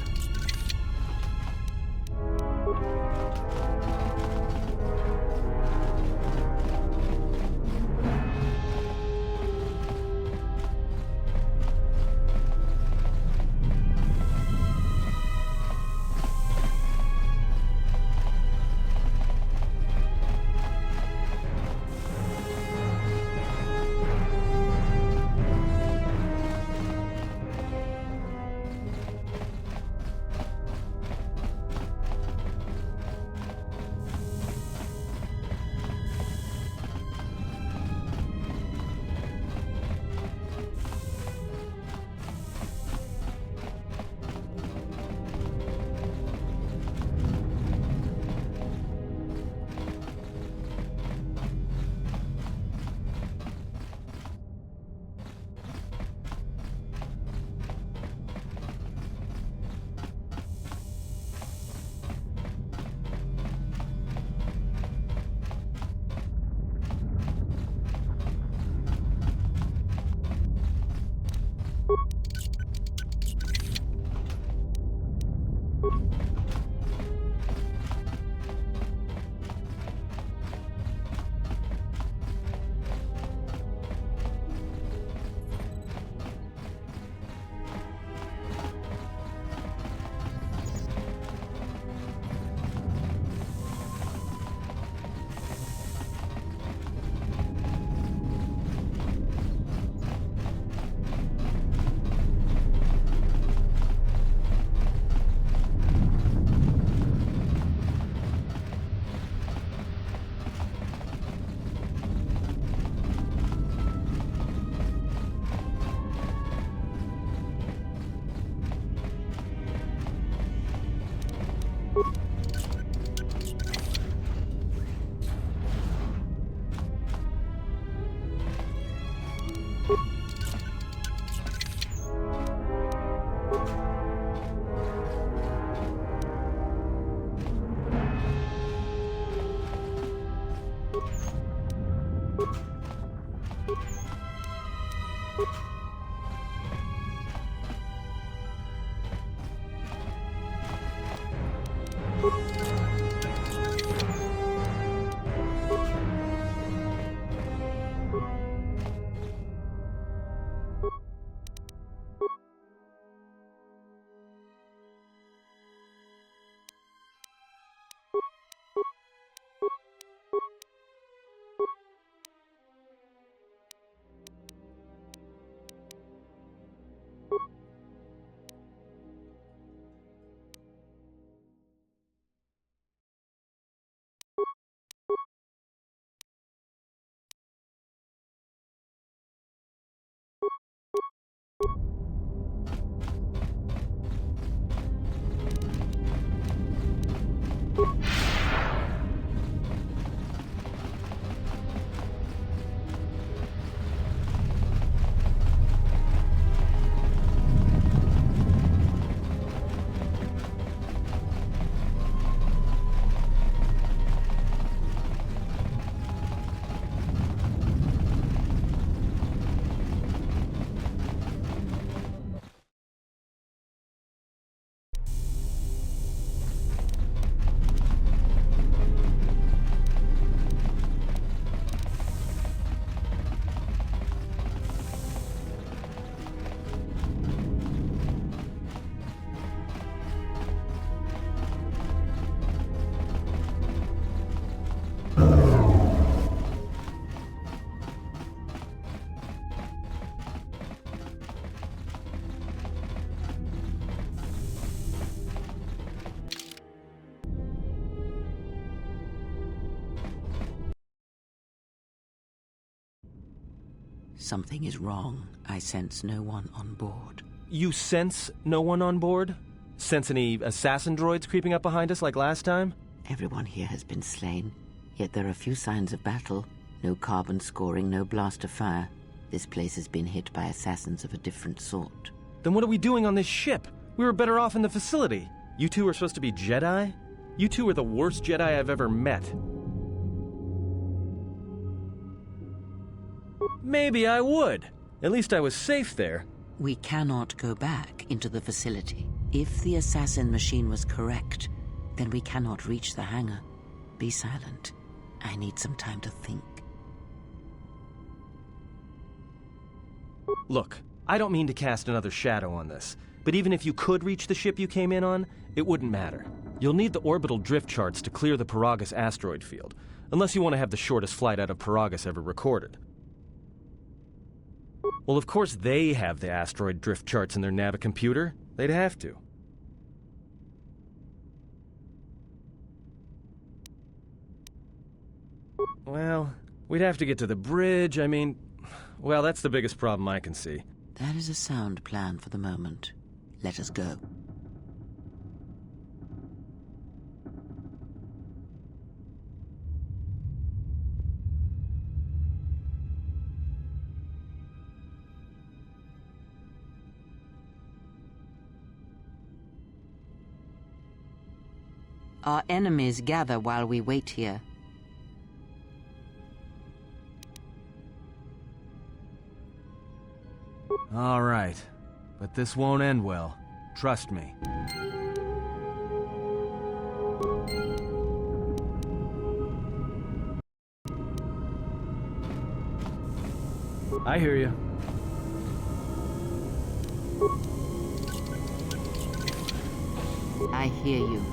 Something is wrong. I sense no one on board. You sense no one on board? Sense any assassin droids creeping up behind us like last time? Everyone here has been slain, yet there are few signs of battle. No carbon scoring, no blaster fire. This place has been hit by assassins of a different sort. Then what are we doing on this ship? We were better off in the facility. You two are supposed to be Jedi? You two are the worst Jedi I've ever met. Maybe I would. At least I was safe there. We cannot go back into the facility. If the assassin machine was correct, then we cannot reach the hangar. Be silent. I need some time to think. Look, I don't mean to cast another shadow on this, but even if you could reach the ship you came in on, it wouldn't matter. You'll need the orbital drift charts to clear the Paragus asteroid field, unless you want to have the shortest flight out of Paragus ever recorded. Well, of course they have the asteroid drift charts in their Navicomputer. They'd have to. Well, we'd have to get to the bridge. I mean, well, that's the biggest problem I can see. That is a sound plan for the moment. Let us go. Our enemies gather while we wait here. All right, but this won't end well. Trust me. I hear you. I hear you.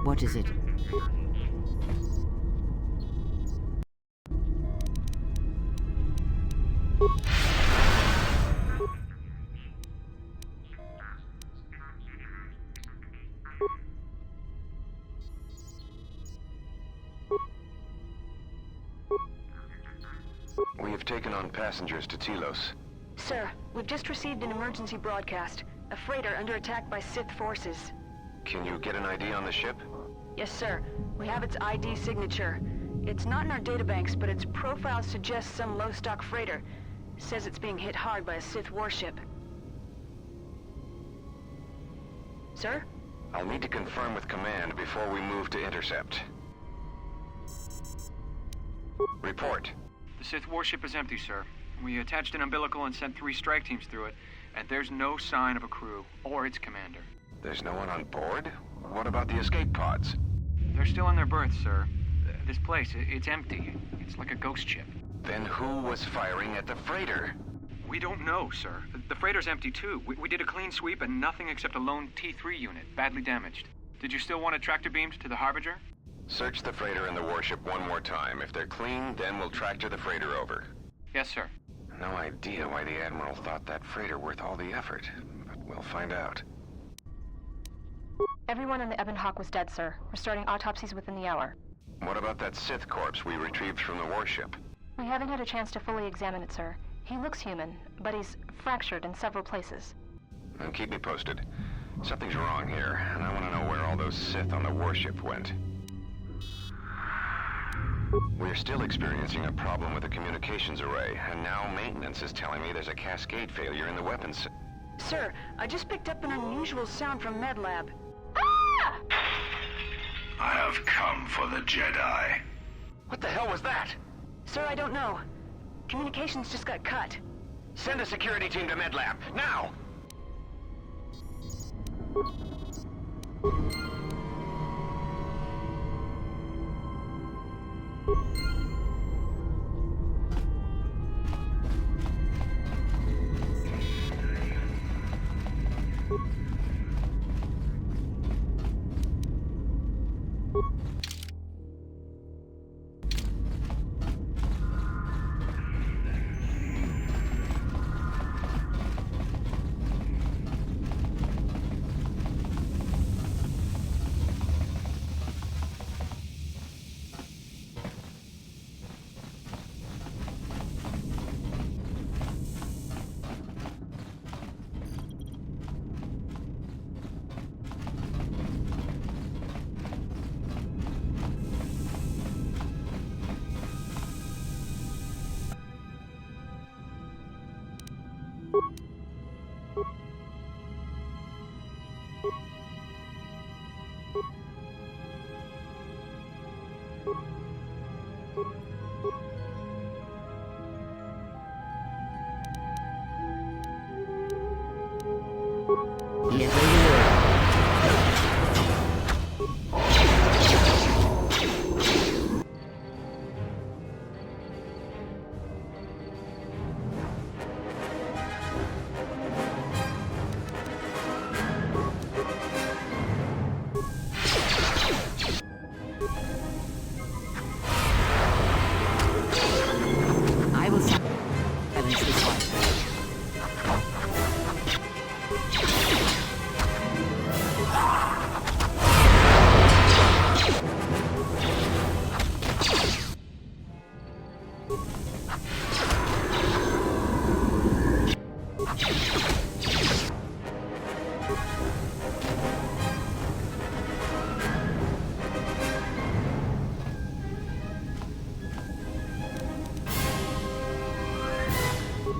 What is it? We have taken on passengers to Telos. Sir, we've just received an emergency broadcast. A freighter under attack by Sith forces. Can you get an ID on the ship? Yes, sir. We have its ID signature. It's not in our databanks, but its profile suggests some low-stock freighter. Says it's being hit hard by a Sith warship. Sir? I'll need to confirm with command before we move to intercept. Report. The Sith warship is empty, sir. We attached an umbilical and sent 3 strike teams through it, and there's no sign of a crew or its commander. There's no one on board? What about the escape pods? They're still in their berths, sir. This place, it's empty. It's like a ghost ship. Then who was firing at the freighter? We don't know, sir. The freighter's empty, too. We did a clean sweep and nothing except a lone T3 unit, badly damaged. Did you still want a tractor beamed to the Harbinger? Search the freighter and the warship one more time. If they're clean, then we'll tractor the freighter over. Yes, sir. No idea why the Admiral thought that freighter worth all the effort, but we'll find out. Everyone on the Ebon Hawk was dead, sir. We're starting autopsies within the hour. What about that Sith corpse we retrieved from the warship? We haven't had a chance to fully examine it, sir. He looks human, but he's fractured in several places. Then keep me posted. Something's wrong here, and I want to know where all those Sith on the warship went. We're still experiencing a problem with the communications array, and now maintenance is telling me there's a cascade failure in the weapons. Sir, I just picked up an unusual sound from MedLab. I have come for the Jedi. What the hell was that? Sir, I don't know. Communications just got cut. Send a security team to MedLab, now!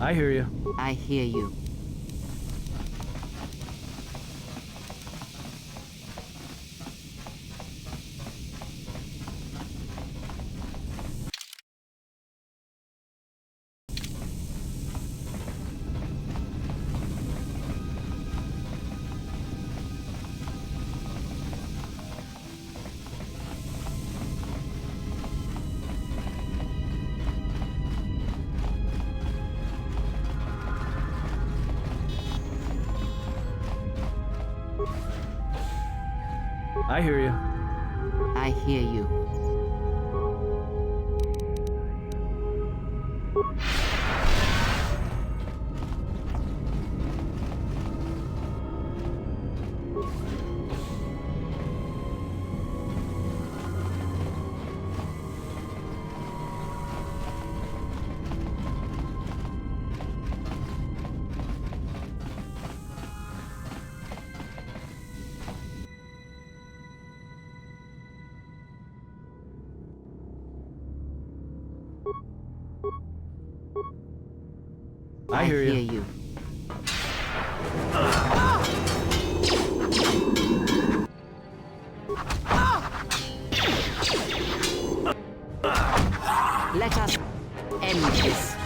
I hear you. I hear you. I hear you. I hear you. I hear you. you. Let us end this.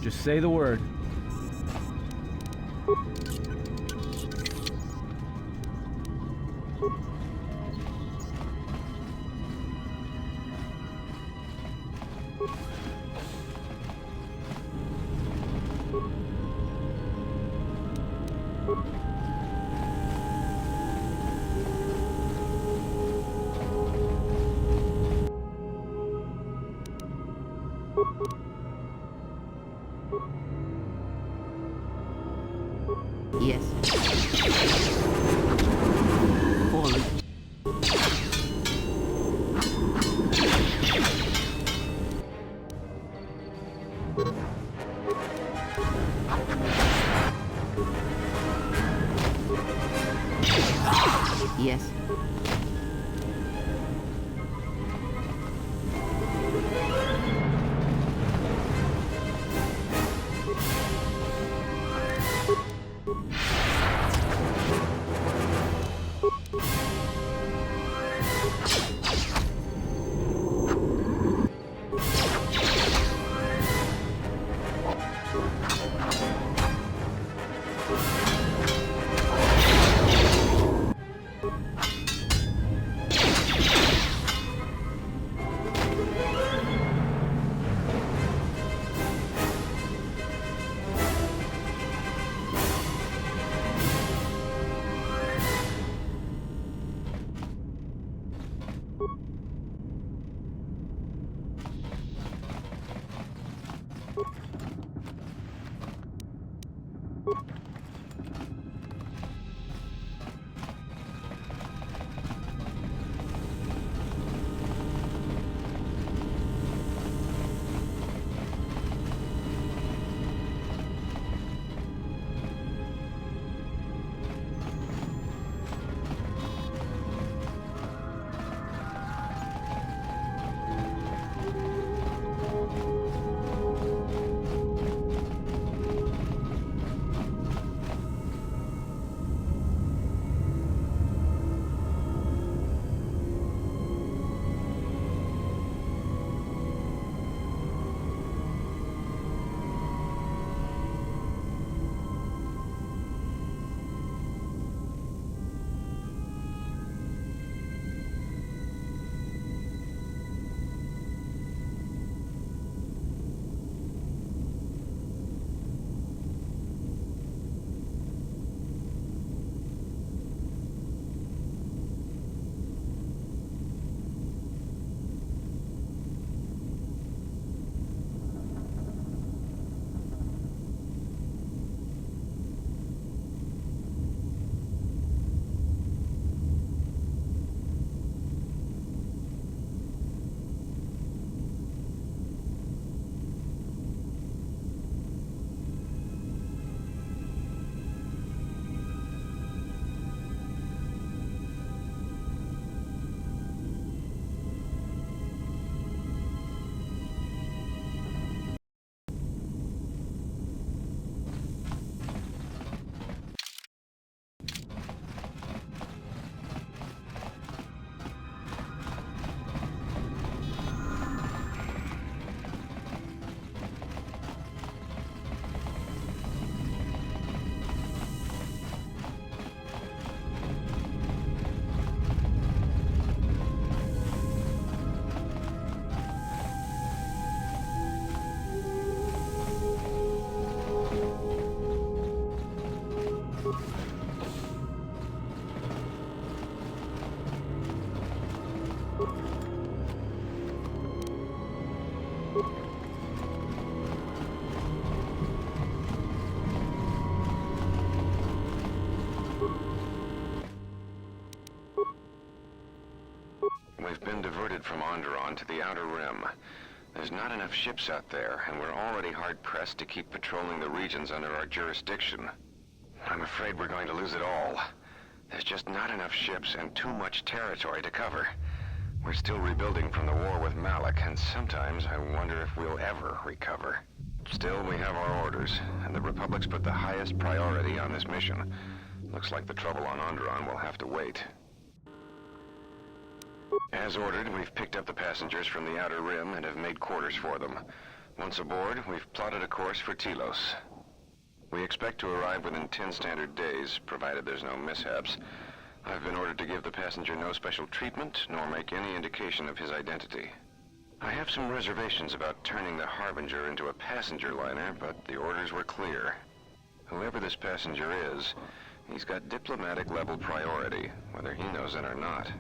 Just say the word. Yes. Forward. Yes. We've been diverted from Onderon to the Outer Rim. There's not enough ships out there, and we're already hard-pressed to keep patrolling the regions under our jurisdiction. I'm afraid we're going to lose it all. There's just not enough ships and too much territory to cover. We're still rebuilding from the war with Malik, and sometimes I wonder if we'll ever recover. Still, we have our orders, and the Republic's put the highest priority on this mission. Looks like the trouble on Onderon will have to wait. As ordered, we've picked up the passengers from the Outer Rim and have made quarters for them. Once aboard, we've plotted a course for Telos. We expect to arrive within 10 standard days, provided there's no mishaps. I've been ordered to give the passenger no special treatment, nor make any indication of his identity. I have some reservations about turning the Harbinger into a passenger liner, but the orders were clear. Whoever this passenger is, he's got diplomatic level priority, whether he knows it or not.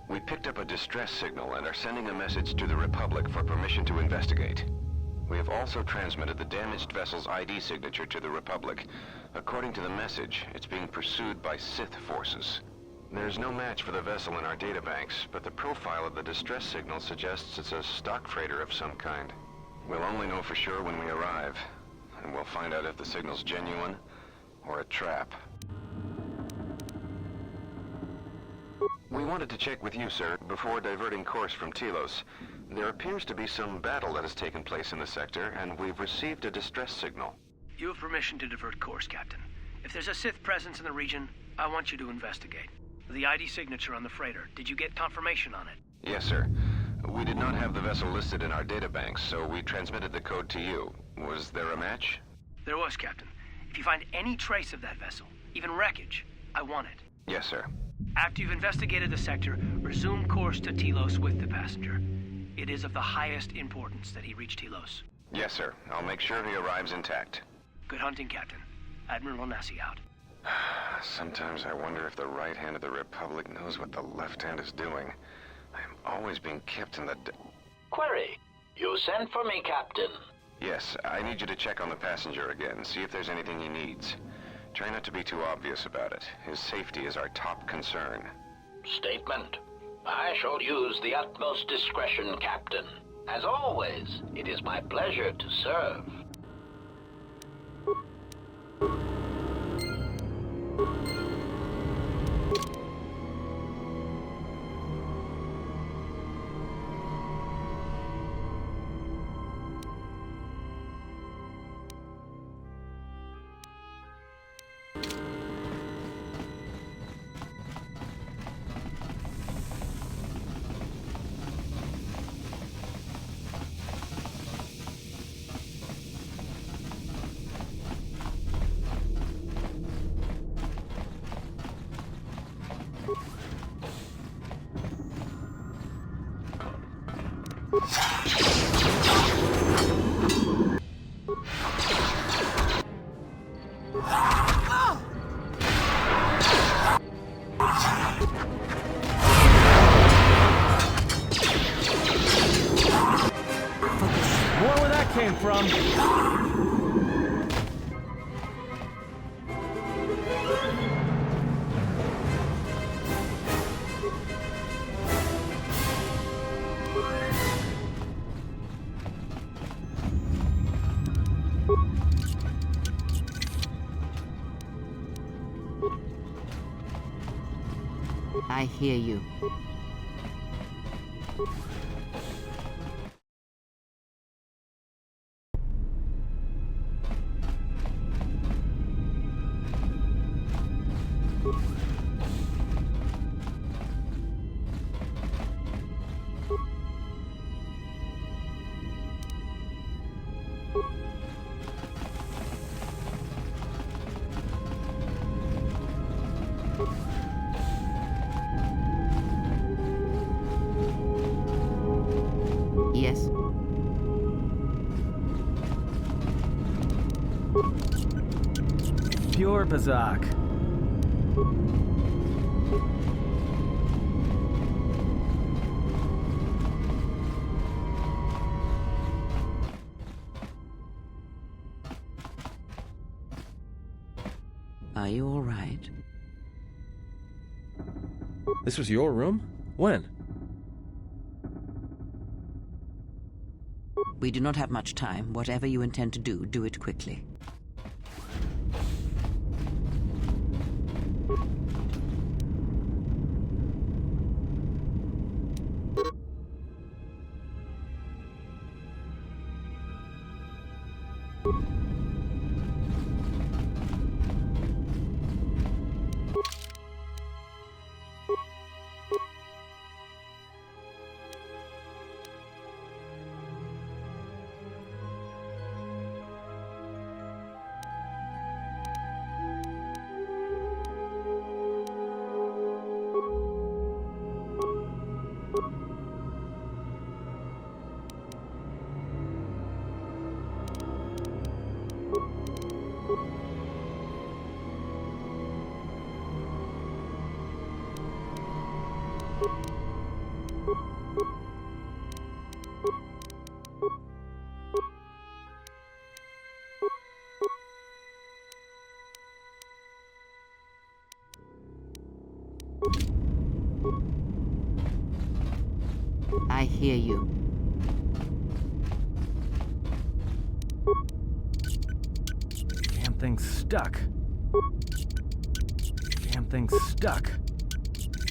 We picked up a distress signal and are sending a message to the Republic for permission to investigate. We have also transmitted the damaged vessel's ID signature to the Republic. According to the message, it's being pursued by Sith forces. There's no match for the vessel in our databanks, but the profile of the distress signal suggests it's a stock freighter of some kind. We'll only know for sure when we arrive, and we'll find out if the signal's genuine or a trap. We wanted to check with you, sir, before diverting course from Telos. There appears to be some battle that has taken place in the sector, and we've received a distress signal. You have permission to divert course, Captain. If there's a Sith presence in the region, I want you to investigate. The ID signature on the freighter, did you get confirmation on it? Yes, sir. We did not have the vessel listed in our databanks, so we transmitted the code to you. Was there a match? There was, Captain. If you find any trace of that vessel, even wreckage, I want it. Yes, sir. After you've investigated the sector, resume course to Telos with the passenger. It is of the highest importance that he reach Telos. Yes, sir. I'll make sure he arrives intact. Good hunting, Captain. Admiral Onasi out. Sometimes I wonder if the right hand of the Republic knows what the left hand is doing. I'm always being kept in the... Query. You sent for me, Captain. Yes, I need you to check on the passenger again, see if there's anything he needs. Try not to be too obvious about it. His safety is our top concern. Statement. I shall use the utmost discretion, Captain. As always, it is my pleasure to serve. More where that came from. I hear you. Yes. Pure Bazak. Are you all right? This was your room? When? We do not have much time. Whatever you intend to do, do it quickly. I hear you. Damn thing's stuck. Damn thing's stuck.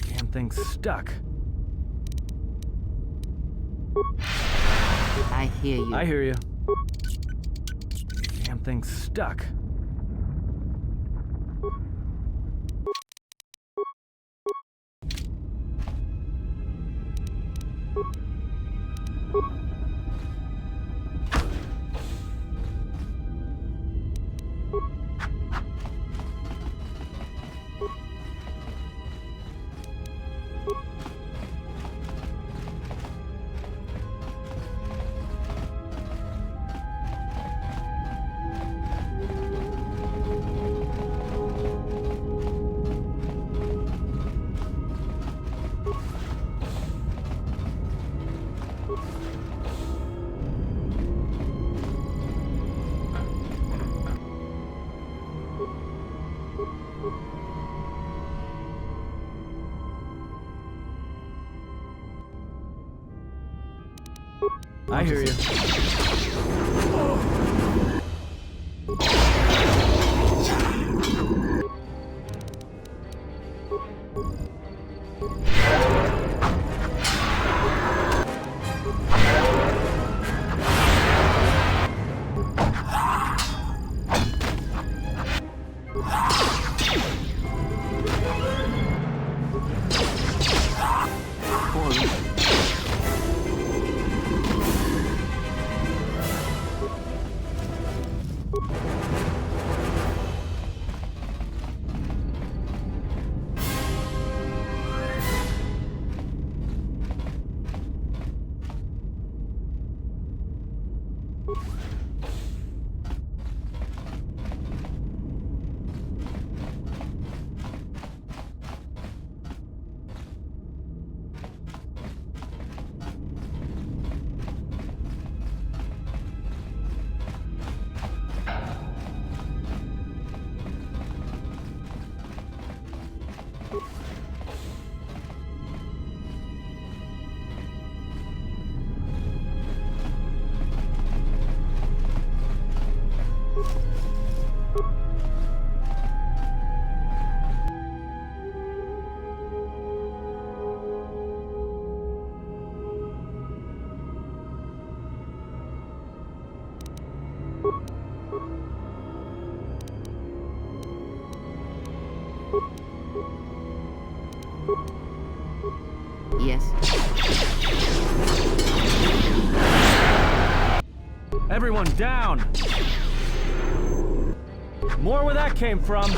Damn thing's stuck. I hear you. I hear you. Damn thing's stuck. I hear you. Yes. Everyone down! More where that came from!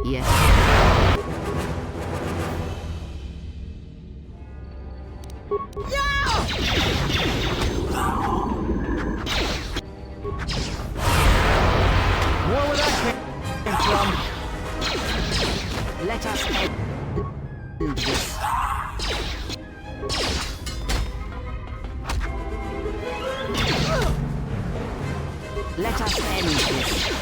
Yes. More where that came from. Let us end this. Let us end this.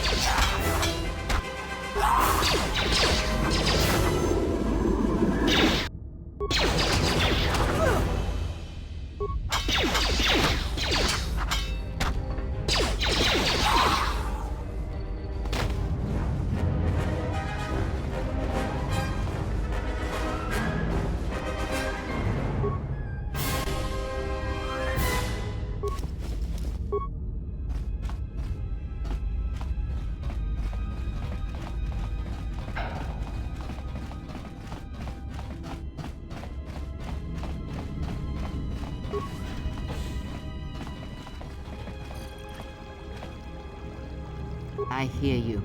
I hear you.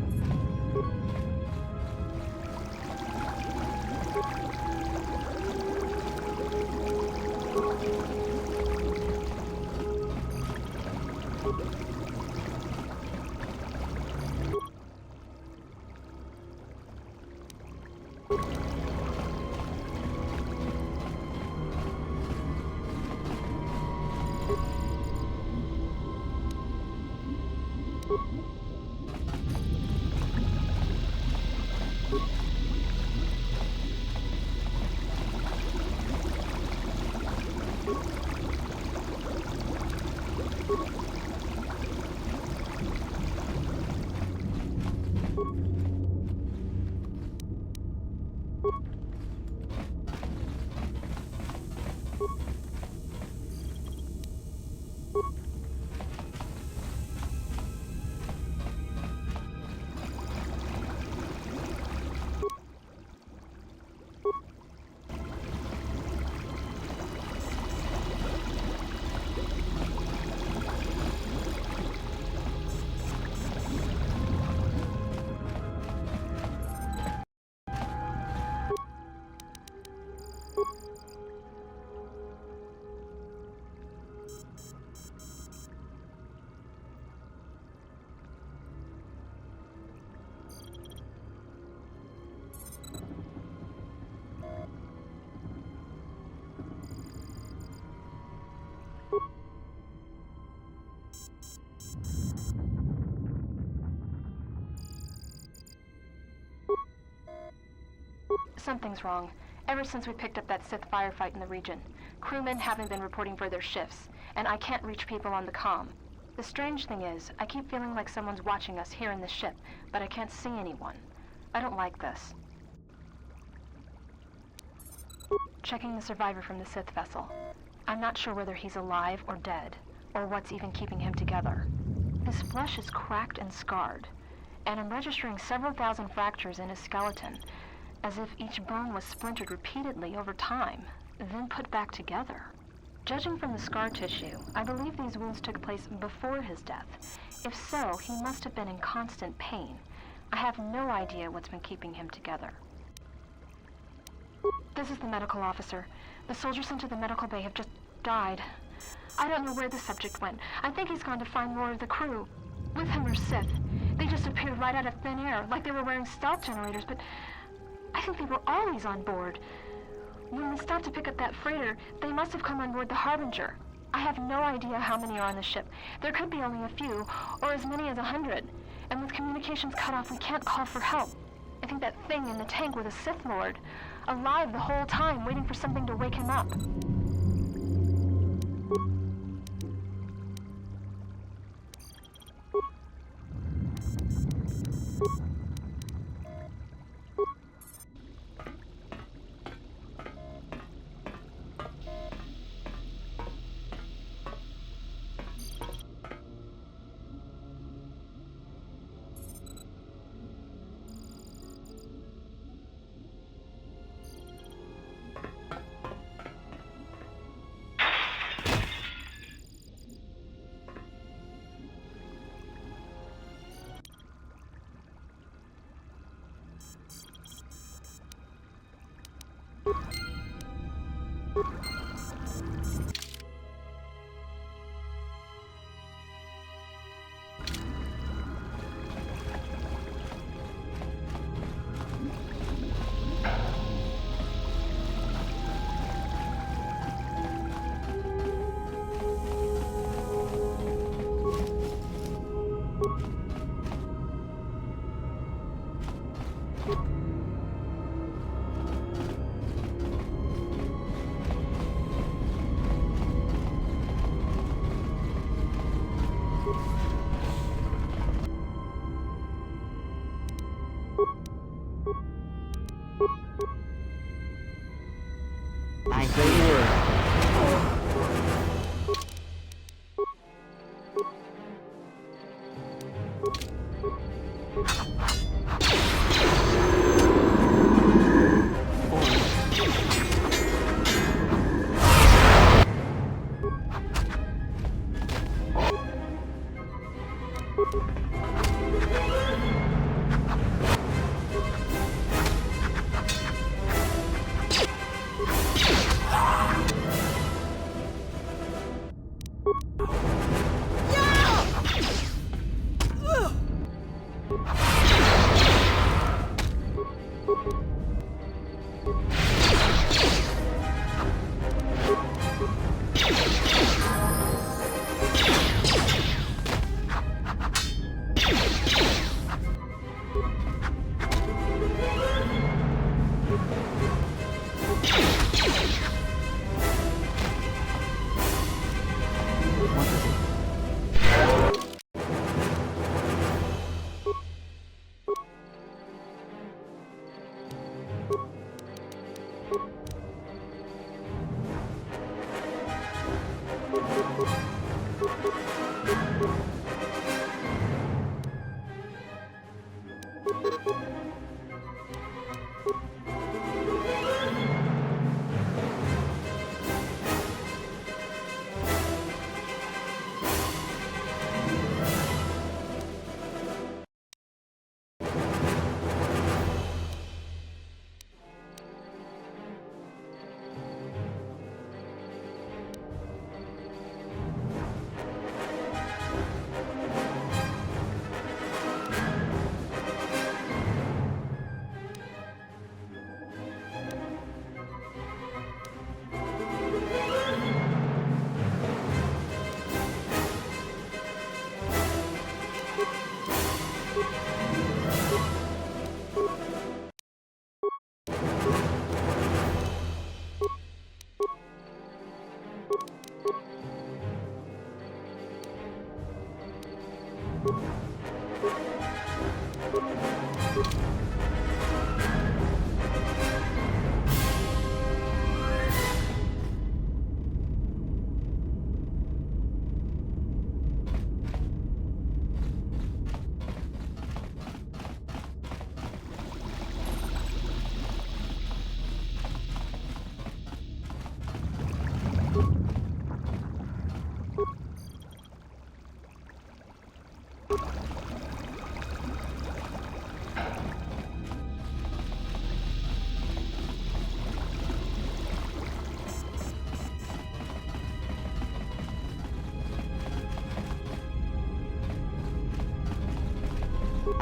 Something's wrong. Ever since we picked up that Sith firefight in the region, crewmen haven't been reporting for their shifts, and I can't reach people on the comm. The strange thing is, I keep feeling like someone's watching us here in the ship, but I can't see anyone. I don't like this. Checking the survivor from the Sith vessel. I'm not sure whether he's alive or dead, or what's even keeping him together. His flesh is cracked and scarred, and I'm registering several thousand fractures in his skeleton, as if each bone was splintered repeatedly over time, then put back together. Judging from the scar tissue, I believe these wounds took place before his death. If so, he must have been in constant pain. I have no idea what's been keeping him together. This is the medical officer. The soldiers sent to the medical bay have just died. I don't know where the subject went. I think he's gone to find more of the crew. With him are Sith. They just appeared right out of thin air, like they were wearing stealth generators, but I think they were always on board. When we stopped to pick up that freighter, they must have come on board the Harbinger. I have no idea how many are on the ship. There could be only a few, or as many as 100. And with communications cut off, we can't call for help. I think that thing in the tank was a Sith Lord, alive the whole time, waiting for something to wake him up. I say the word.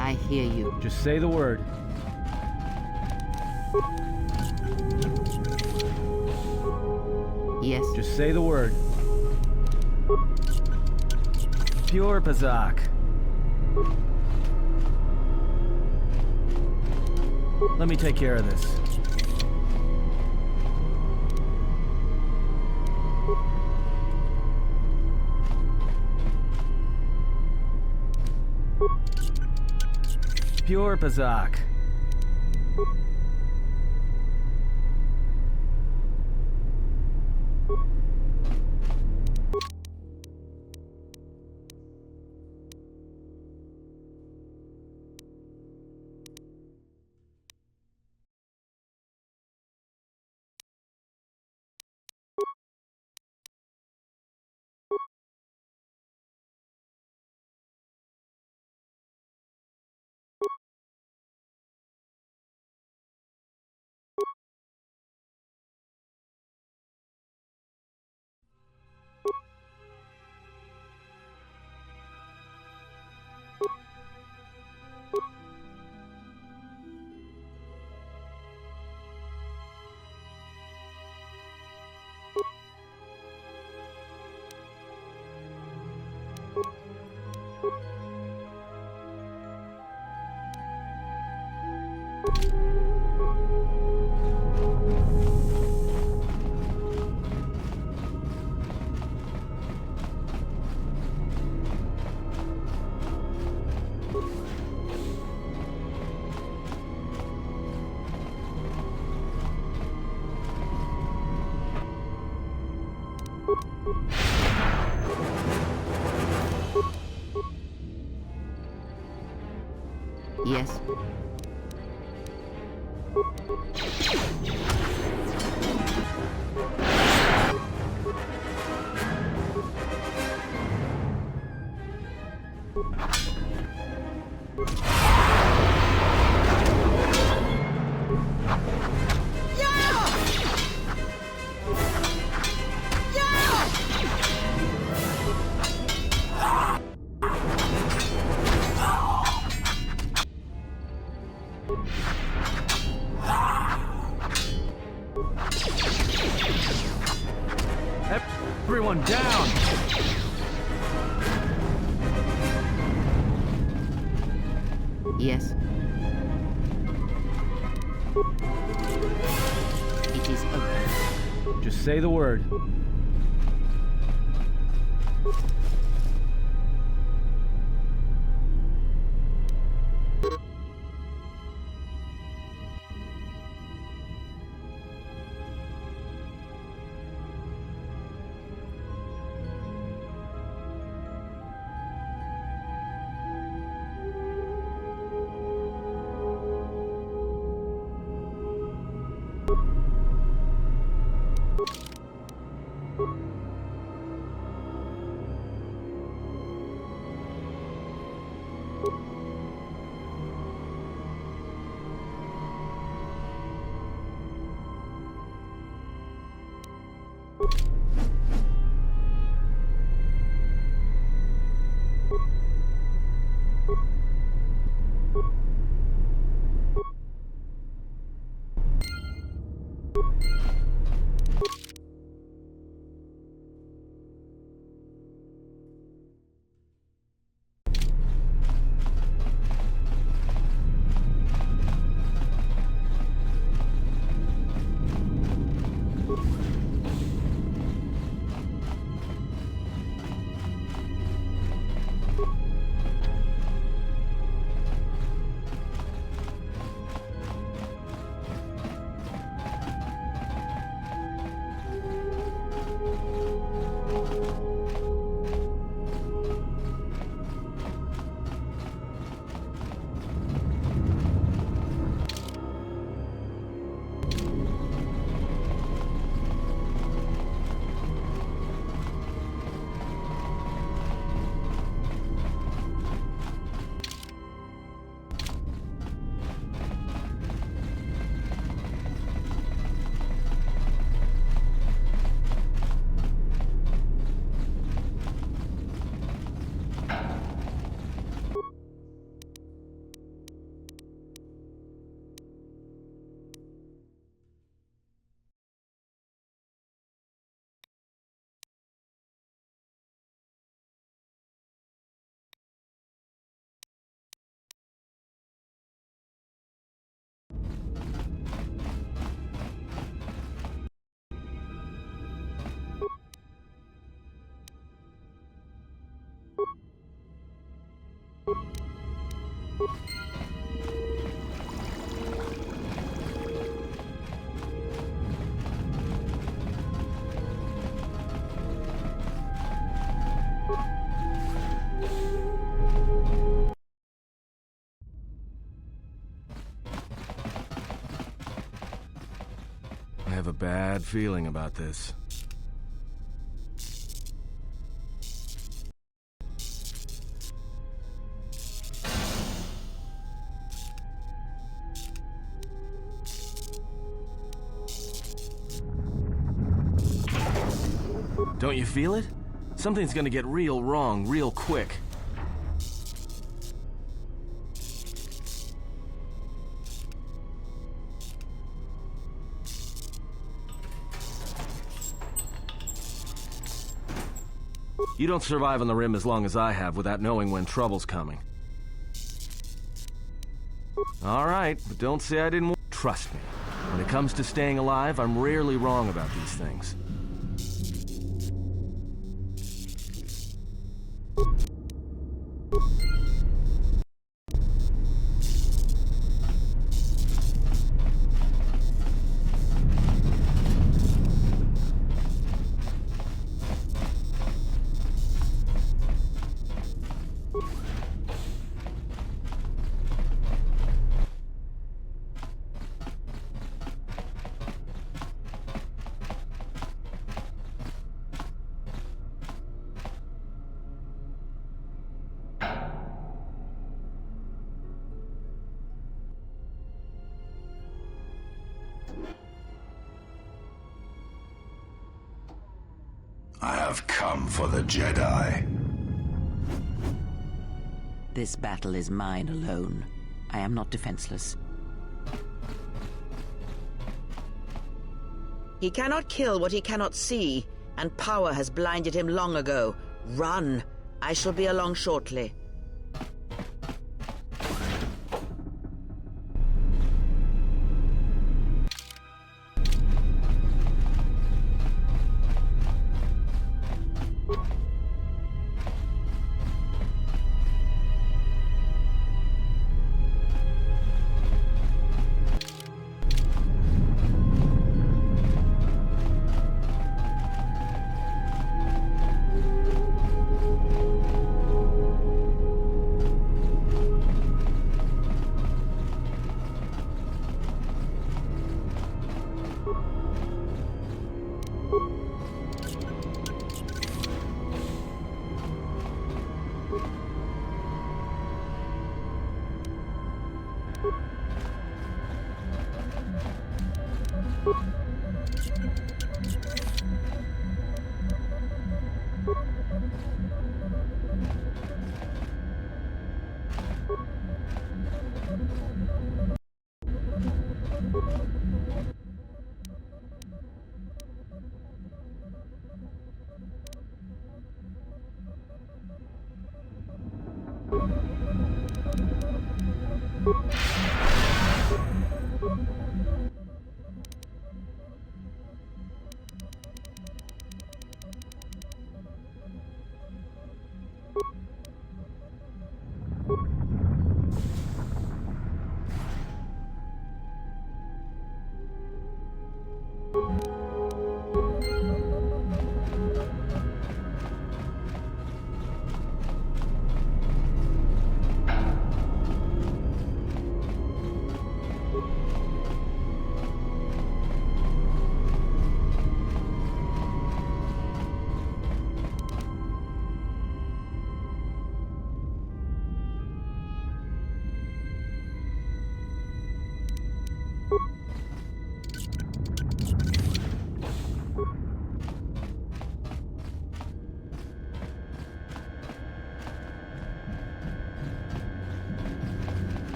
I hear you. Just say the word. Yes? Just say the word. Pure Pazak. Let me take care of this. Pure Pazak. Yes? Everyone down! Yes? It is open. Just say the word. I have a bad feeling about this. Don't you feel it? Something's gonna get real wrong real quick. You don't survive on the rim as long as I have without knowing when trouble's coming. All right, but don't say I didn't. Trust me. When it comes to staying alive, I'm rarely wrong about these things. I have come for the Jedi. This battle is mine alone. I am not defenseless. He cannot kill what he cannot see, and power has blinded him long ago. Run! I shall be along shortly.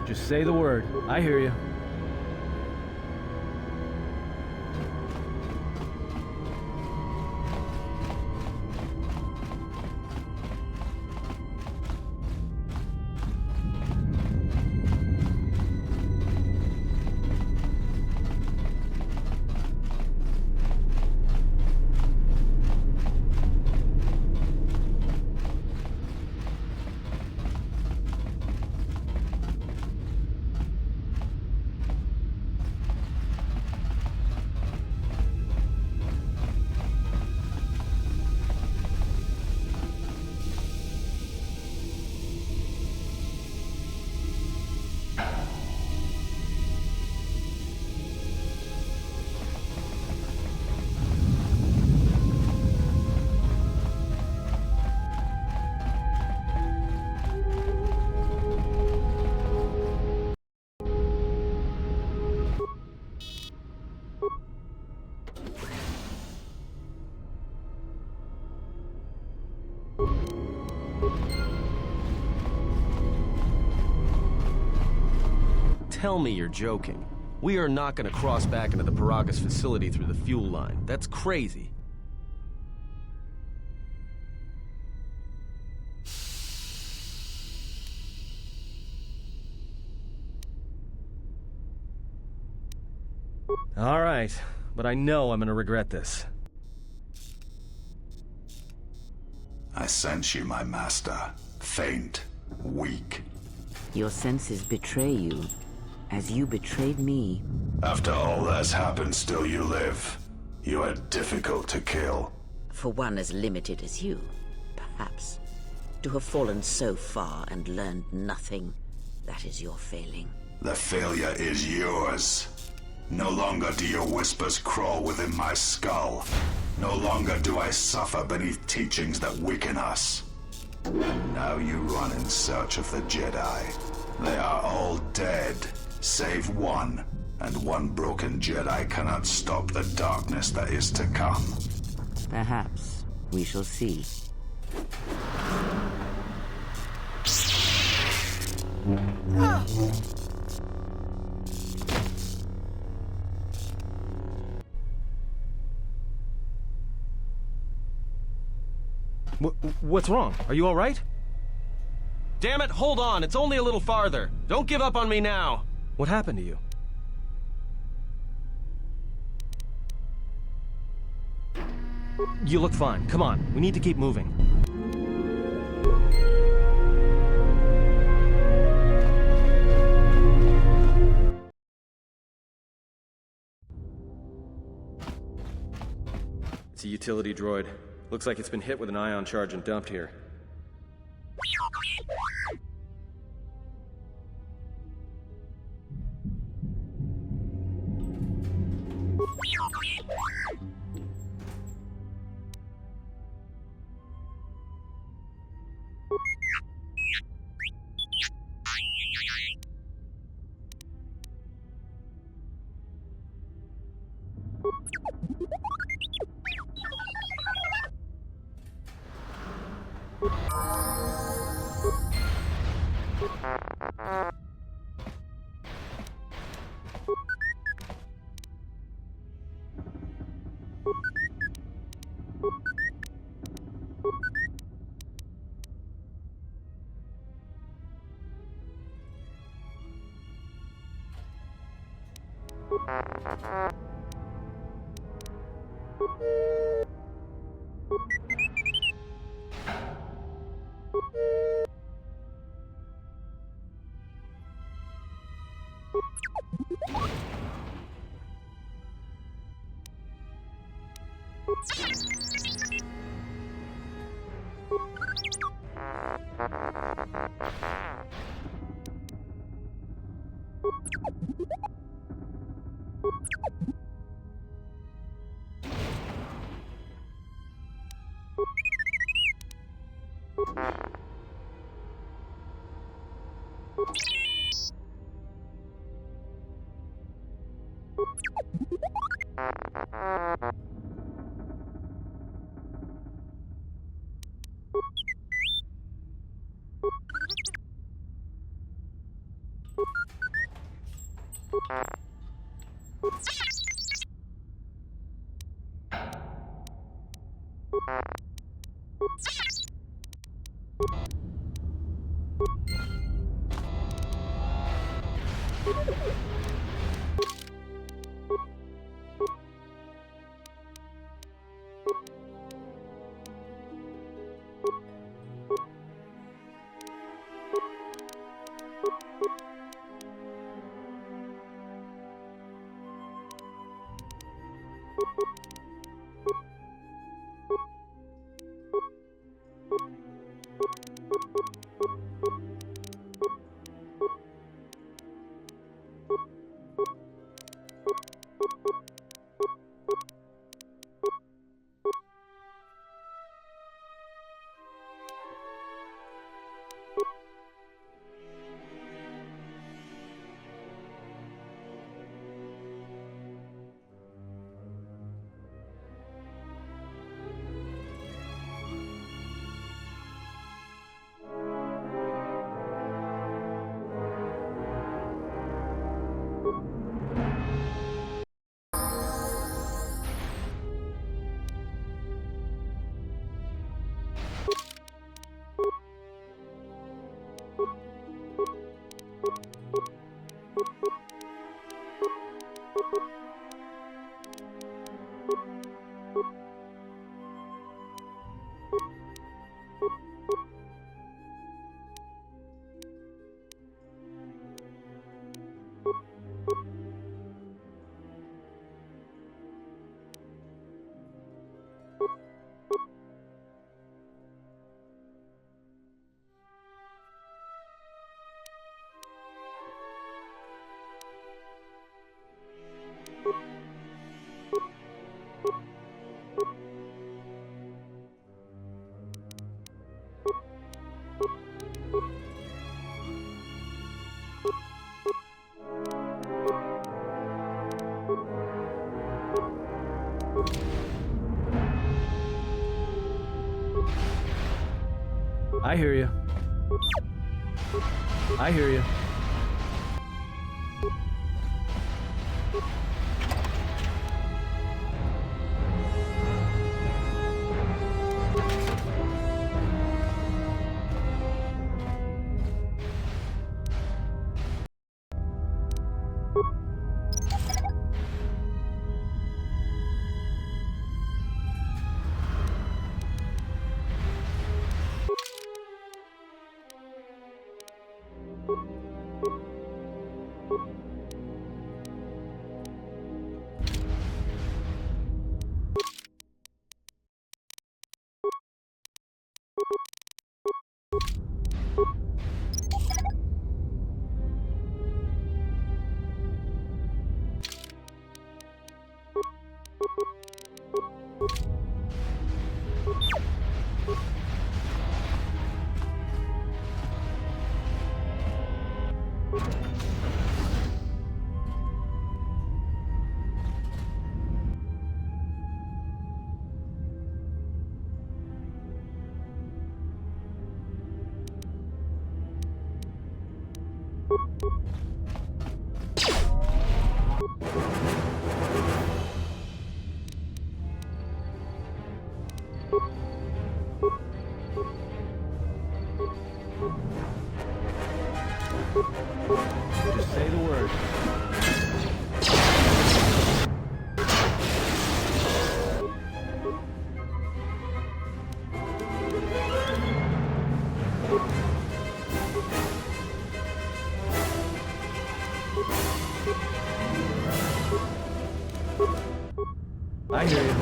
Just say the word. I hear you. Tell me you're joking. We are not going to cross back into the Paragas facility through the fuel line. That's crazy. All right, but I know I'm gonna regret this. I sense you, my master. Faint, weak. Your senses betray you, as you betrayed me. After all that's happened, still you live. You are difficult to kill. For one as limited as you, perhaps. To have fallen so far and learned nothing, that is your failing. The failure is yours. No longer do your whispers crawl within my skull. No longer do I suffer beneath teachings that weaken us. And now you run in search of the Jedi. They are all dead, save one. And one broken Jedi cannot stop the darkness that is to come. Perhaps. We shall see. What's wrong? Are you all right? Damn it, hold on. It's only a little farther. Don't give up on me now. What happened to you? You look fine. Come on. We need to keep moving. It's a utility droid. Looks like it's been hit with an ion charge and dumped here. I hear you. I hear you. Just say the word. I hear you.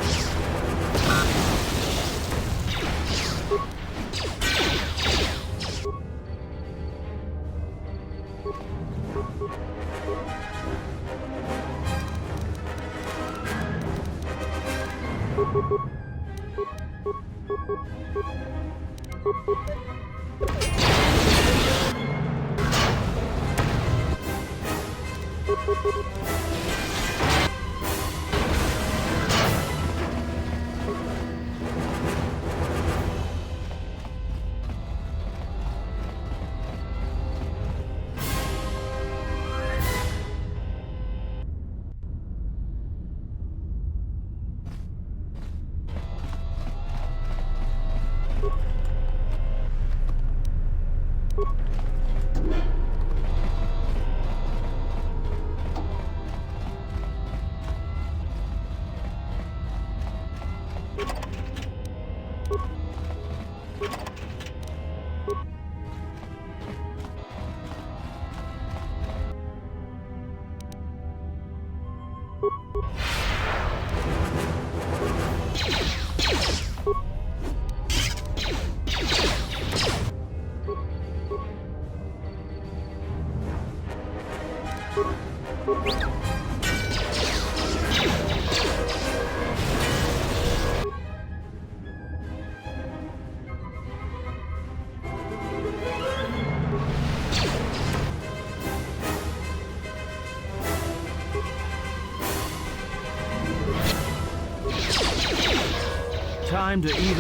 Time to eat.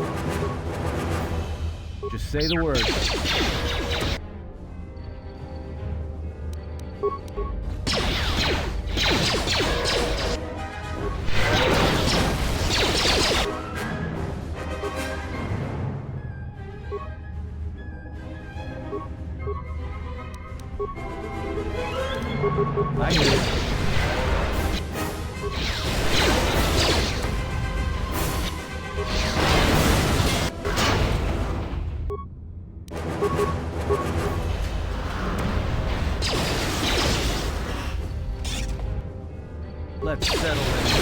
Just say the word. I hear it. Let's settle it.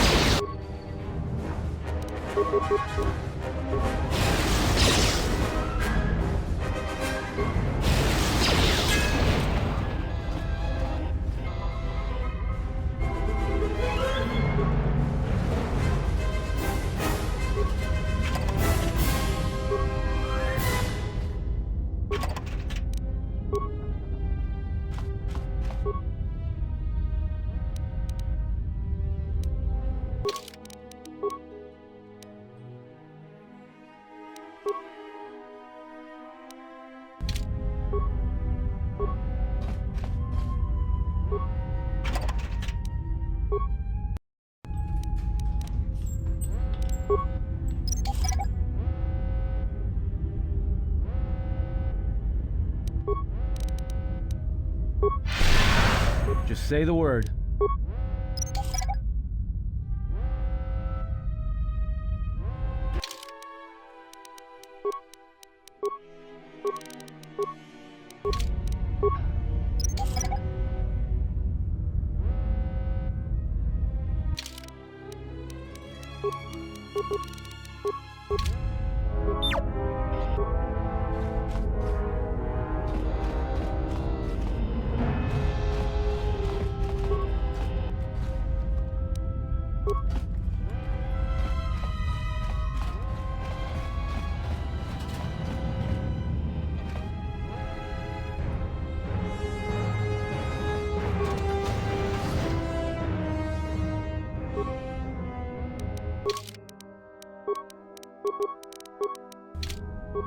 Just say the word.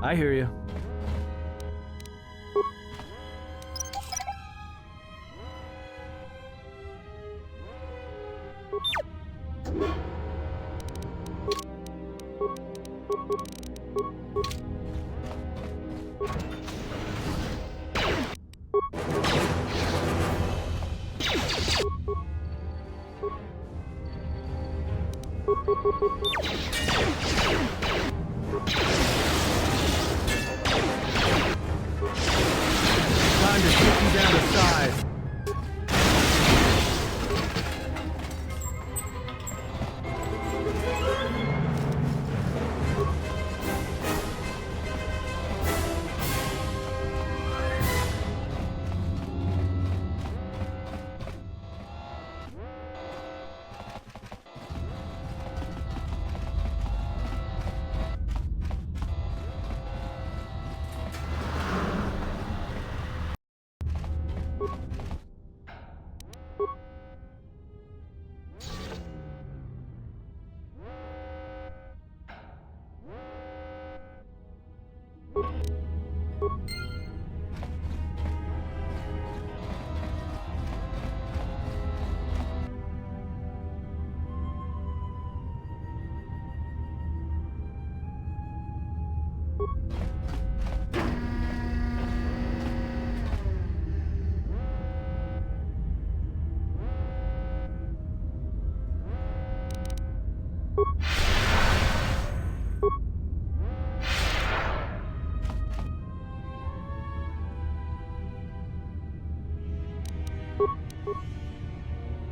I hear you. Time to take you down to size.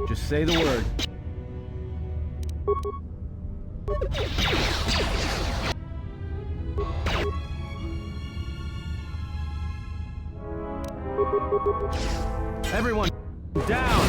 Just say the word. Everyone, down!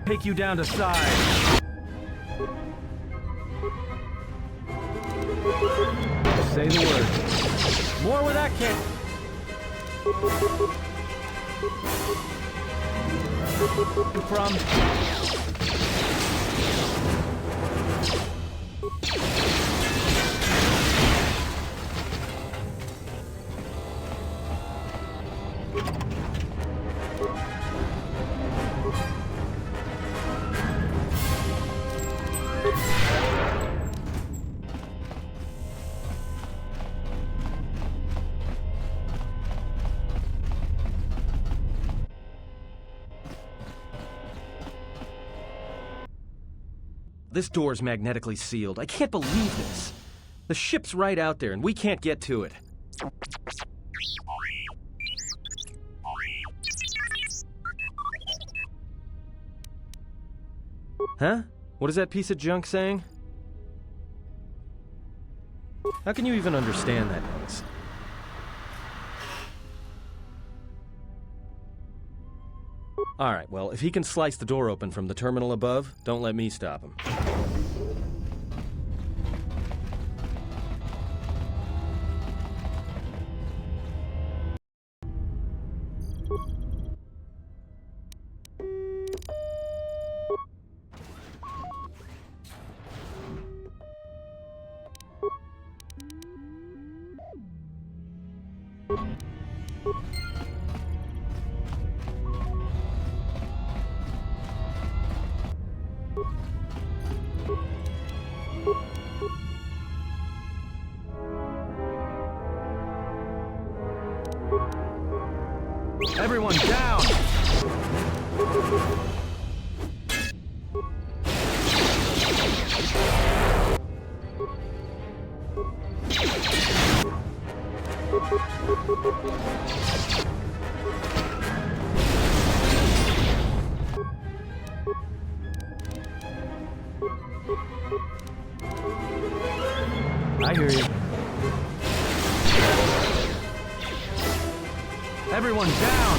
Take you down to size. Say the word. More with that kick. From. This door's magnetically sealed. I can't believe this. The ship's right out there, and we can't get to it. Huh? What is that piece of junk saying? How can you even understand that noise? Alright, well, if he can slice the door open from the terminal above, don't let me stop him. Everyone down! I hear you. Everyone down!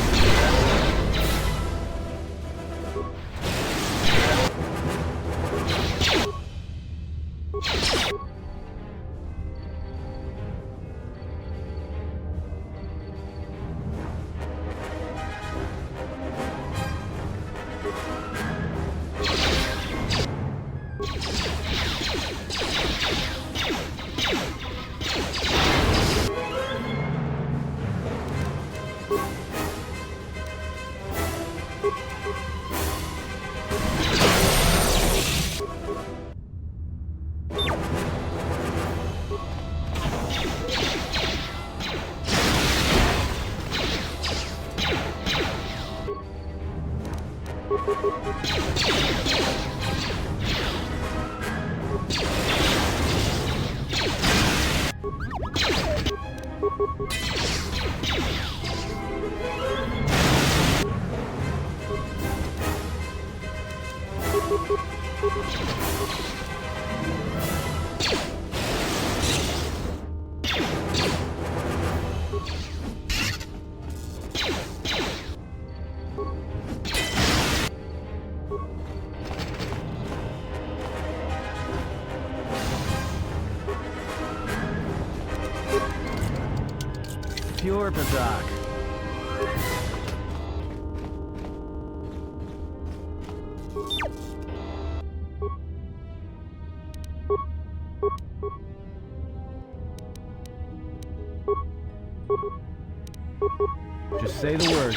Pure Bazak. Just say the word.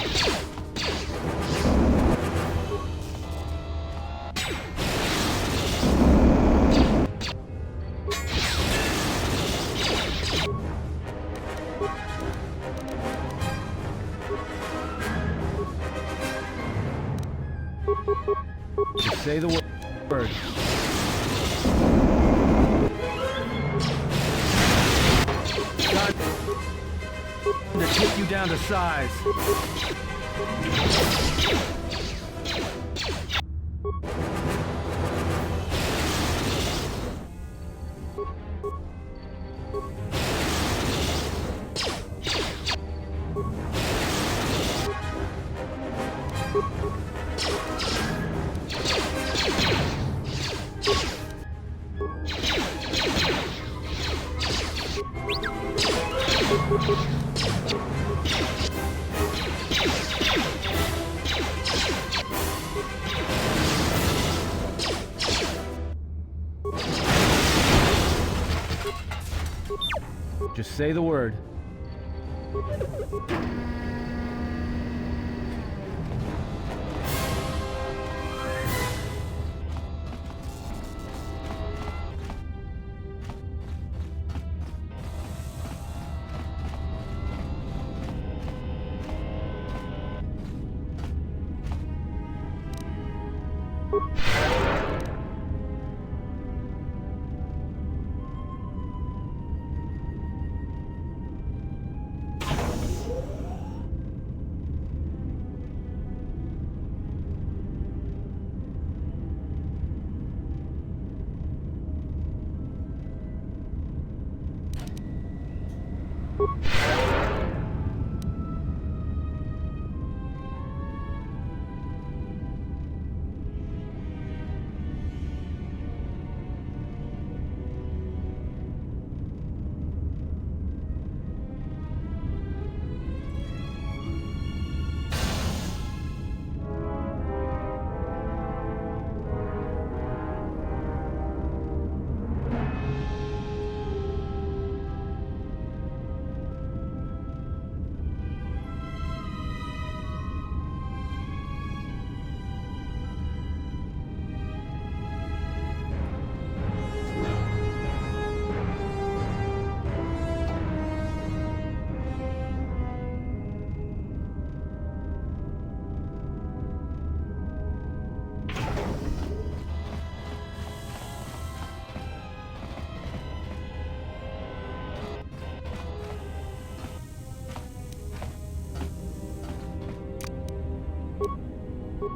Just say the word. Time to take you down to size. Just say the word.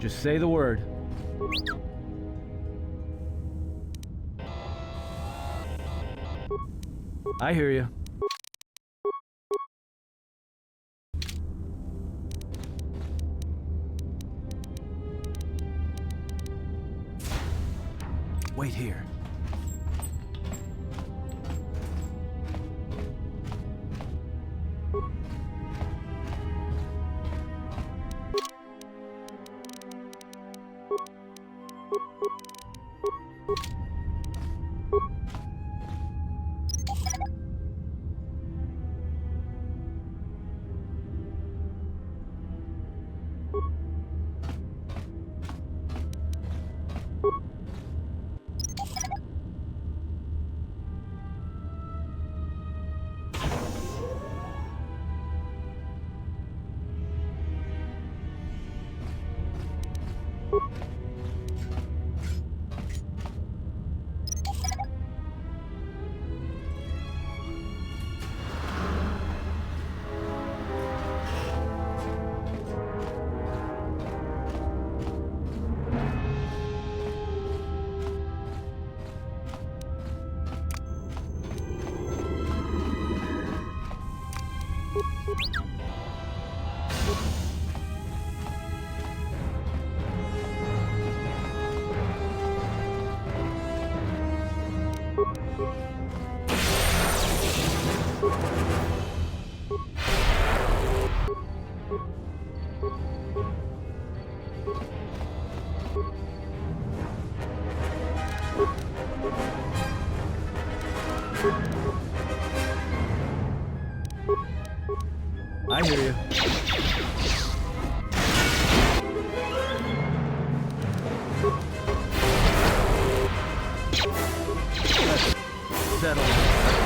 Just say the word. I hear you. I hear you. Settle.